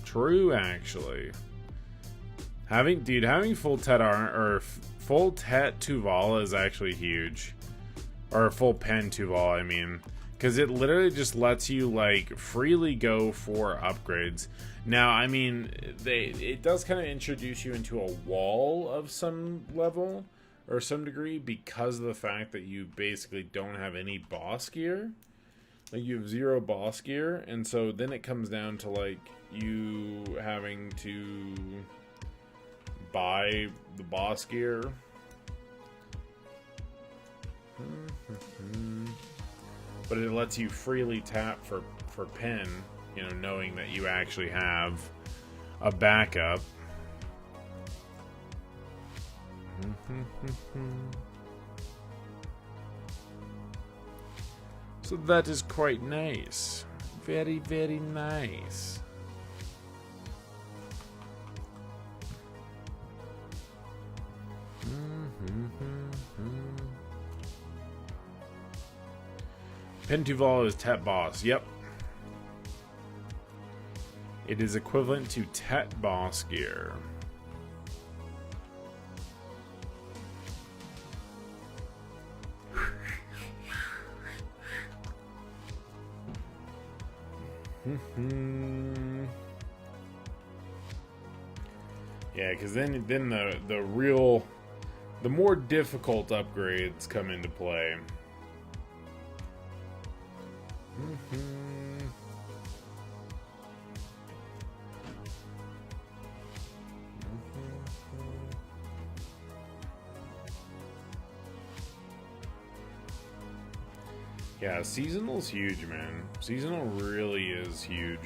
True, actually. Having full tet full tet Tuval is actually huge. Or full pen Tuval, I mean. Because it literally just lets you, like, freely go for upgrades. Now, I mean, it does kind of introduce you into a wall of some level, or some degree, because of the fact that you basically don't have any boss gear. Like, you have 0 boss gear, and so then it comes down to, like, you having to buy the boss gear. But it lets you freely tap for pen, knowing that you actually have a backup. So that is quite nice. Very, very nice. Pentuval is Tet Boss. Yep. It is equivalent to Tet Boss gear. Yeah, because then the more difficult upgrades come into play. Yeah, seasonal's huge, man. Seasonal really is huge.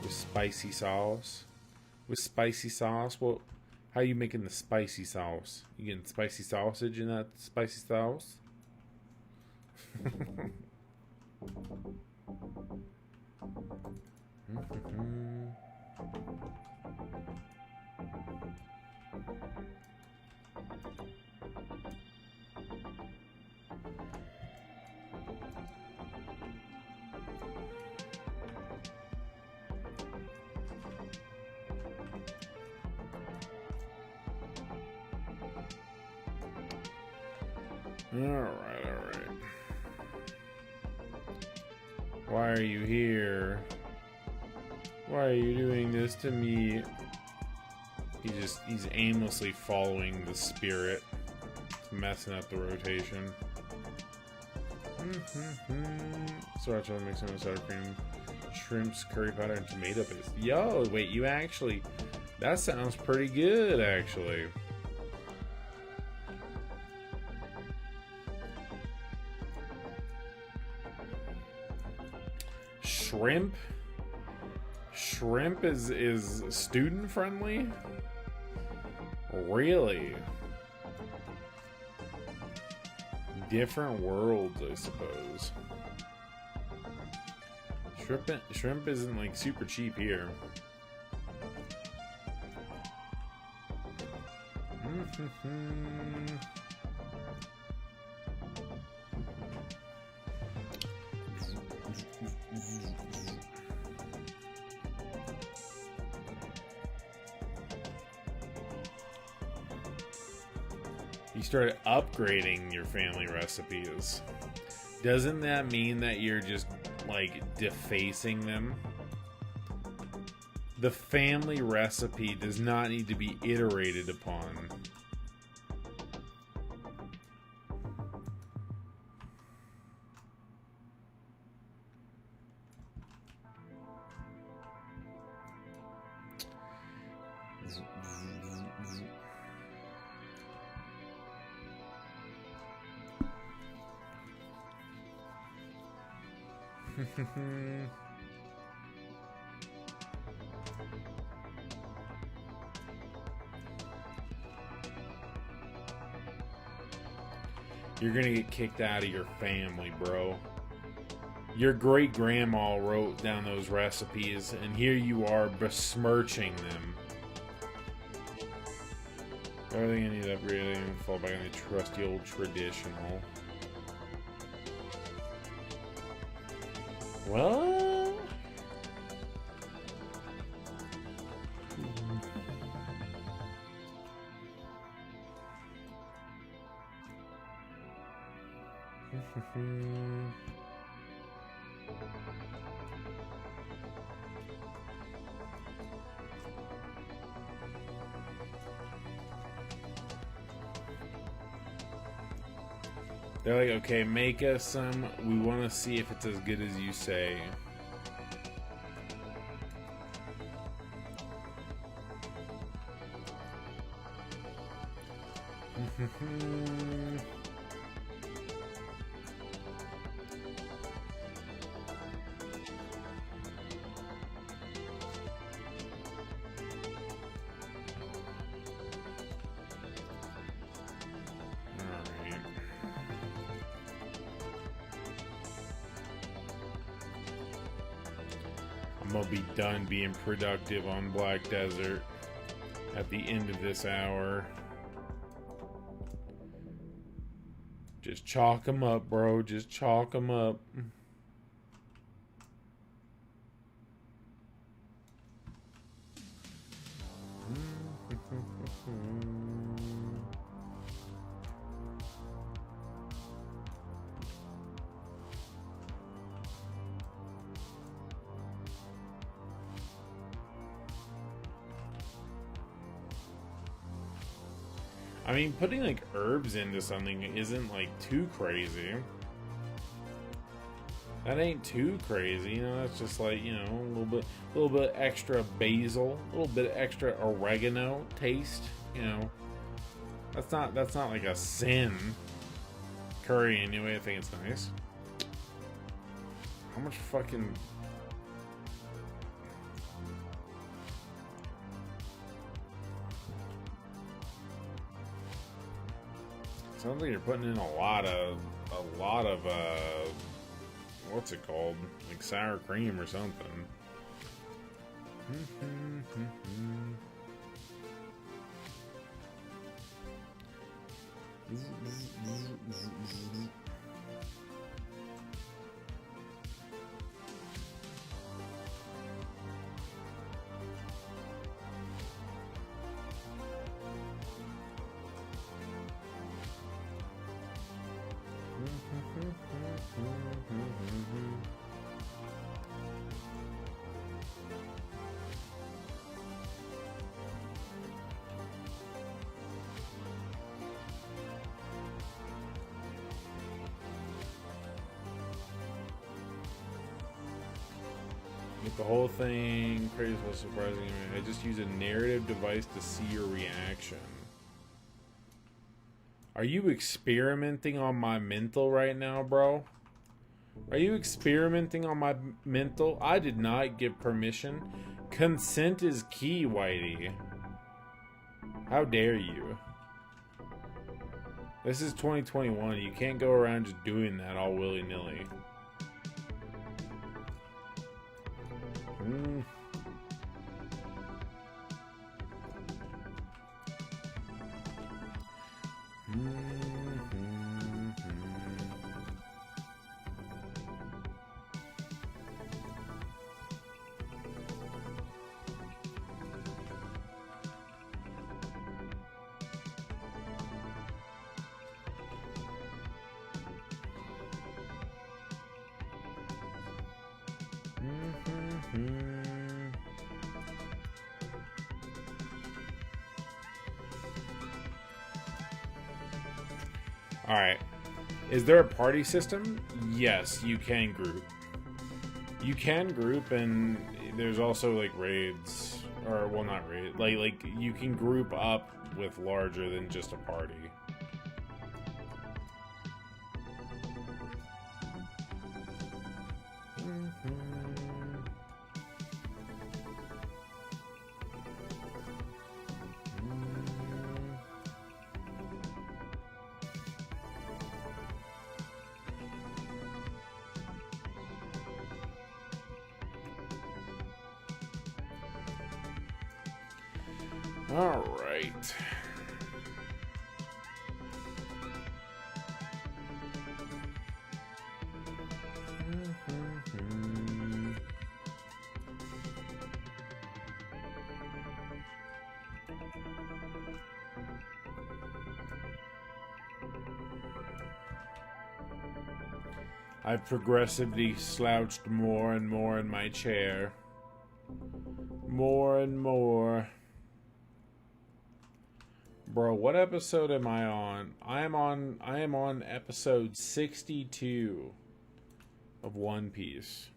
Spicy sauce. With spicy sauce, well, how are you making the spicy sauce? You getting spicy sausage in that spicy sauce? Alright. Why are you here? Why are you doing this to me? He's aimlessly following the spirit. It's messing up the rotation. Sriracha mixing with sour cream, shrimps, curry powder, and tomato paste. Yo, wait, you actually... That sounds pretty good, actually. Shrimp is student friendly? Really? Different worlds, I suppose. Shrimp isn't like super cheap here. You started upgrading your family recipes. Doesn't that mean that you're just like defacing them? The family recipe does not need to be iterated upon. You're gonna get kicked out of your family, bro. Your great grandma wrote down those recipes, and here you are besmirching them. Everything I need upgrading, fall back on the trusty old traditional. What? They're like, okay, make us some. We want to see if it's as good as you say. I'm gonna be done being productive on Black Desert at the end of this hour. Just chalk them up, bro. Just chalk them up. I mean, putting like herbs into something isn't like too crazy. That ain't too crazy, you know. That's just like, you know, a little bit extra basil, a little bit extra oregano taste. You know, that's not like a sin. Curry anyway. I think it's nice. How much fucking. Sounds like you're putting in a lot of what's it called? Like sour cream or something. Make the whole thing crazy, was surprising. I just use a narrative device to see your reaction. Are you experimenting on my mental right now, bro? Are you experimenting on my mental? I did not give permission. Consent is key, Whitey. How dare you? This is 2021. You can't go around just doing that all willy-nilly. Alright. Is there a party system? Yes, you can group. You can group, and there's also like raids. Or, well, not raid. Like you can group up with larger than just a party. All right. I've progressively slouched more and more in my chair. More and more. Bro, what episode am I on? I am on episode 62 of One Piece.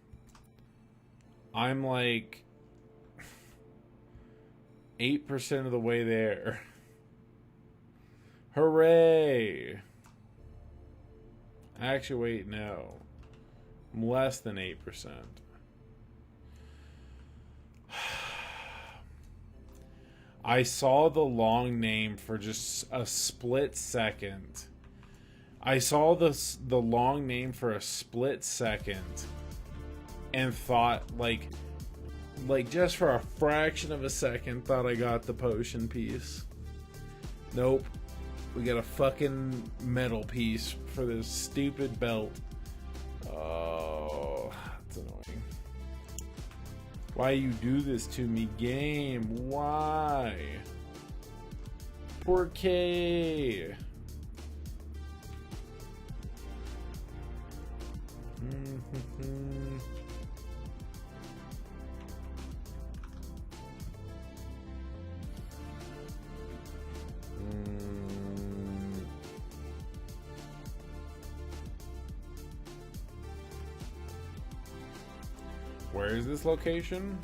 I'm like 8% of the way there. Hooray! Actually, wait, no. I'm less than 8%. I saw the long name for just a split second. I saw the long name for a split second and thought, like just for a fraction of a second, thought I got the potion piece. Nope. We got a fucking metal piece for this stupid belt. Oh, that's annoying. Why you do this to me, game? Why? Poor K. Where is this location?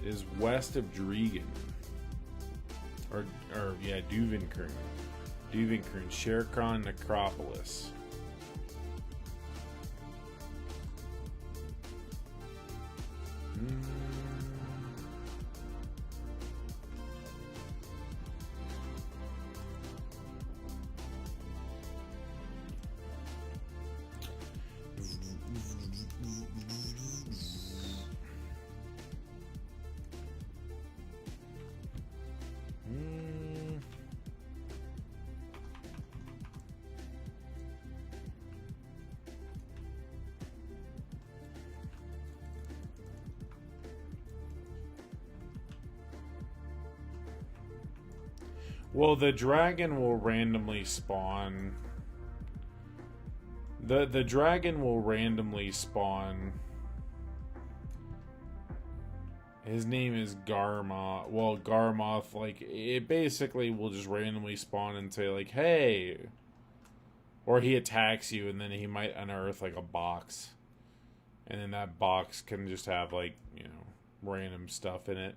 It is west of Dregan. Or yeah, Duvenkern. Duvenkern, Sherkon Necropolis. Well, the dragon will randomly spawn. The dragon will randomly spawn. His name is Garmoth. Well, Garmoth, like, it basically will just randomly spawn and say, like, hey. Or he attacks you, and then he might unearth, like, a box. And then that box can just have, like, you know, random stuff in it.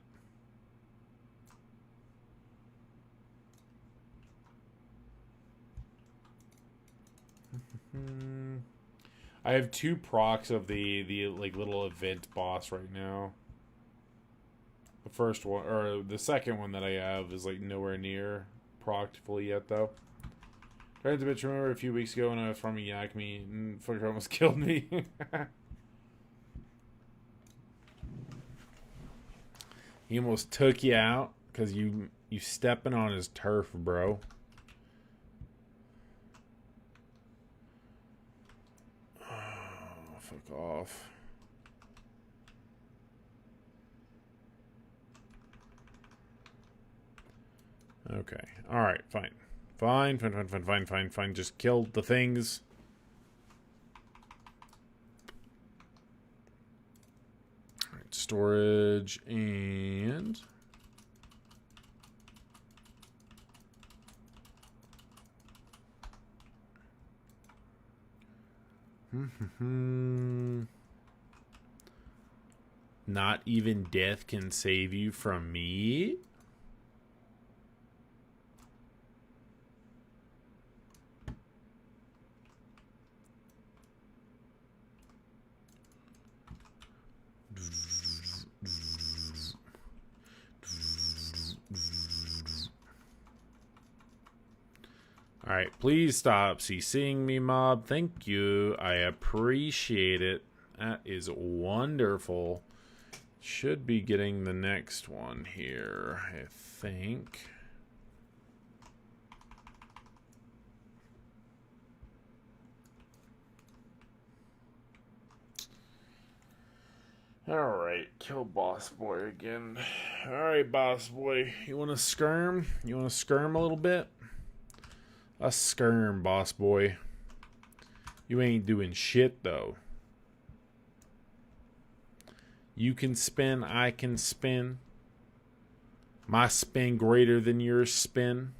I have 2 procs of the like little event boss right now. The first one, or the second one that I have, is like nowhere near procced fully yet though. Tried to bitch. Remember a few weeks ago when I was farming yak meat and fucker almost killed me. He almost took you out because you stepping on his turf, bro. Fuck off. Okay. Alright, fine. Fine. Just kill the things. Alright, storage and... Not even death can save you from me? Alright, please stop CCing me, mob. Thank you. I appreciate it. That is wonderful. Should be getting the next one here, I think. Alright, kill boss boy again. Alright, boss boy. You want to skirm? You want to skirm a little bit? A skirm, boss boy. You ain't doing shit, though. You can spin, I can spin. My spin greater than your spin.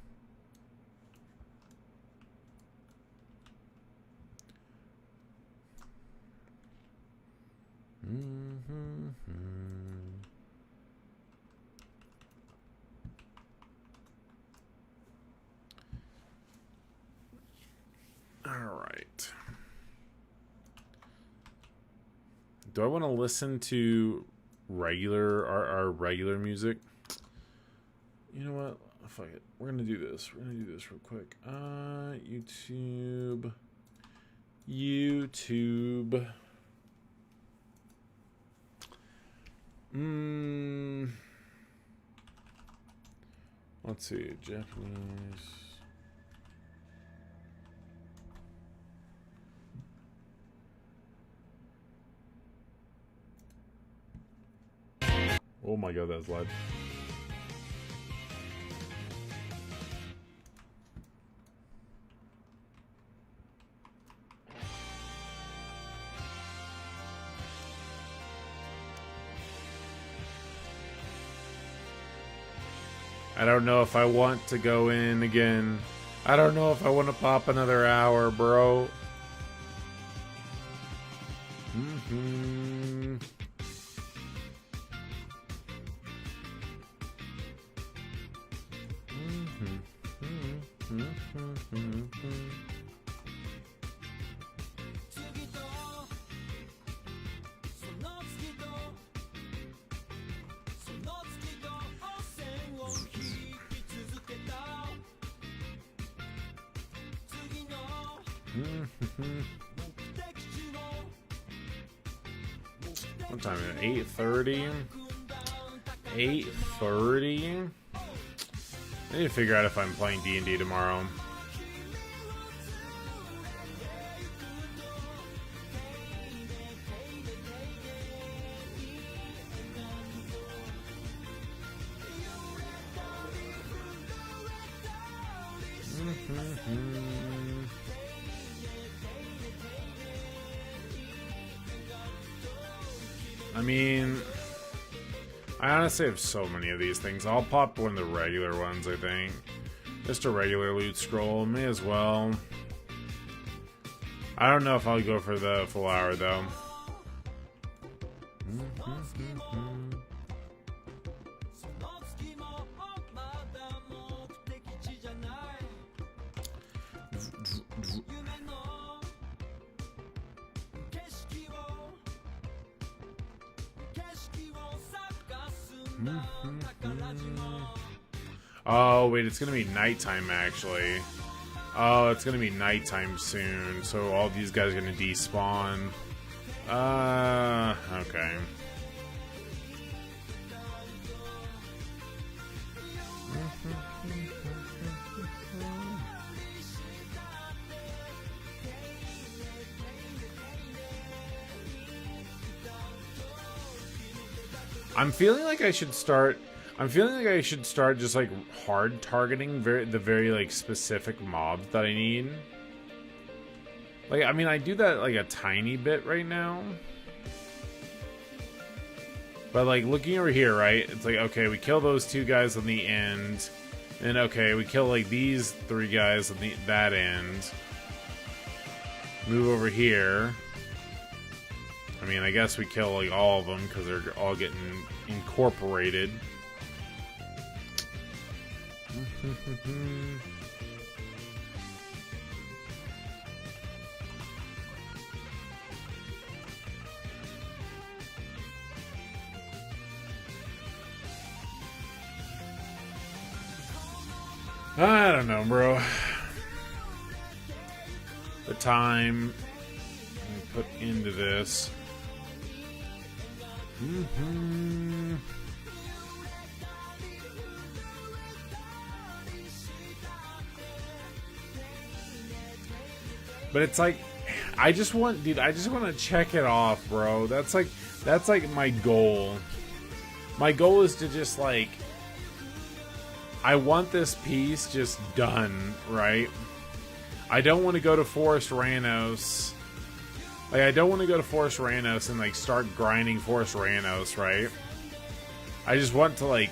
All right. Do I want to listen to our regular music? You know what? Fuck it. We're gonna do this. We're gonna do this real quick. YouTube. Let's see. Japanese. Oh my god, that's loud. I don't know if I want to go in again. I don't know if I want to pop another hour, bro. What time is it? 8:30? 8:30? I need to figure out if I'm playing D&D tomorrow. I mean, I honestly have so many of these things. I'll pop one of the regular ones, I think. Just a regular loot scroll. May as well. I don't know if I'll go for the full hour, though. Oh, wait, it's gonna be nighttime, actually. Oh, it's gonna be nighttime soon, so all these guys are gonna despawn. Okay. I'm feeling like I should start just like hard targeting the very like specific mobs that I need. Like, I mean, I do that like a tiny bit right now. But like looking over here, right? It's like, okay, we kill those two guys on the end. And okay, we kill like these three guys on that end. Move over here. I mean, I guess we kill like all of them because they're all getting incorporated. I don't know, bro. The time I put into this. But it's like, I just want to check it off, bro. That's like my goal. My goal is to just like, I want this piece just done, right? I don't want to go to Forest Ranos. Like, I don't want to go to Forest Ranos and like start grinding Forest Ranos, right? I just want to like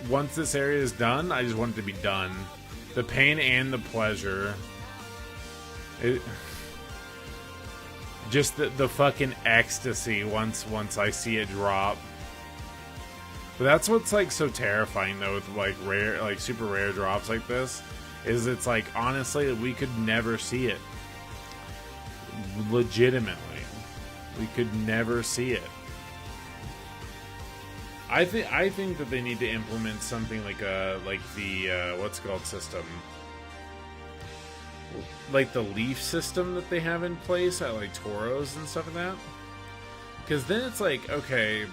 once this area is done, I just want it to be done. The pain and the pleasure. Just the fucking ecstasy once I see it drop. But that's what's like so terrifying though with like rare, like super rare drops like this, is it's like honestly we could never see it. Legitimately, we could never see it. I think that they need to implement something like the what's it called system, like the leaf system that they have in place at like Toros and stuff like that. Because then it's like, okay,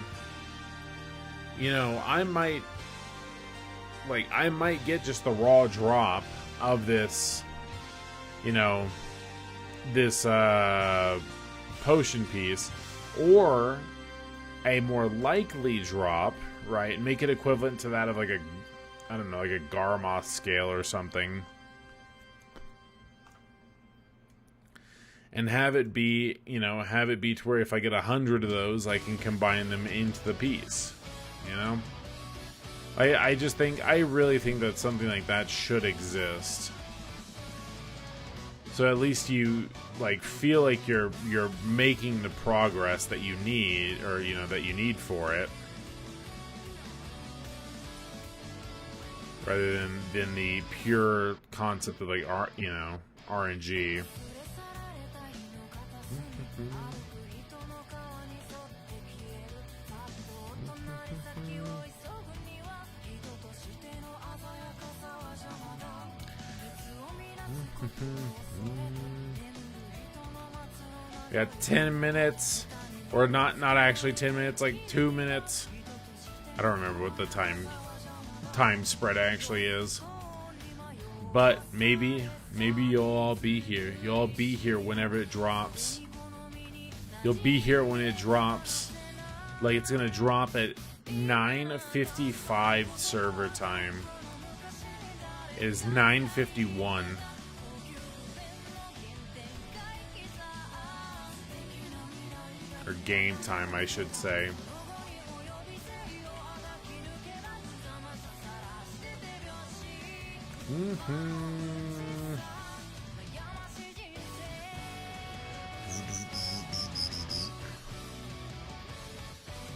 you know, I might get just the raw drop of this, you know, this potion piece, or a more likely drop, right? Make it equivalent to that of like a, I don't know, like a Garmoth scale or something. And have it be, you know, have it be to where if I get 100 of those, I can combine them into the piece. You know? I just think, I really think that something like that should exist. So at least you, like, feel like you're making the progress that you need, or, you know, that you need for it. Rather than the pure concept of, like, RNG. We got 10 minutes, or not actually 10 minutes, like 2 minutes. I don't remember what the time spread actually is. But maybe you'll all be here. You'll all be here whenever it drops. You'll be here when it drops. Like, it's gonna drop at 9:55 server time. It is 9:51. Or game time, I should say.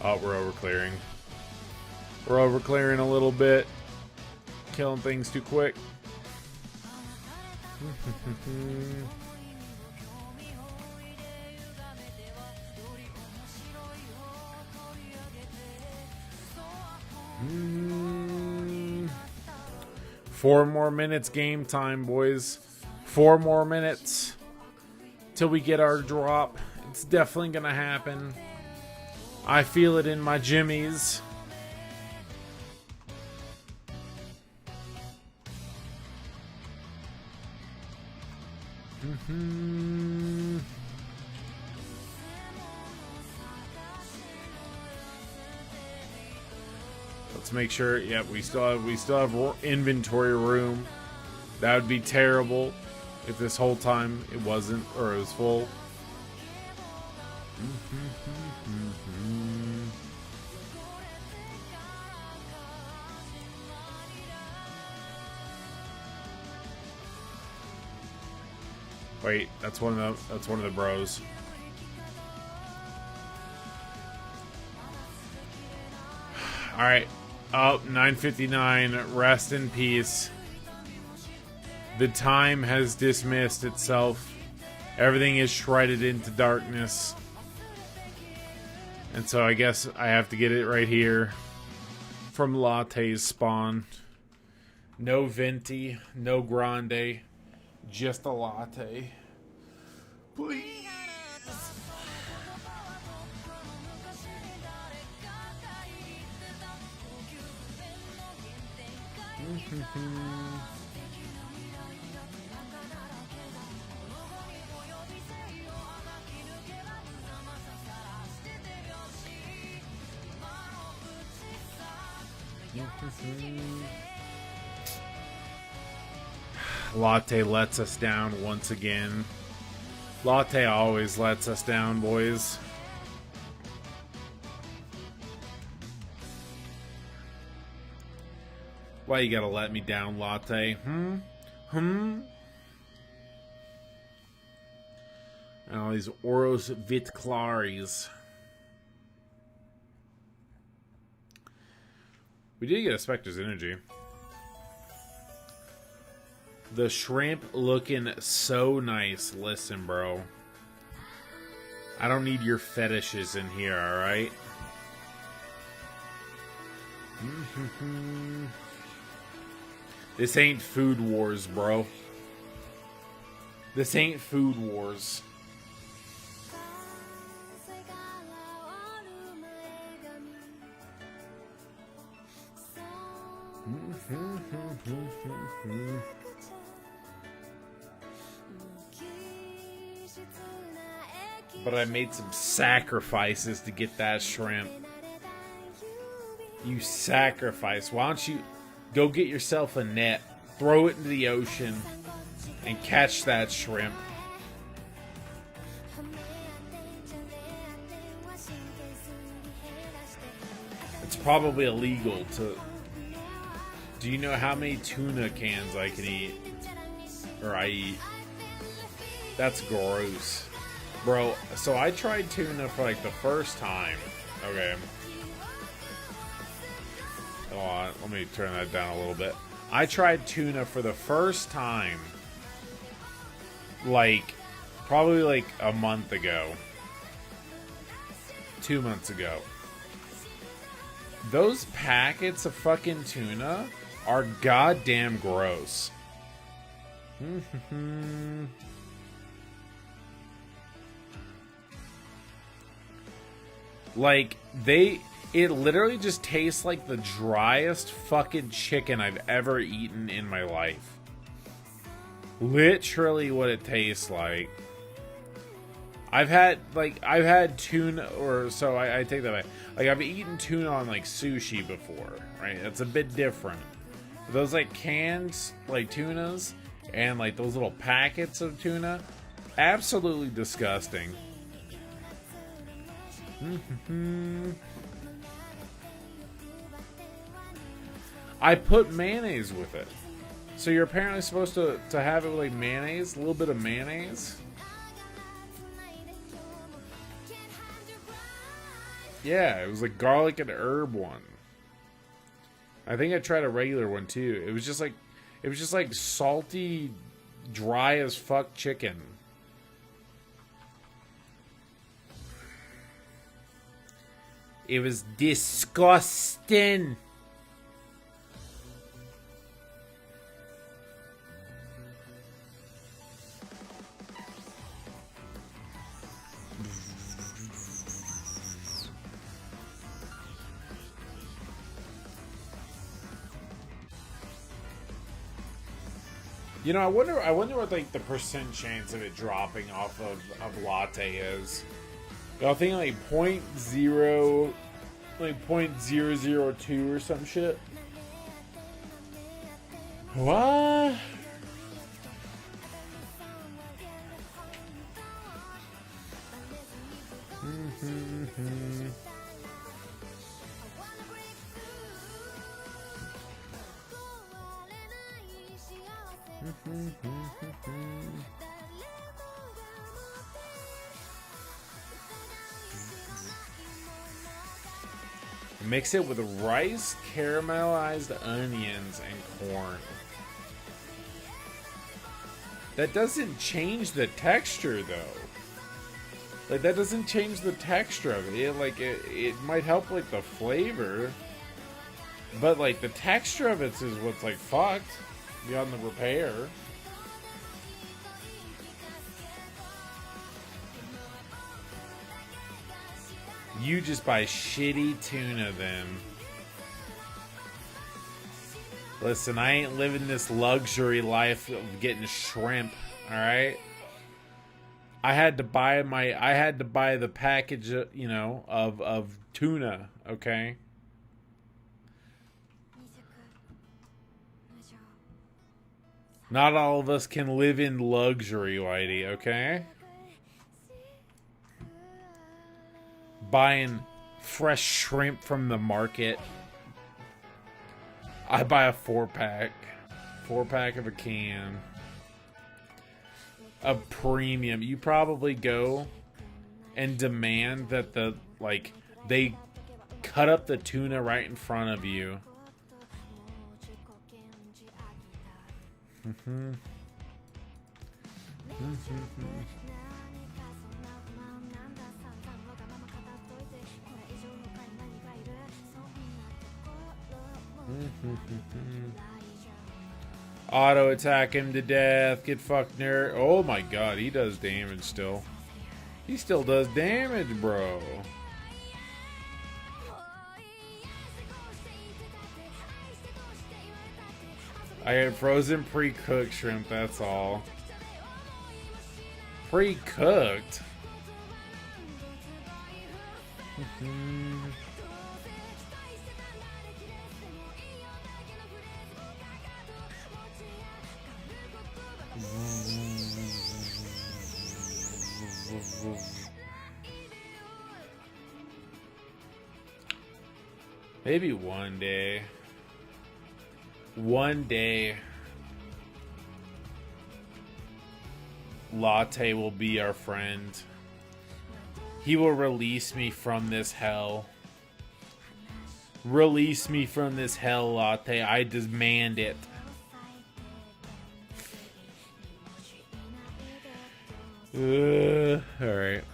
Oh, we're over clearing. We're over clearing a little bit. Killing things too quick. Four more minutes game time, boys. 4 more minutes till we get our drop. It's definitely gonna happen. I feel it in my jimmies. Let's make sure. Yep, we still have inventory room. That would be terrible if this whole time it wasn't, or it was full. Wait, that's one of the bros. All right. Oh, 9:59. Rest in peace. The time has dismissed itself. Everything is shredded into darkness. And so I guess I have to get it right here from Latte's spawn. No venti, no grande, just a latte. Please. Latte lets us down once again. Latte always lets us down, boys. Why you gotta let me down, latte? And all these Oros Vit Claris. We did get a Spectre's Energy. The shrimp looking so nice. Listen, bro. I don't need your fetishes in here, alright? This ain't Food Wars, bro. This ain't Food Wars. But I made some sacrifices to get that shrimp. You sacrifice. Why don't you go get yourself a net, throw it into the ocean, and catch that shrimp? It's probably illegal to... Do you know how many tuna cans I can eat? Or I eat? That's gross. Bro, so I tried tuna for like the first time. Okay. Hold on, let me turn that down a little bit. I tried tuna for the first time, like, probably like a month ago. 2 months ago. Those packets of fucking tuna are goddamn gross. Like, it literally just tastes like the driest fucking chicken I've ever eaten in my life. Literally what it tastes like. I've had tuna, or so I take that back. Like, I've eaten tuna on like sushi before, right? That's a bit different. Those like canned like tunas and like those little packets of tuna, absolutely disgusting. I put mayonnaise with it. So you're apparently supposed to have it with like mayonnaise, a little bit of mayonnaise. Yeah, it was like garlic and herb one. I think I tried a regular one too. It was just like salty, dry as fuck chicken. It was disgusting. You know, I wonder what like the percent chance of it dropping off of latte is. I think like 0.002 or some shit. What? Mix it with rice, caramelized onions, and corn. That doesn't change the texture, though. Like, that doesn't change the texture of it. It might help, like, the flavor. But, like, the texture of it is what's, like, fucked beyond the repair. You just buy shitty tuna, then. Listen, I ain't living this luxury life of getting shrimp, alright? I had to buy the package, you know, of tuna, okay? Not all of us can live in luxury, Whitey, okay? Buying fresh shrimp from the market. I buy a 4-pack. 4-pack of a can. A premium. You probably go and demand that they cut up the tuna right in front of you. Auto attack him to death. Get fucked, nerd. Oh my god, he does damage still. He still does damage, bro. I had frozen pre-cooked shrimp, that's all. Pre-cooked? Maybe one day. One day. Latte will be our friend. He will release me from this hell. Release me from this hell, Latte. I demand it. Alright.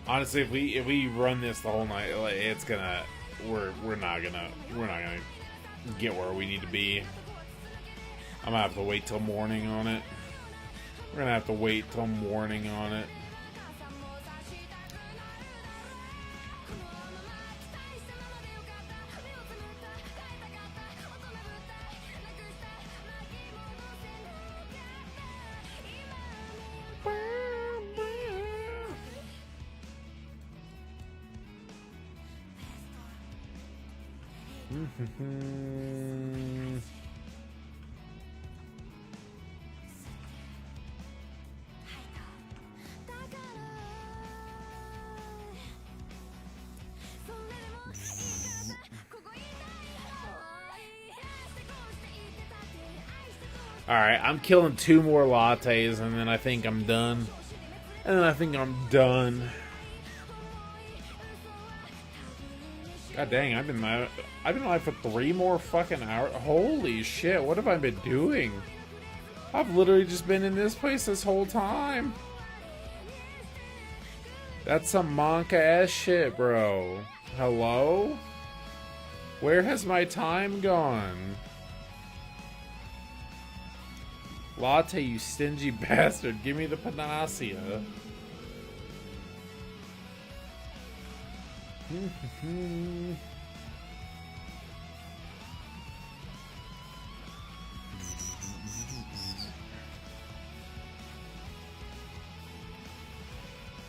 Honestly, if we run this the whole night, it's gonna we're not gonna get where we need to be. I'm gonna have to wait till morning on it. We're gonna have to wait till morning on it. Alright, I'm killing 2 more lattes and then I think I'm done. God dang, I've been live for 3 more fucking hours. Holy shit, what have I been doing? I've literally just been in this place this whole time. That's some Monka ass shit, bro. Hello? Where has my time gone? Latte, you stingy bastard. Give me the panacea.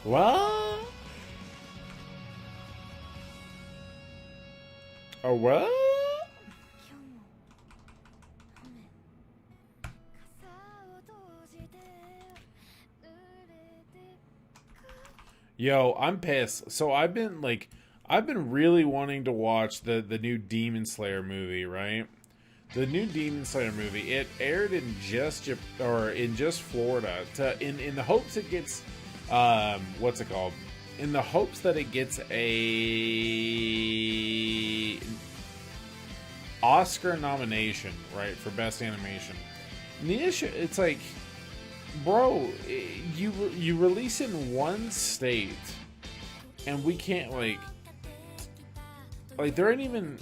What? Oh, what? Yo, I'm pissed. So I've been really wanting to watch the new Demon Slayer movie, right? The new Demon Slayer movie. It aired in just Florida in the hopes it gets what's it called? In the hopes that it gets a Oscar nomination, right, for best animation. And the issue, it's like, bro, you release in one state, and we can't like there ain't even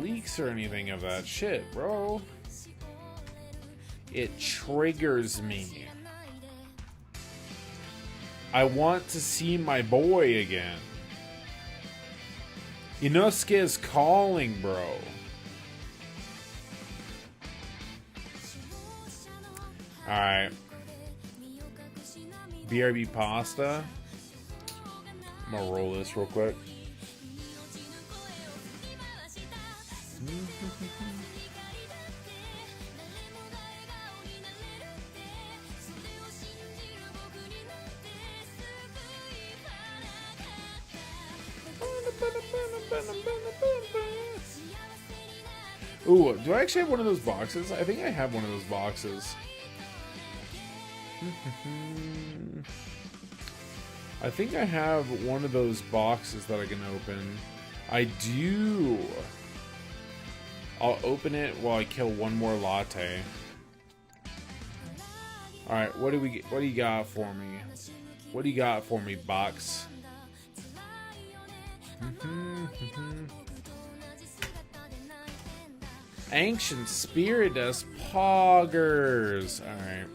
leaks or anything of that shit, bro. It triggers me. I want to see my boy again. Inosuke is calling, bro. Alright. BRB pasta. I'm gonna roll this real quick. Ooh, do I actually have one of those boxes? I think I have one of those boxes. I think I have one of those boxes that I can open. I do. I'll open it while I kill one more latte. Alright, what do you got for me? What do you got for me, box? Ancient Spiritus Poggers. Alright.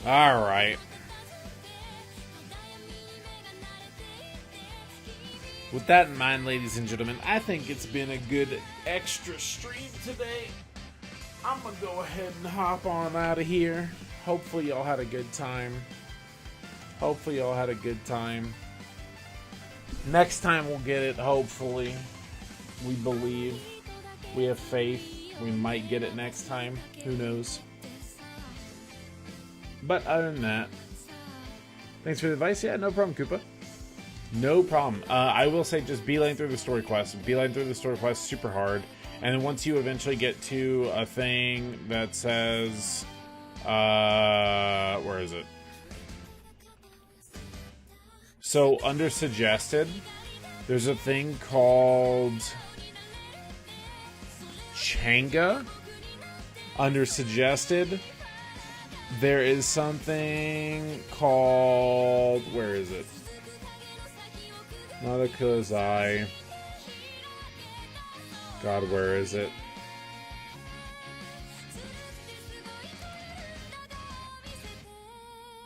Alright. With that in mind, ladies and gentlemen, I think it's been a good extra stream today. I'm gonna go ahead and hop on out of here. Hopefully y'all had a good time. Next time we'll get it, hopefully. We believe. We have faith. We might get it next time. Who knows? But other than that, thanks for the advice. Yeah, no problem, Koopa. No problem. I will say just beeline through the story quest. Beeline through the story quest, super hard. And then once you eventually get to a thing that says... where is it? So, under suggested, there's a thing called... Changa. Under suggested, there is something called... Where is it? Nautica's Eye. God, where is it?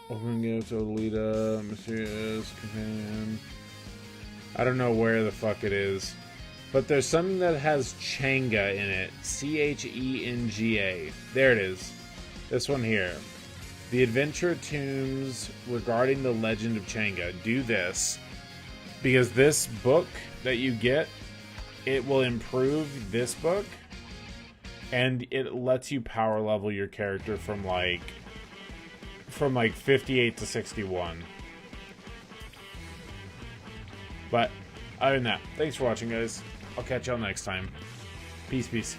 Open gift, Olita, mysterious companion. I don't know where the fuck it is. But there's something that has Changa in it. Chenga. There it is. This one here. The Adventure Tombs regarding the legend of Changa. Do this. Because this book that you get, it will improve this book. And it lets you power level your character from like 58 to 61. But other than that, thanks for watching, guys. I'll catch y'all next time. Peace, peace.